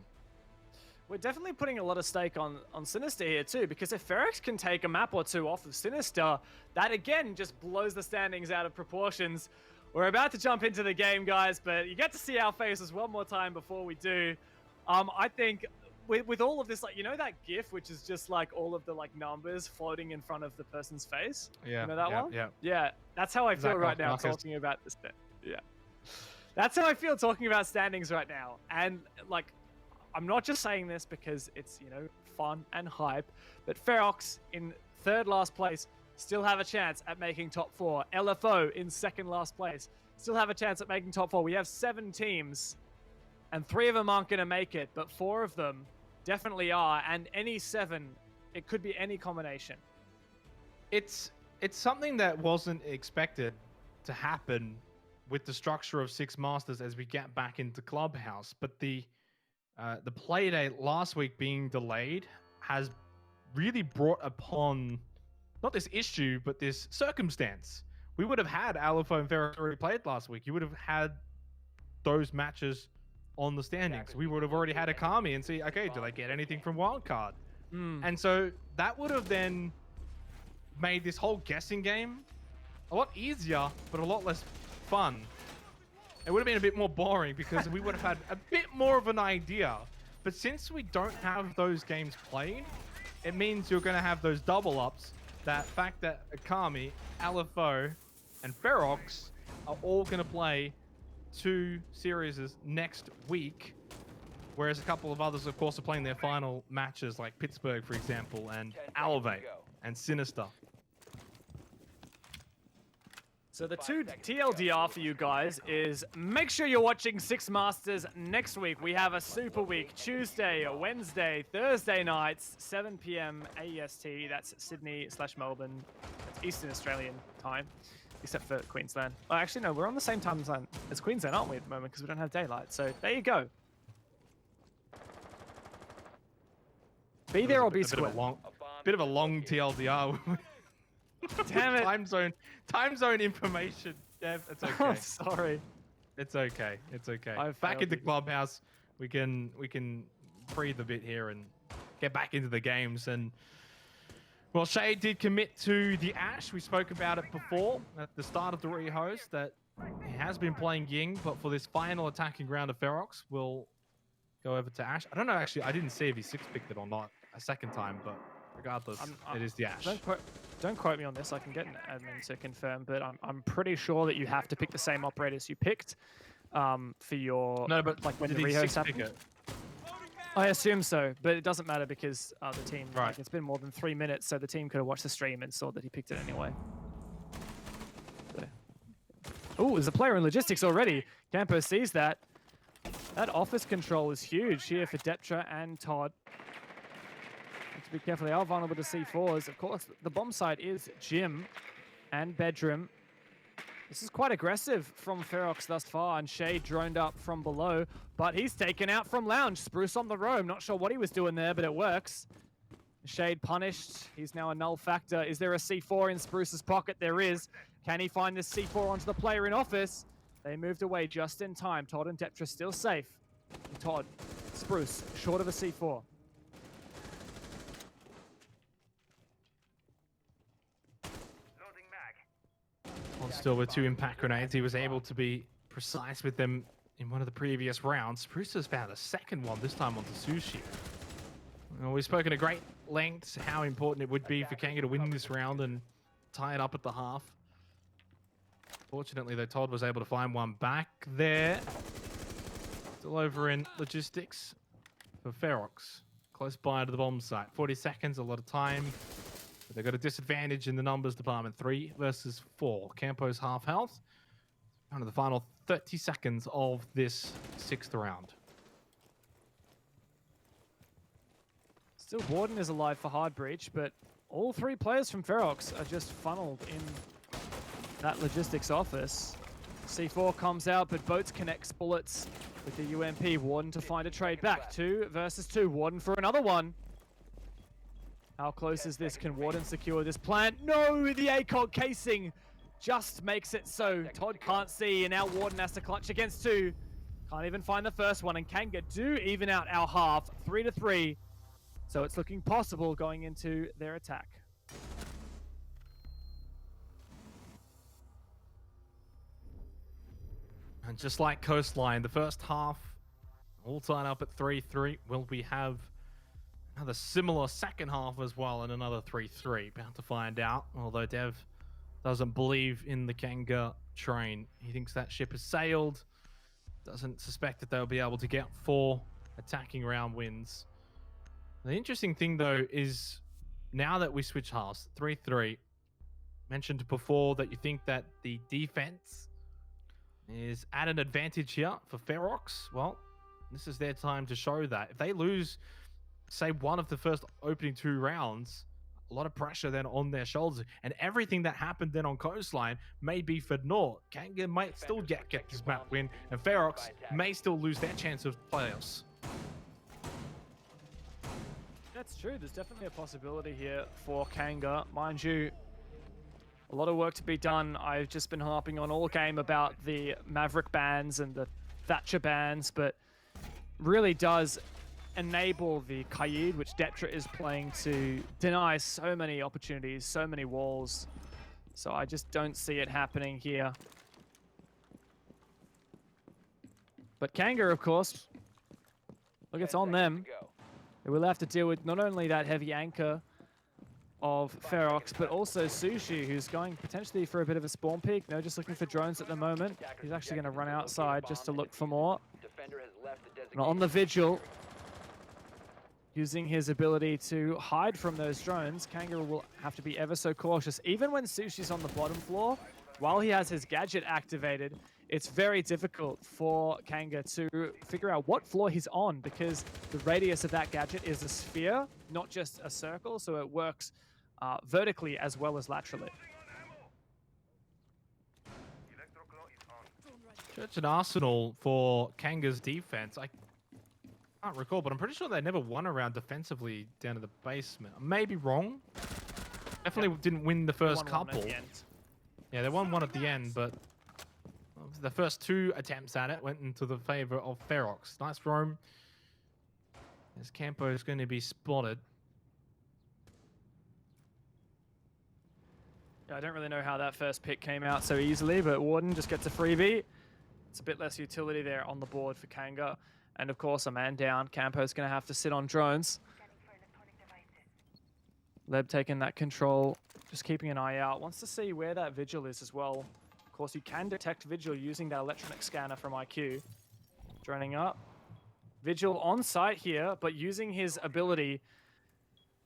We're definitely putting a lot of stake on Sinister here too, because if Ferox can take a map or two off of Sinister, that again just blows the standings out of proportions. We're about to jump into the game, guys, but you get to see our faces one more time before we do. I think with all of this, that GIF, which is just all of the numbers floating in front of the person's face. Yeah. You know that one? Yeah. Yeah. That's how I feel right now talking about this. Yeah. That's how I feel talking about standings right now. And I'm not just saying this because it's, fun and hype, but Ferox in third last place still have a chance at making top 4. LFO in second last place still have a chance at making top 4. We have 7 teams and 3 of them aren't going to make it, but 4 of them definitely are. And any 7, it could be any combination. It's something that wasn't expected to happen with the structure of 6 Masters as we get back into Clubhouse, but the the play day last week being delayed has really brought upon not this issue, but this circumstance. We would have had Alpha and Ferox already played last week. You would have had those matches on the standings. We would have already had Akami and see, okay, do they get anything from Wildcard? And so that would have then made this whole guessing game a lot easier, but a lot less fun. It would have been a bit more boring because we would have had a bit more of an idea. But since we don't have those games played, it means you're going to have those double ups. That fact that Akami, Alifo, and Ferox are all going to play 2 series next week, whereas a couple of others, of course, are playing their final matches, like Pittsburgh, for example, and Alve and Sinister. So the 2 TLDR for you guys is make sure you're watching Six Masters next week. We have a super week, Tuesday, Wednesday, Thursday nights, 7 p.m. AEST. That's Sydney/Melbourne. That's Eastern Australian time, except for Queensland. Oh, actually, no, we're on the same time zone as Queensland, aren't we, at the moment, because we don't have daylight. So there you go. Be there or be square. Bit of a long TLDR. Damn it. Time zone information. Dev, it's okay. Oh, sorry. It's okay. It's okay. I've Back failed in the you. Clubhouse, we can breathe a bit here and get back into the games. And well, Shade did commit to the Ash. We spoke about it before at the start of the rehost that he has been playing Ying, but for this final attacking round of Ferox, we'll go over to Ash. I don't know, actually, I didn't see if he 6-picked it or not a second time, but regardless, it is the Ash. Don't quote me on this. I can get an admin to confirm, but I'm pretty sure that you have to pick the same operators you picked for your... No, but like when did the he rehost 6-pick happened. it? I assume so, but it doesn't matter because the team, Right. like, it's been more than 3 minutes, so the team could have watched the stream and saw that he picked it anyway. Oh, there's a player in logistics already. Campo sees that. That office control is huge here for Deptra and Todd. Need to be careful. They are vulnerable to C4s. Of course, the bomb site is gym and bedroom. This is quite aggressive from Ferox thus far, and Shade droned up from below, but he's taken out from Lounge. Spruce on the roam. Not sure what he was doing there, but it works. Shade punished. He's now a null factor. Is there a C4 in Spruce's pocket? There is. Can he find this C4 onto the player in office? They moved away just in time. Todd and Deptra still safe. And Todd, Spruce, short of a C4. Well, still with 2 impact grenades, he was able to be precise with them in one of the previous rounds. Spruce has found a second one, this time onto Sushi. Well, we've spoken at great lengths how important it would be for Kanga to win this round and tie it up at the half. Fortunately, though, Todd was able to find one back there. Still over in logistics for Ferox. Close by to the bomb site. 40 seconds, a lot of time. But they've got a disadvantage in the numbers department. 3 versus 4. Campo's half health. Down to the final 30 seconds of this 6th round. Still, Warden is alive for hard breach, but all 3 players from Ferox are just funneled in that logistics office. C4 comes out, but Boats connects bullets with the UMP. Warden to find a trade back. 2 versus 2. Warden for another one. How close is this? Can Warden secure this plant? No, the ACOG casing just makes it so. Todd can't see, and now Warden has to clutch against 2. Can't even find the first one, and Kanga do even out our half, 3-3. So it's looking possible going into their attack. And just like Coastline, the first half all tied up at 3-3. Will we have another similar second half as well and another 3-3? About to find out. Although Dev doesn't believe in the Kanga train. He thinks that ship has sailed. Doesn't suspect that they'll be able to get 4 attacking round wins. The interesting thing, though, is now that we switch halves, 3-3, mentioned before that you think that the defense is at an advantage here for Ferox. Well, this is their time to show that. If they lose, say, one of the first opening 2 rounds, a lot of pressure then on their shoulders. And everything that happened then on Coastline may be for naught. Kanga might still get this map win, and Ferox may still lose their chance of playoffs. That's true. There's definitely a possibility here for Kanga. Mind you, a lot of work to be done. I've just been harping on all game about the Maverick bans and the Thatcher bans, but really does enable the Qaid, which Detra is playing, to deny so many opportunities, so many walls. So I just don't see it happening here. But Kanga, of course, look, it's on them. They will have to deal with not only that heavy anchor of Ferox, but also Sushi, who's going potentially for a bit of a spawn peek. No, just looking for drones at the moment. He's actually going to run outside just to look for more. And on the Vigil, using his ability to hide from those drones, Kanga will have to be ever so cautious. Even when Sushi's on the bottom floor, while he has his gadget activated, it's very difficult for Kanga to figure out what floor he's on, because the radius of that gadget is a sphere, not just a circle, so it works vertically as well as laterally. Church and Arsenal for Kanga's defense. I can't recall, but I'm pretty sure they never won a round defensively down to the basement. I may be wrong. Definitely didn't win the first couple. Yeah, they won one at the end, but the first two attempts at it went into the favor of Ferox. Nice roam. As Campo is going to be spotted. Yeah, I don't really know how that first pick came out so easily, but Warden just gets a freebie. It's a bit less utility there on the board for Kanga. And of course, a man down. Campo's going to have to sit on drones. Leb taking that control, just keeping an eye out. Wants to see where that Vigil is as well. Of course, you can detect Vigil using that electronic scanner from IQ. Droning up. Vigil on site here, but using his ability.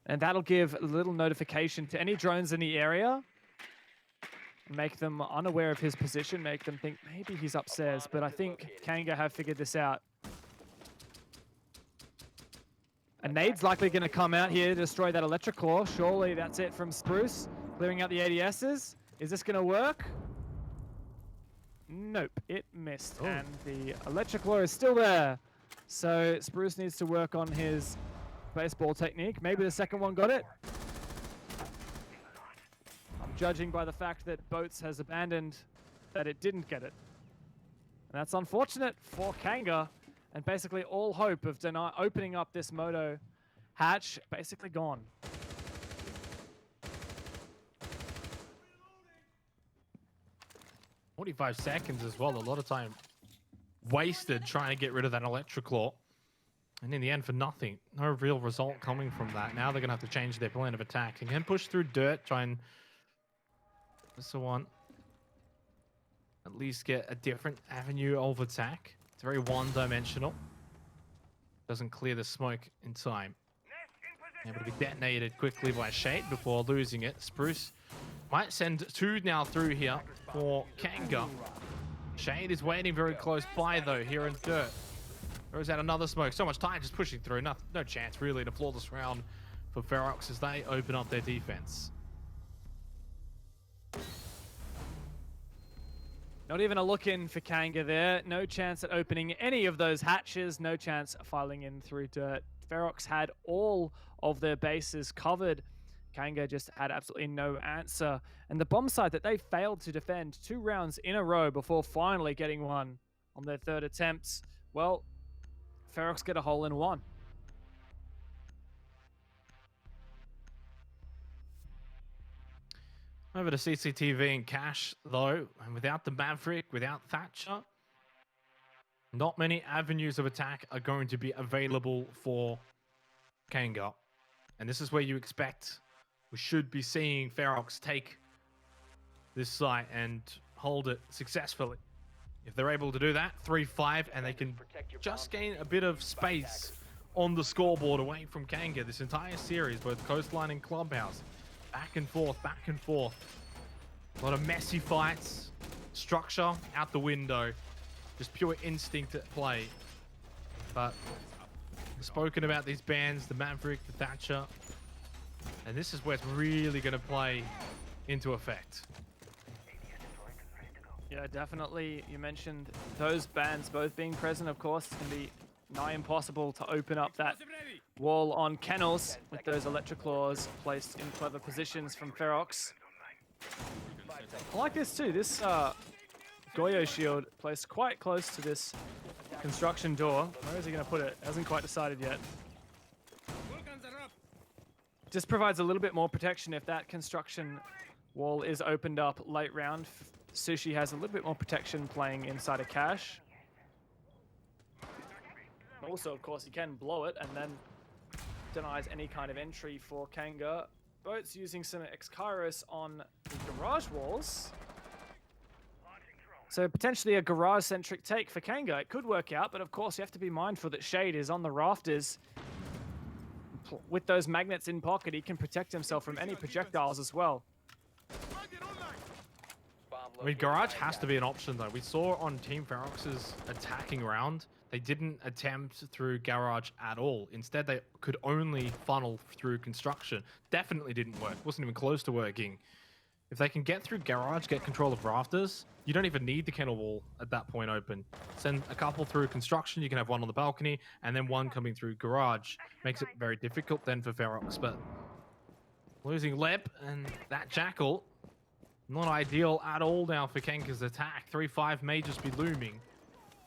And that'll give a little notification to any drones in the area. Make them unaware of his position, make them think maybe he's upstairs. But I think Kanga have figured this out. A nade's likely going to come out here to destroy that electric claw. Surely that's it from Spruce. Clearing out the ADSs. Is this going to work? Nope, it missed. Oh. And the electric claw is still there. So Spruce needs to work on his baseball technique. Maybe the second one got it. I'm judging by the fact that Boats has abandoned that it didn't get it. And that's unfortunate for Kanga. And basically all hope of opening up this Moto hatch basically gone. "45 seconds as well. A lot of time wasted trying to get rid of that electric claw. And in the end, for nothing. No real result coming from that. Now they're going to have to change their plan of attack. And can push through dirt, try and so on. At least get a different avenue of attack. It's very one-dimensional. Doesn't clear the smoke in time. Able to be detonated quickly by Shade before losing it. Spruce might send two now through here for Kanga. Shade is waiting very close by though here in dirt. Throws out another smoke. So much time just pushing through. No chance really to flawless round for Ferox as they open up their defense. Not even a look in for Kanga there. No chance at opening any of those hatches. No chance filing in through dirt. Ferox had all of their bases covered. Kanga just had absolutely no answer. And the bomb site that they failed to defend 2 rounds in a row before finally getting one on their third attempts. Well, Ferox get a hole in one. Over to CCTV and Cash, though, and without the Maverick, without Thatcher, not many avenues of attack are going to be available for Kanga. And this is where you expect we should be seeing Ferox take this site and hold it successfully. If they're able to do that, 3-5, and they can just gain a bit of space on the scoreboard away from Kanga this entire series, both Coastline and Clubhouse. Back and forth, back and forth. A lot of messy fights. Structure out the window. Just pure instinct at play. But we've spoken about these bans, the Maverick, the Thatcher. And this is where it's really going to play into effect. Yeah, definitely. You mentioned those bans both being present, of course. It's going to be nigh impossible to open up that wall on Kennels with those electroclaws placed in clever positions from Ferox. I like this too. This Goyo shield placed quite close to this construction door. Where is he going to put it? Hasn't quite decided yet. Just provides a little bit more protection if that construction wall is opened up late round. Sushi has a little bit more protection playing inside a cache. Also, of course, he can blow it and then denies any kind of entry for Kanga. Boats using some X-Kairos on the garage walls. So potentially a garage-centric take for Kanga. It could work out, but of course you have to be mindful that Shade is on the rafters. With those magnets in pocket, he can protect himself from any projectiles as well. I mean, garage has to be an option, though. We saw on Team Ferox's attacking round, they didn't attempt through garage at all. Instead, they could only funnel through construction. Definitely didn't work. Wasn't even close to working. If they can get through garage, get control of rafters, you don't even need the kennel wall at that point open. Send a couple through construction, you can have one on the balcony, and then one coming through garage. Makes it very difficult then for Ferox, but losing Leb and that Jackal, not ideal at all now for Kanga's attack. 3-5 may just be looming.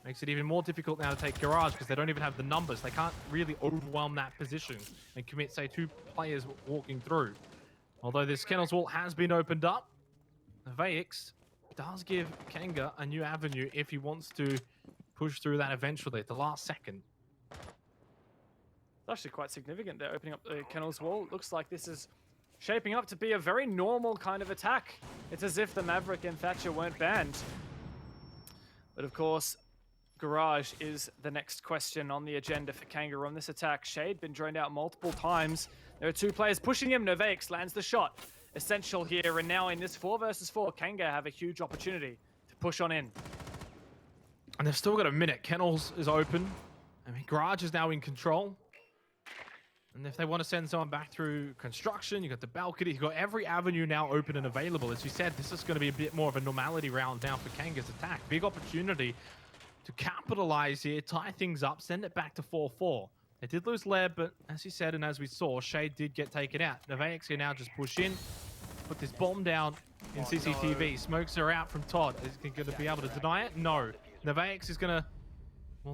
Makes it even more difficult now to take garage because they don't even have the numbers. They can't really overwhelm that position and commit, say, 2 players walking through. Although this Kennels wall has been opened up, Vex does give Kanga a new avenue if he wants to push through that eventually at the last second. It's actually quite significant they're opening up the Kennels wall. Looks like this is shaping up to be a very normal kind of attack. It's as if the Maverick and Thatcher weren't banned. But of course, garage is the next question on the agenda for Kanga on this attack. Shade been droned out multiple times. There are 2 players pushing him. Novaix lands the shot. Essential here, and now in this 4 versus 4, Kanga have a huge opportunity to push on in. And they've still got a minute. Kennels is open. I mean, garage is now in control. And if they want to send someone back through construction, you got the balcony, you got every avenue now open and available. As you said, this is going to be a bit more of a normality round now for Kanga's attack. Big opportunity to capitalize here, tie things up, send it back to 4-4. They did lose Leb, but as you said and as we saw, Shade did get taken out. Novaix can now just push in, put this bomb down in CCTV. No. Smokes are out from Todd. Is he going to be able to deny it? No. Novaix is going to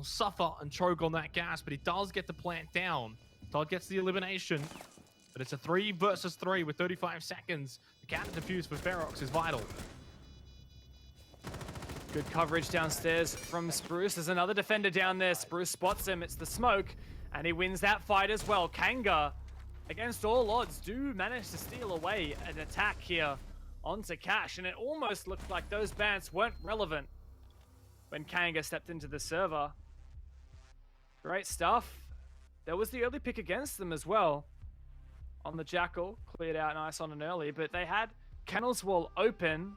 suffer and choke on that gas, but he does get the plant down. Todd gets the elimination, but it's a 3 versus 3 with 35 seconds. The counter defuse for Ferox is vital. Good coverage downstairs from Spruce. There's another defender down there. Spruce spots him. It's the smoke, and he wins that fight as well. Kanga, against all odds, do manage to steal away an attack here onto Cash, and it almost looked like those bans weren't relevant when Kanga stepped into the server. Great stuff. There was the early pick against them as well on the Jackal. Cleared out nice on an early, but they had Kennels wall open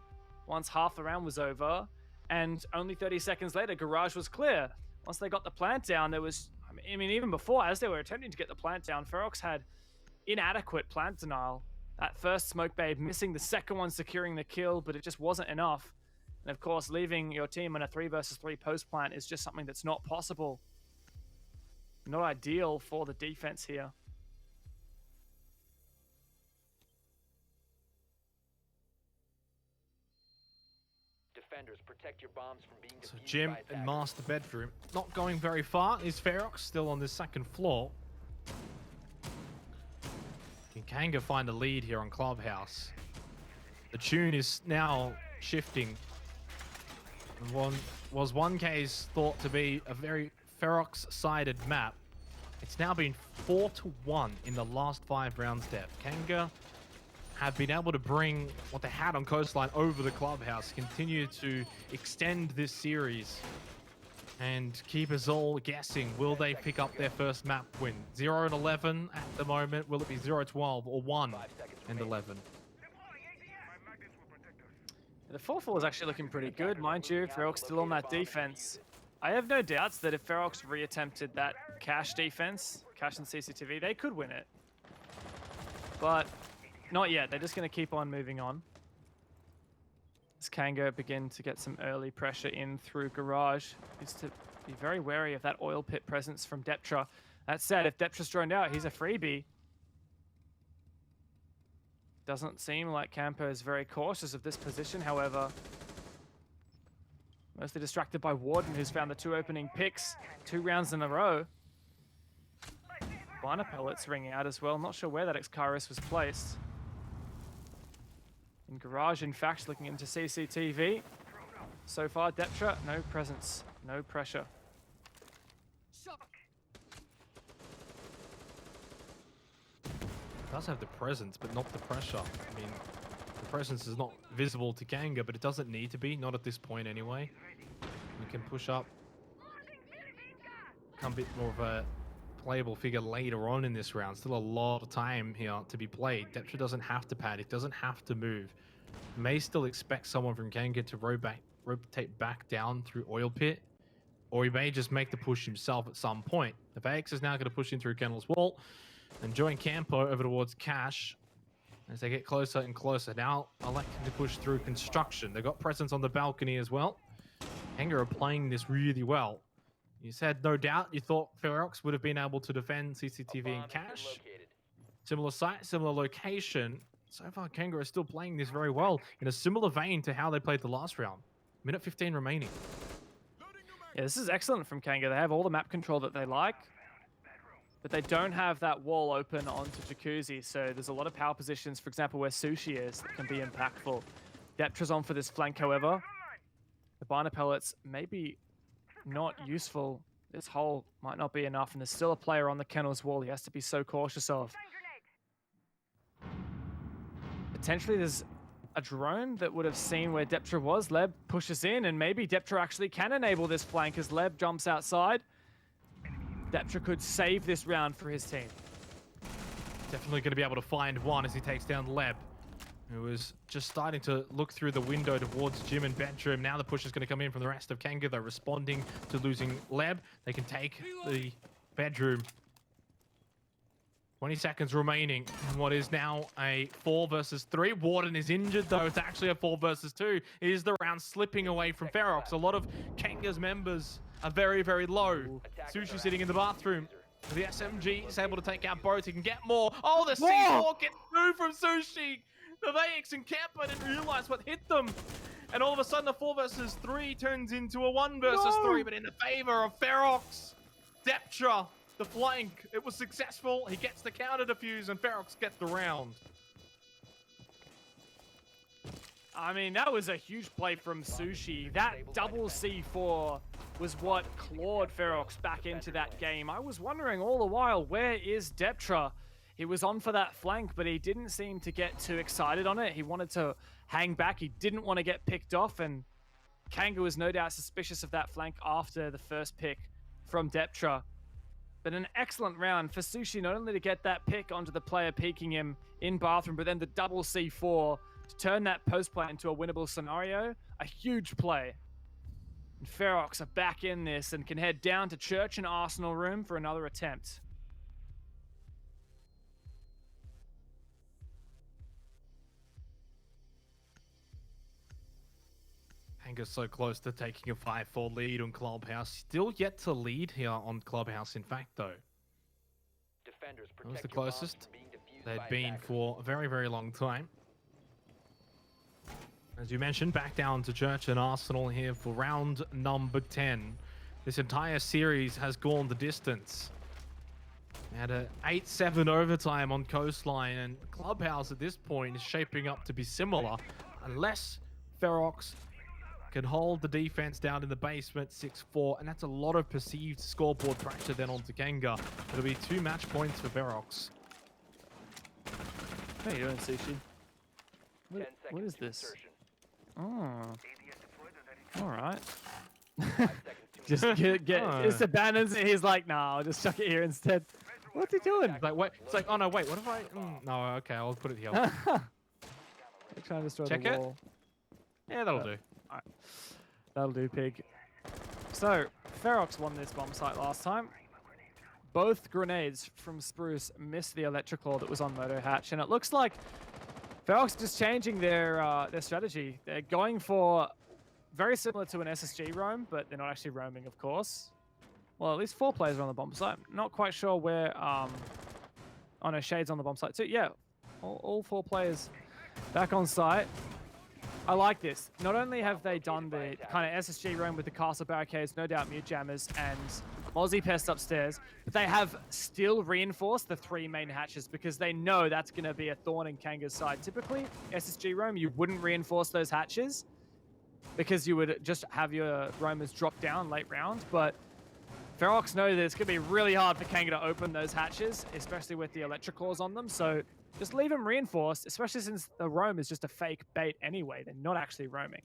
once half the round was over, and only 30 seconds later, garage was clear. Once they got the plant down, there was, I mean, even before, as they were attempting to get the plant down, Ferox had inadequate plant denial. That first smoke babe missing, the second one securing the kill, but it just wasn't enough. And of course, leaving your team on a 3 versus 3 post plant is just something that's not possible. Not ideal for the defense here. Defenders, protect your bombs from being So defused Jim by and attackers. master bedroom. Not going very far is Ferox, still on the 2nd floor. Can Kanga find a lead here on Clubhouse? The tune is now shifting. And was 1K's thought to be a very Ferox-sided map. It's now been 4-1 in the last 5 rounds depth. Kanga have been able to bring what they had on Coastline over the Clubhouse, continue to extend this series and keep us all guessing. Will they pick up their first map win? 0-11 at the moment. Will it be 0-12 or 1-11? The 4-4 is actually looking pretty good, mind you. Ferox still on that defense. I have no doubts that if Ferox reattempted that cash defense, cash and CCTV, they could win it. But not yet. They're just going to keep on moving on. As Kanga begin to get some early pressure in through garage, is to be very wary of that oil pit presence from Deptra. That said, if Deptra's droned out, he's a freebie. Doesn't seem like Campo is very cautious of this position, however. Mostly distracted by Warden, who's found the 2 opening picks 2 rounds in a row. Biner pellets ringing out as well. Not sure where that Xcaris was placed. In garage, in fact, looking into CCTV. So far, Deptra, no presence, no pressure. Does have the presence, but not the pressure. I mean, the presence is not visible to Kanga, but it doesn't need to be, not at this point anyway. We can push up, become a bit more of a playable figure later on in this round. Still a lot of time here to be played. Deptra doesn't have to panic, doesn't have to move. May still expect someone from Kanga to rotate back down through Oil Pit, or he may just make the push himself at some point. The VX is now going to push in through Kennel's wall and join Campo over towards Cash as they get closer and closer. Now electing to push through Construction. They've got presence on the balcony as well. Kanga are playing this really well. You said no doubt you thought Ferox would have been able to defend CCTV and Cash. Similar site, similar location. So far, Kanga are still playing this very well in a similar vein to how they played the last round. Minute 15 remaining. Yeah, this is excellent from Kanga. They have all the map control that they like, but they don't have that wall open onto Jacuzzi, so there's a lot of power positions, for example, where Sushi is, that can be impactful. Deptra's on for this flank, however. The Biner pellets may be not useful. This hole might not be enough, and there's still a player on the Kennel's wall he has to be so cautious of. Potentially there's a drone that would have seen where Deptra was. Leb pushes in, and maybe Deptra actually can enable this flank as Leb jumps outside. Deptra could save this round for his team. Definitely going to be able to find one as he takes down Leb, who was just starting to look through the window towards gym and bedroom. Now the push is going to come in from the rest of Kanga. They're responding to losing Leb. They can take the bedroom. 20 seconds remaining in what is now a 4 versus 3. Warden is injured, though. It's actually a 4 versus 2. Is the round slipping away from Ferox? A lot of Kanga's members are very, very low. Sushi sitting in the bathroom. The SMG is able to take out both. He can get more. Oh, the C4 gets through from Sushi. The VX and Campo didn't realize what hit them. And all of a sudden, a 4 versus 3 turns into a 1 versus 3, but in the favor of Ferox. Deptra, the flank, it was successful. He gets the counter defuse, and Ferox gets the round. I mean, that was a huge play from Sushi. That double C4 was what clawed Ferox back into that game. I was wondering all the while, where is Deptra? He was on for that flank, but he didn't seem to get too excited on it. He wanted to hang back. He didn't want to get picked off, and Kanga was no doubt suspicious of that flank after the first pick from Deptra. But an excellent round for Sushi, not only to get that pick onto the player peeking him in bathroom, but then the double C4 to turn that post play into a winnable scenario. A huge play. And Ferox are back in this and can head down to Church and Arsenal room for another attempt. Kanga's so close to taking a 5-4 lead on Clubhouse. Still yet to lead here on Clubhouse, in fact, though. That was the closest they'd been for a very, very long time. As you mentioned, back down to Church and Arsenal here for round number 10. This entire series has gone the distance. We had a 8-7 overtime on Coastline, and Clubhouse at this point is shaping up to be similar, unless Ferox can hold the defense down in the basement, 6-4, and that's a lot of perceived scoreboard pressure then onto Kanga. It'll be 2 match points for Ferox. What are you doing, Sushi? What is this? Oh. Alright. Just just abandons it. He's like, nah, I'll just chuck it here instead. What's he doing? It's like, wait, it's like, oh no, wait, what if I... no, okay, I'll put it here. They're trying to destroy Check the it. wall. Yeah, that'll do. Alright. That'll do, pig. So, Ferox won this bomb site last time. Both grenades from Spruce missed the electrical that was on Moto Hatch, and it looks like Ferox just changing their strategy. They're going for very similar to an SSG roam, but they're not actually roaming, of course. Well, at least 4 players are on the bomb site. Not quite sure where... Oh no, Shade's on the bomb site too. Yeah, all 4 players back on site. I like this. Not only have they done the kind of SSG roam with the castle barricades, no doubt mute jammers, and Mozzie Pest upstairs, but they have still reinforced the 3 main hatches because they know that's going to be a thorn in Kanga's side. Typically, SSG roam, you wouldn't reinforce those hatches because you would just have your roamers drop down late round, but Ferox know that it's going to be really hard for Kanga to open those hatches, especially with the electric claws on them, so just leave them reinforced, especially since the roam is just a fake bait anyway. They're not actually roaming.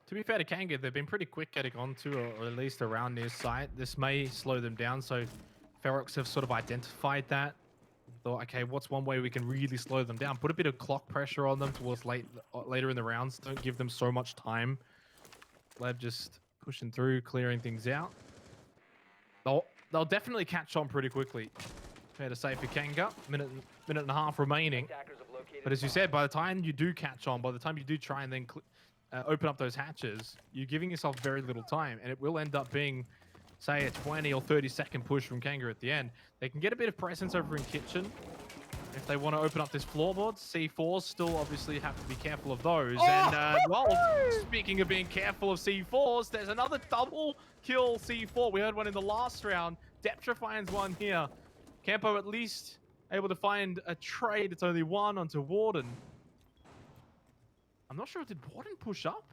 To be fair to Kanga, they've been pretty quick getting onto, or at least around near site. This may slow them down, so Ferox have sort of identified that. Thought, okay, what's one way we can really slow them down? Put a bit of clock pressure on them towards later in the rounds. Don't give them so much time. Leb just pushing through, clearing things out. They'll definitely catch on pretty quickly. Fair to say for Kanga, minute and a half remaining. But as you said, by the time you do catch on, by the time you do try and then open up those hatches, you're giving yourself very little time, and it will end up being, say, a 20 or 30-second push from Kanga at the end. They can get a bit of presence over in kitchen if they want to open up this floorboard. C4s still obviously have to be careful of those. Oh! And well, speaking of being careful of C4s, there's another double kill C4. We heard one in the last round. Deptra finds one here. Campo at least able to find a trade. It's only one onto Warden. I'm not sure, did Warden push up?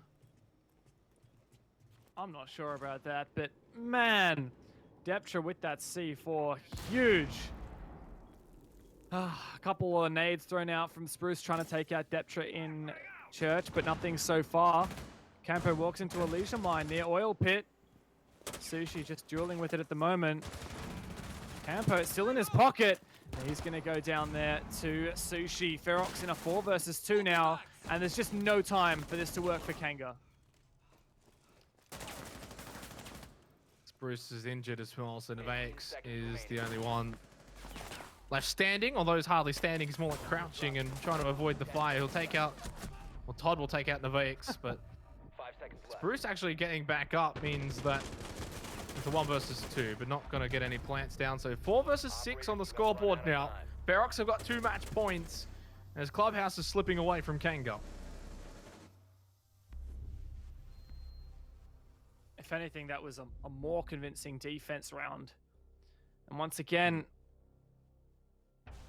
I'm not sure about that, but man, Deptra with that C4, huge. A couple of nades thrown out from Spruce trying to take out Deptra in church, but nothing so far. Campo walks into a lesion mine near oil pit. Sushi just dueling with it at the moment. Campo is still in his pocket. And he's going to go down there to Sushi. Ferox in a 4 versus 2 now, and there's just no time for this to work for Kanga. Spruce is injured as well, so Nevaix is the only one left standing, although he's hardly standing. He's more like crouching and trying to avoid the fire. He'll take out, well, Todd will take out Nevaix, but 5 seconds left. Spruce actually getting back up means that it's a 1 versus 2, but not going to get any plants down. So 4 versus 6 on the scoreboard now. Ferox have got 2 match points as Clubhouse is slipping away from Kanga. If anything, that was a more convincing defense round. And once again,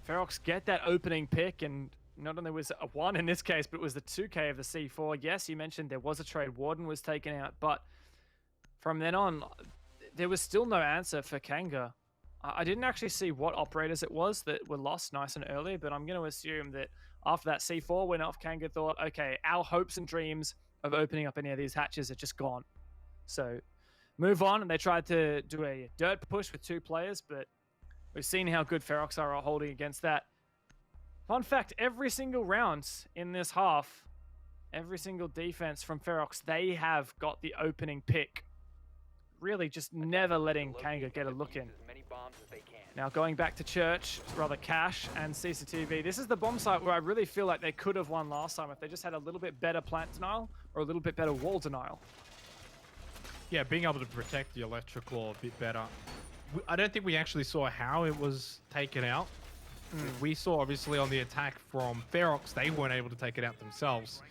Ferox get that opening pick, and not only was it a 1 in this case, but it was the 2K of the C4. Yes, you mentioned there was a trade. Warden was taken out, but from then on, there was still no answer for Kanga. I didn't actually see what operators it was that were lost nice and early, but I'm going to assume that after that C4 went off, Kanga thought, okay, our hopes and dreams of opening up any of these hatches are just gone. So move on, and they tried to do a dirt push with 2 players, but we've seen how good Ferox are holding against that. Fun fact, every single round in this half, every single defense from Ferox, they have got the opening pick. Really just never letting Kanga get a look in. Now going back to Church, rather Cash and CCTV. This is the bomb site where I really feel like they could have won last time if they just had a little bit better plant denial or a little bit better wall denial. Yeah, being able to protect the electrical a bit better. I don't think we actually saw how it was taken out. We saw obviously on the attack from Ferox, they weren't able to take it out themselves.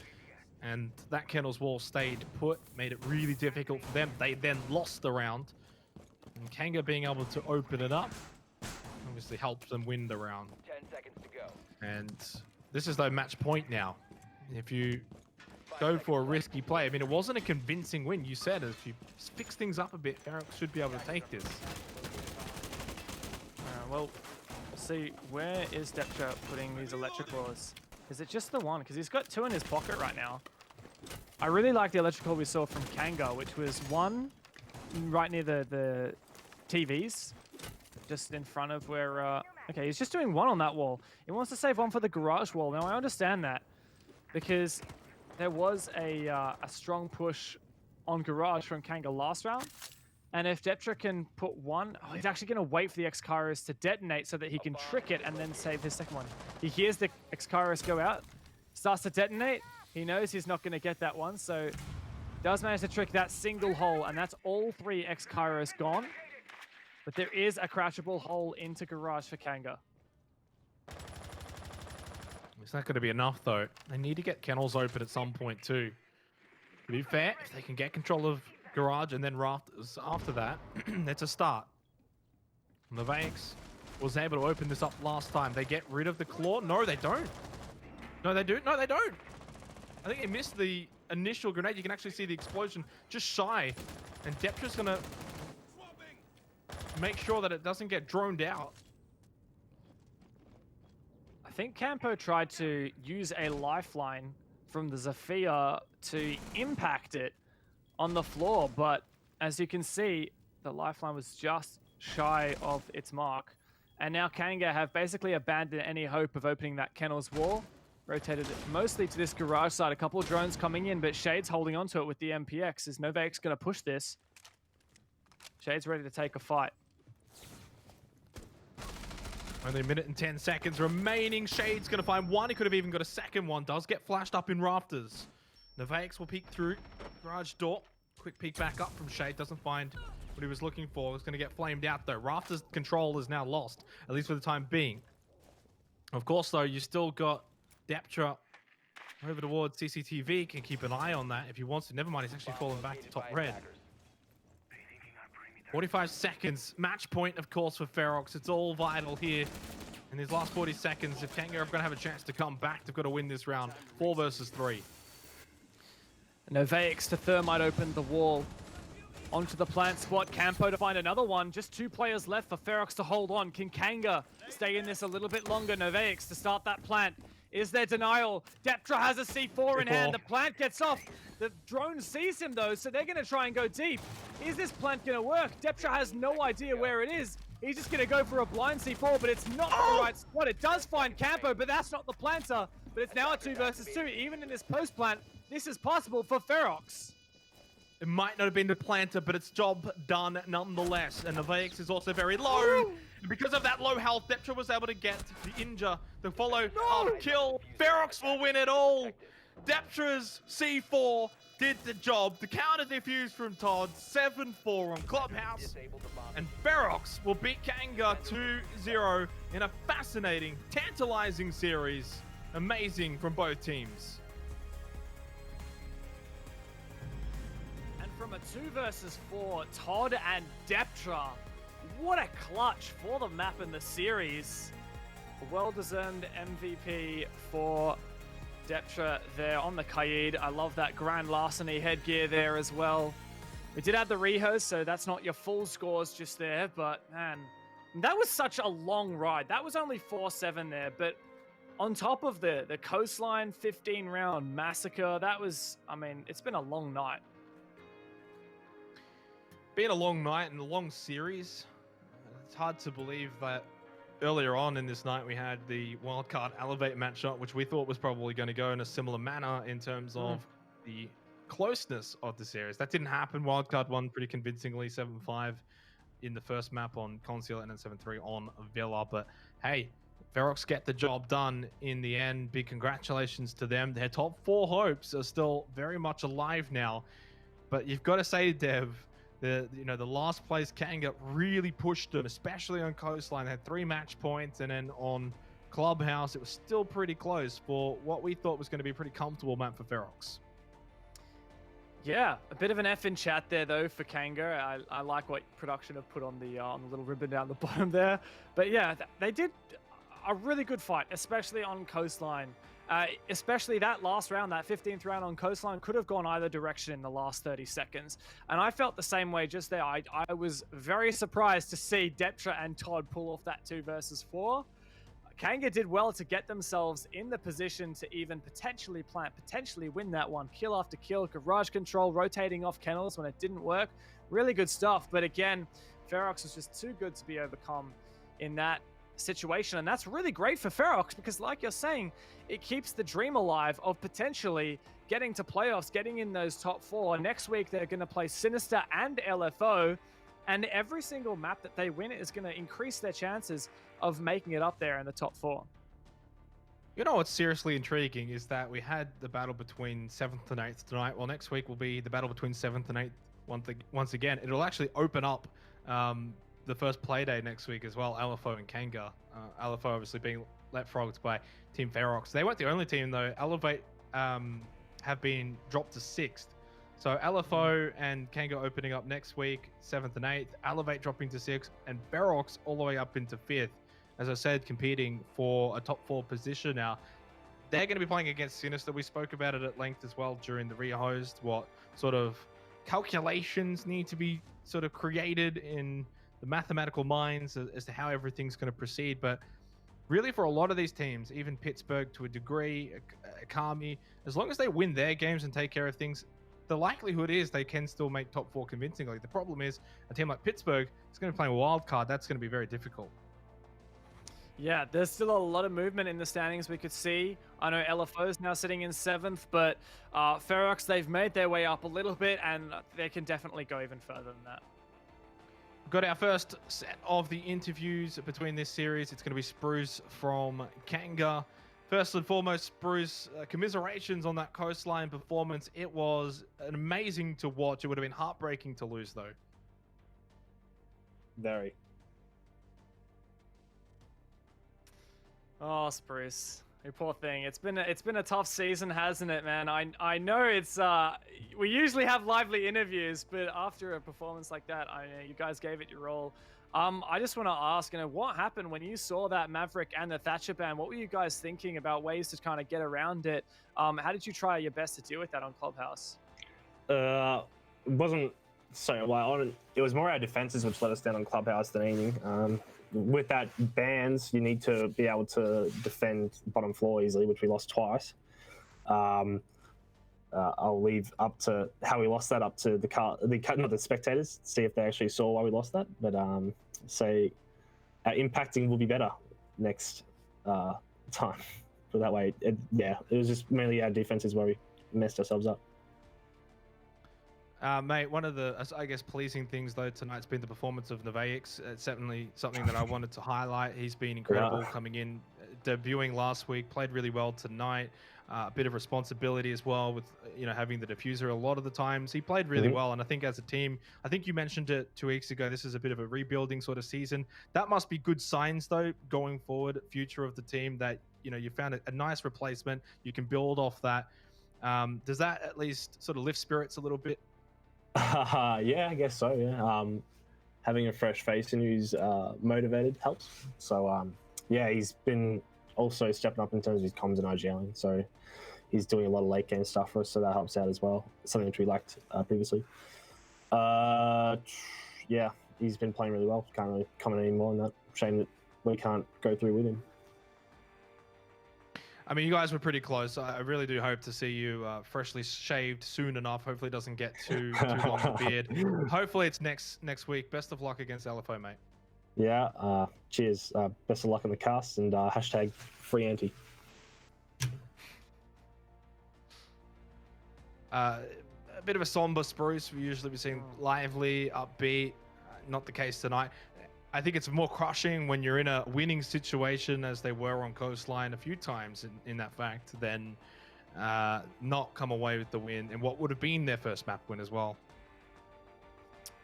And that Kennel's wall stayed put, made it really difficult for them. They then lost the round. And Kanga being able to open it up obviously helped them win the round. 10 seconds to go. And this is the match point now. If you go for a risky play, I mean, it wasn't a convincing win. You said if you fix things up a bit, Ferox should be able to take this. Well, we'll see. Where is Deptra putting these electric claws? Is it just the 1? Because he's got 2 in his pocket right now. I really like the electrical we saw from Kanga, which was 1 right near the TVs, just in front of where... okay, he's just doing 1 on that wall. He wants to save 1 for the garage wall. Now, I understand that because there was a strong push on garage from Kanga last round. And if Deptra can put 1... Oh, he's actually going to wait for the X-Kairos to detonate so that he can trick it and then save his second one. He hears the X-Kairos go out, starts to detonate. He knows he's not going to get that one, so Does manage to trick that single hole, and that's all 3 X-Kairos gone. But there is a crouchable hole into Garage for Kanga. It's not going to be enough, though. They need to get kennels open at some point, too. To be fair, if they can get control of Garage and then Rafters after that, it's a start. The Vex was able to open this up last time. They get rid of the claw. No, they don't. No, they do. No, they don't. I think they missed the initial grenade. You can actually see the explosion just shy. And Deptra's going to make sure that it doesn't get droned out. I think Campo tried to use a lifeline from the Zafia to impact it on the floor, but as you can see, the lifeline was just shy of its mark. And now Kanga have basically abandoned any hope of opening that Kennel's wall. Rotated it mostly to this garage side. A couple of drones coming in, but Shade's holding onto it with the MPX. Is Novax going to push this? Shade's ready to take a fight. Only a minute and 10 seconds remaining. Shade's going to find one. He could have even got a second one. Does get flashed up in Rafters. Novax will peek through. Garage door. Quick peek back up from Shade. Doesn't find what he was looking for. It's going to get flamed out, though. Rafters control is now lost, at least for the time being. Of course, though, you still got Deptra over towards CCTV. Can keep an eye on that if he wants to. Never mind, he's actually falling back to top red. 45 seconds. Match point, of course, for Ferox. It's all vital here in these last 40 seconds. If Kanga are going to have a chance to come back, they've got to win this round. 4 versus 3. Novax to Thermite open the wall. Onto the plant spot. Campo to find another one. Just 2 players left for Ferox to hold on. Can Kanga stay in this a little bit longer? Novax to start that plant. Is there denial? Deptra has a C4 in hand. The plant gets off. The drone sees him, though, so they're going to try and go deep. Is this plant going to work? Deptra has no idea where it is. He's just going to go for a blind C4, but it's not the right spot. It does find Campo, but that's not the planter. But it's now a 2 versus 2. Even in this post-plant, this is possible for Ferox. It might not have been the planter, but it's job done nonetheless. And the Vex is also very low. And because of that low health, Deptra was able to get the injure, the follow-up kill. Ferox will win it all. Deptra's C4 did the job. The counter defuse from Todd, 7-4 on Clubhouse. And Ferox will beat Kanga 2-0 in a fascinating, tantalizing series. Amazing from both teams. From a 2 versus 4, Todd and Deptra. What a clutch for the map and the series. A well-deserved MVP for Deptra there on the Kaid. I love that Grand Larceny headgear there as well. We did have the rehost, so that's not your full scores just there, but man, that was such a long ride. That was only 4-7 there, but on top of the Coastline 15-round massacre, that was, I mean, it's been a long night. Been a long night and a long series. It's hard to believe that earlier on in this night we had the wildcard elevate matchup, which we thought was probably going to go in a similar manner in terms of the closeness of the series. That didn't happen. Wildcard won pretty convincingly, 7-5 in the first map on Conceal and then 7-3 on Villa. But hey, Ferox get the job done in the end. Big congratulations to them. Their top 4 hopes are still very much alive now. But you've got to say, Dev, the last place Kanga really pushed them, especially on Coastline. They had 3 match points, and then on Clubhouse, it was still pretty close for what we thought was going to be a pretty comfortable map for Ferox. Yeah, a bit of an F in chat there, though, for Kanga. I like what production have put on the little ribbon down the bottom there. But yeah, they did a really good fight, especially on Coastline. Especially that last round, that 15th round on Coastline, could have gone either direction in the last 30 seconds. And I felt the same way just there. I was very surprised to see Deptra and Todd pull off that 2 versus 4. Kanga did well to get themselves in the position to even potentially plant, potentially win that one. Kill after kill, garage control, rotating off kennels when it didn't work. Really good stuff. But again, Ferox was just too good to be overcome in that situation, and that's really great for Ferox because, like you're saying, it keeps the dream alive of potentially getting to playoffs, getting in those top 4. Next week they're going to play Sinister and LFO, and every single map that they win is going to increase their chances of making it up there in the top 4. You know what's seriously intriguing is that we had the battle between 7th and 8th tonight. Well, next week will be the battle between 7th and 8th once again. It'll actually open up the first playday next week as well, LFO and Kanga. LFO obviously being leapfrogged by Team Ferox. They weren't the only team though. Elevate have been dropped to 6th. So LFO and Kanga opening up next week, 7th and 8th. Elevate dropping to 6th, and Ferox all the way up into 5th. As I said, competing for a top 4 position now. They're going to be playing against Sinister. We spoke about it at length as well during the rehost. What sort of calculations need to be sort of created in the mathematical minds as to how everything's going to proceed. But really, for a lot of these teams, even Pittsburgh to a degree, Akami, as long as they win their games and take care of things, the likelihood is they can still make top 4 convincingly. The problem is a team like Pittsburgh is going to be playing a wild card. That's going to be very difficult. Yeah, there's still a lot of movement in the standings we could see. I know LFO's now sitting in 7th, but Ferox, they've made their way up a little bit, and they can definitely go even further than that. Got our first set of the interviews between this series. It's going to be Spruce from Kanga. First and foremost, Spruce, commiserations on that Coastline performance. It was amazing to watch. It would have been heartbreaking to lose, though. Very. Oh, Spruce, you poor thing. It's been a tough season, hasn't it, man? I know it's we usually have lively interviews, but after a performance like that, you guys gave it your all. I just want to ask, what happened when you saw that Maverick and the Thatcher ban? What were you guys thinking about ways to kind of get around it? How did you try your best to deal with that on Clubhouse? It wasn't so well. It was more our defenses which let us down on Clubhouse than anything. With that bans, you need to be able to defend bottom floor easily, which we lost twice. I'll leave up to how we lost that up to the spectators, see if they actually saw why we lost that. But say our impacting will be better next time. So that way, it was just mainly our defenses where we messed ourselves up. Mate, one of the, I guess, pleasing things, though, tonight's been the performance of Nevaix. It's certainly something that I wanted to highlight. He's been incredible coming in, debuting last week, played really well tonight. A bit of responsibility as well with, having the diffuser a lot of the times. He played really well, and I think as a team, I think you mentioned it 2 weeks ago, this is a bit of a rebuilding sort of season. That must be good signs, though, going forward, future of the team, that, you found a nice replacement. You can build off that. Does that at least sort of lift spirits a little bit? Yeah, I guess so. Yeah, having a fresh face and who's motivated helps. So he's been also stepping up in terms of his comms and IGLing. So he's doing a lot of late game stuff for us, so that helps out as well. Something which we lacked previously. Yeah, he's been playing really well. Can't really comment any more on that. Shame that we can't go through with him. I mean, you guys were pretty close. I really do hope to see you freshly shaved soon enough. Hopefully it doesn't get too long of a beard. Hopefully it's next week. Best of luck against LFO, mate. Yeah, cheers. Best of luck in the cast, and hashtag free anti. A bit of a somber Spruce. We usually be seeing lively, upbeat. Not the case tonight. I think it's more crushing when you're in a winning situation, as they were on Coastline a few times in that fact, than not come away with the win and what would have been their first map win as well.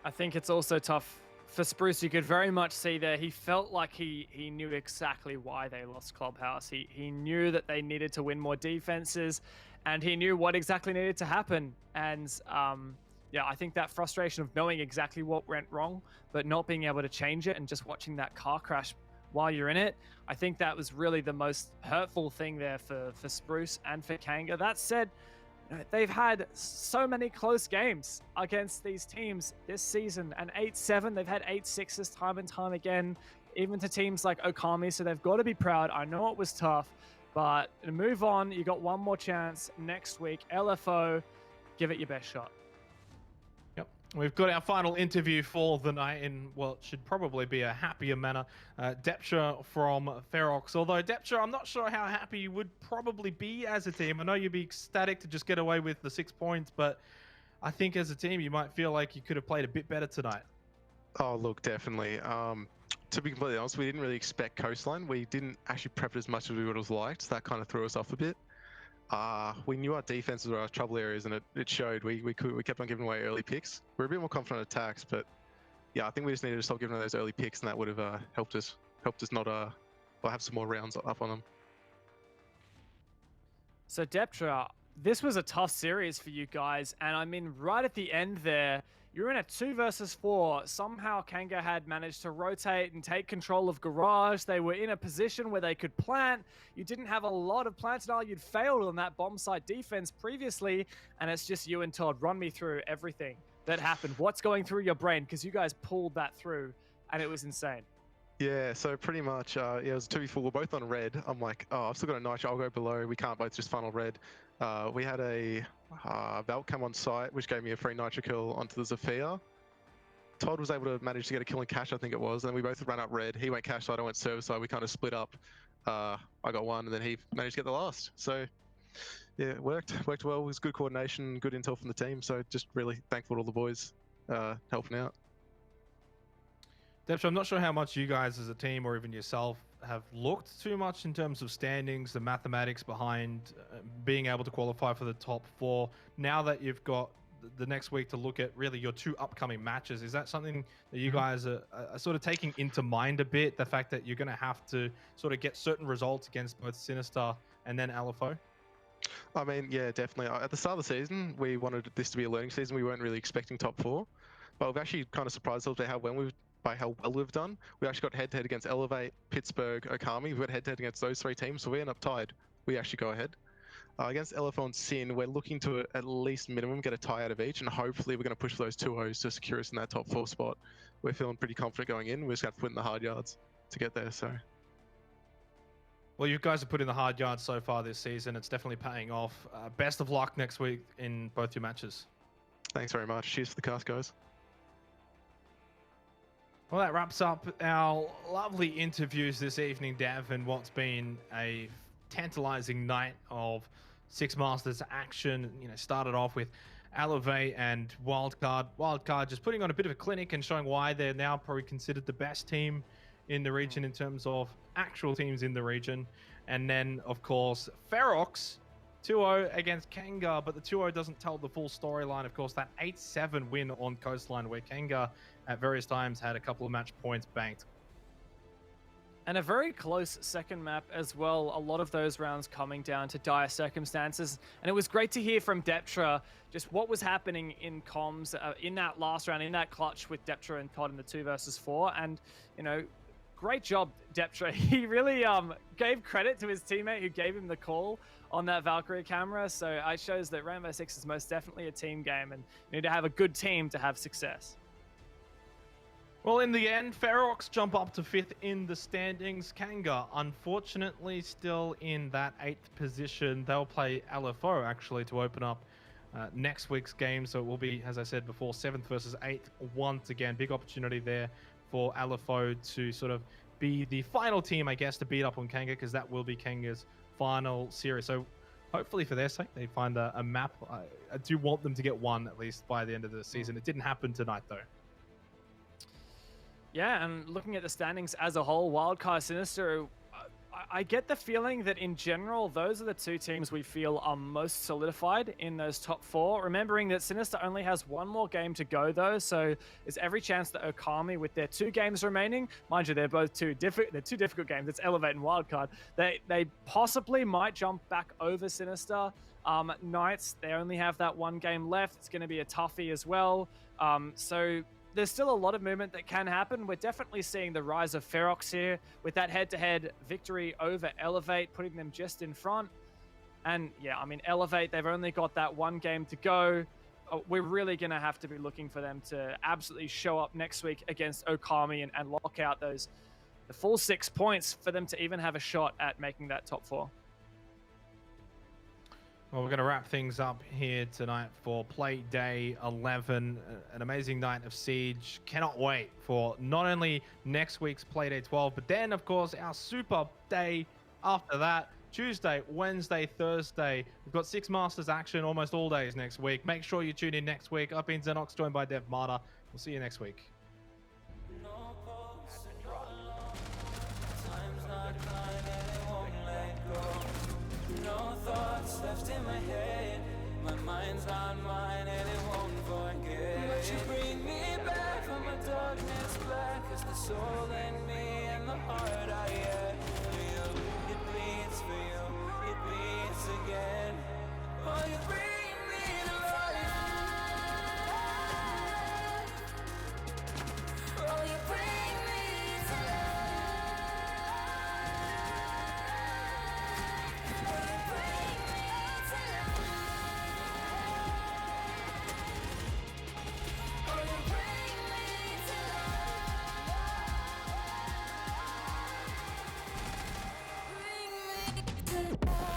I think it's also tough for Spruce. You could very much see there, he felt like he knew exactly why they lost Clubhouse. He knew that they needed to win more defenses, and he knew what exactly needed to happen. And I think that frustration of knowing exactly what went wrong, but not being able to change it and just watching that car crash while you're in it, I think that was really the most hurtful thing there for Spruce and for Kanga. That said, they've had so many close games against these teams this season. An 8-7, they've had 8-6s time and time again, even to teams like Okami, so they've got to be proud. I know it was tough, but to move on, you got one more chance next week. LFO, give it your best shot. We've got our final interview for the night in what should probably be a happier manner. Depture from Ferox. Although, Depture, I'm not sure how happy you would probably be as a team. I know you'd be ecstatic to just get away with the 6 points, but I think as a team, you might feel like you could have played a bit better tonight. Oh, look, definitely. To be completely honest, we didn't really expect Coastline. We didn't actually prep it as much as we would have liked. So that kind of threw us off a bit. We knew our defenses were our trouble areas, and it showed. We kept on giving away early picks. We're a bit more confident on attacks, but yeah, I think we just needed to stop giving those early picks, and that would have helped us not or have some more rounds up on them. So Deptra, this was a tough series for you guys, and I mean, right at the end there, you were in a 2 versus 4. Somehow Kanga had managed to rotate and take control of Garage. They were in a position where they could plant. You didn't have a lot of plants now. You'd failed on that bomb site defense previously, and it's just you and Todd. Run me through everything that happened. What's going through your brain? Because you guys pulled that through, and it was insane. Yeah, so pretty much, yeah, it was a 2v4. We're both on red. I'm like, oh, I've still got a nitro. I'll go below. We can't both just funnel red. We had a Valk come on site, which gave me a free nitro kill onto the Zafia. Todd was able to manage to get a kill in cash, I think it was. And we both ran up red. He went cash side, I went serve side. We kind of split up. I got one, and then he managed to get the last. So yeah, it worked well. It was good coordination, good intel from the team. So just really thankful to all the boys helping out. Deptra, I'm not sure how much you guys as a team or even yourself have looked too much in terms of standings, the mathematics behind being able to qualify for the top 4. Now that you've got the next week to look at really your 2 upcoming matches, is that something that you guys are sort of taking into mind a bit? The fact that you're going to have to sort of get certain results against both Sinister and then LFO? I mean, yeah, definitely. At the start of the season, we wanted this to be a learning season. We weren't really expecting top 4, but we've actually kind of surprised ourselves by how well we've done. We actually got head-to-head against Elevate, Pittsburgh, Okami. We went head-to-head against those 3 teams, so we end up tied. We actually go ahead. Against LFO and Sin, we're looking to at least minimum get a tie out of each, and hopefully we're going to push for those 2-0s to secure us in that top 4 spot. We're feeling pretty confident going in. We just got to put in the hard yards to get there. So. Well, you guys have put in the hard yards so far this season. It's definitely paying off. Best of luck next week in both your matches. Thanks very much. Cheers for the cast, guys. Well, that wraps up our lovely interviews this evening, Dev, and what's been a tantalizing night of Six Masters action. You know, started off with Elevate and Wildcard. Wildcard just putting on a bit of a clinic and showing why they're now probably considered the best team in the region in terms of actual teams in the region. And then, of course, Ferox 2-0 against Kanga, but the 2-0 doesn't tell the full storyline. Of course, that 8-7 win on Coastline, where Kanga at various times had a couple of match points banked. And a very close second map as well. A lot of those rounds coming down to dire circumstances. And it was great to hear from Deptra just what was happening in comms in that last round, in that clutch with Deptra and Todd in the 2 versus 4. And, you know, great job, Deptra. He really gave credit to his teammate who gave him the call on that Valkyrie camera. So it shows that Rainbow Six is most definitely a team game, and you need to have a good team to have success. Well, in the end, Ferox jump up to 5th in the standings. Kanga, unfortunately, still in that 8th position. They'll play LFO, actually, to open up next week's game. So it will be, as I said before, 7th versus 8th once again. Big opportunity there for LFO to sort of be the final team, I guess, to beat up on Kanga, because that will be Kanga's final series. So hopefully for their sake, they find a map. I do want them to get one, at least, by the end of the season. It didn't happen tonight, though. Yeah, and looking at the standings as a whole, Wildcard, Sinister, I get the feeling that in general, those are the 2 teams we feel are most solidified in those top 4. Remembering that Sinister only has 1 more game to go, though, so there's every chance that Okami, with their 2 games remaining, mind you, they're both two difficult games. It's Elevate and Wildcard. They possibly might jump back over Sinister. Knights, they only have that 1 game left. It's going to be a toughie as well. So there's still a lot of movement that can happen. We're definitely seeing the rise of Ferox here with that head-to-head victory over Elevate, putting them just in front. And yeah, I mean, Elevate, they've only got that 1 game to go. We're really going to have to be looking for them to absolutely show up next week against Okami and lock out the full 6 points for them to even have a shot at making that top 4. Well, we're going to wrap things up here tonight for Play Day 11. An amazing night of Siege. Cannot wait for not only next week's Play Day 12, but then, of course, our Super Day after that. Tuesday, Wednesday, Thursday. We've got Six Masters action almost all days next week. Make sure you tune in next week. I've been Xenox, joined by Dev Marta. We'll see you next week. At the drop. mine's not mine and it won't forget. But you bring me back from a darkness black. Cause the soul in me and the heart I had for you. It beats for you, it beats again. Oh, you bring me to life. Oh, you bring me to life. Oh, you bring me to life. Oh, you bring me to life. Bring me to life.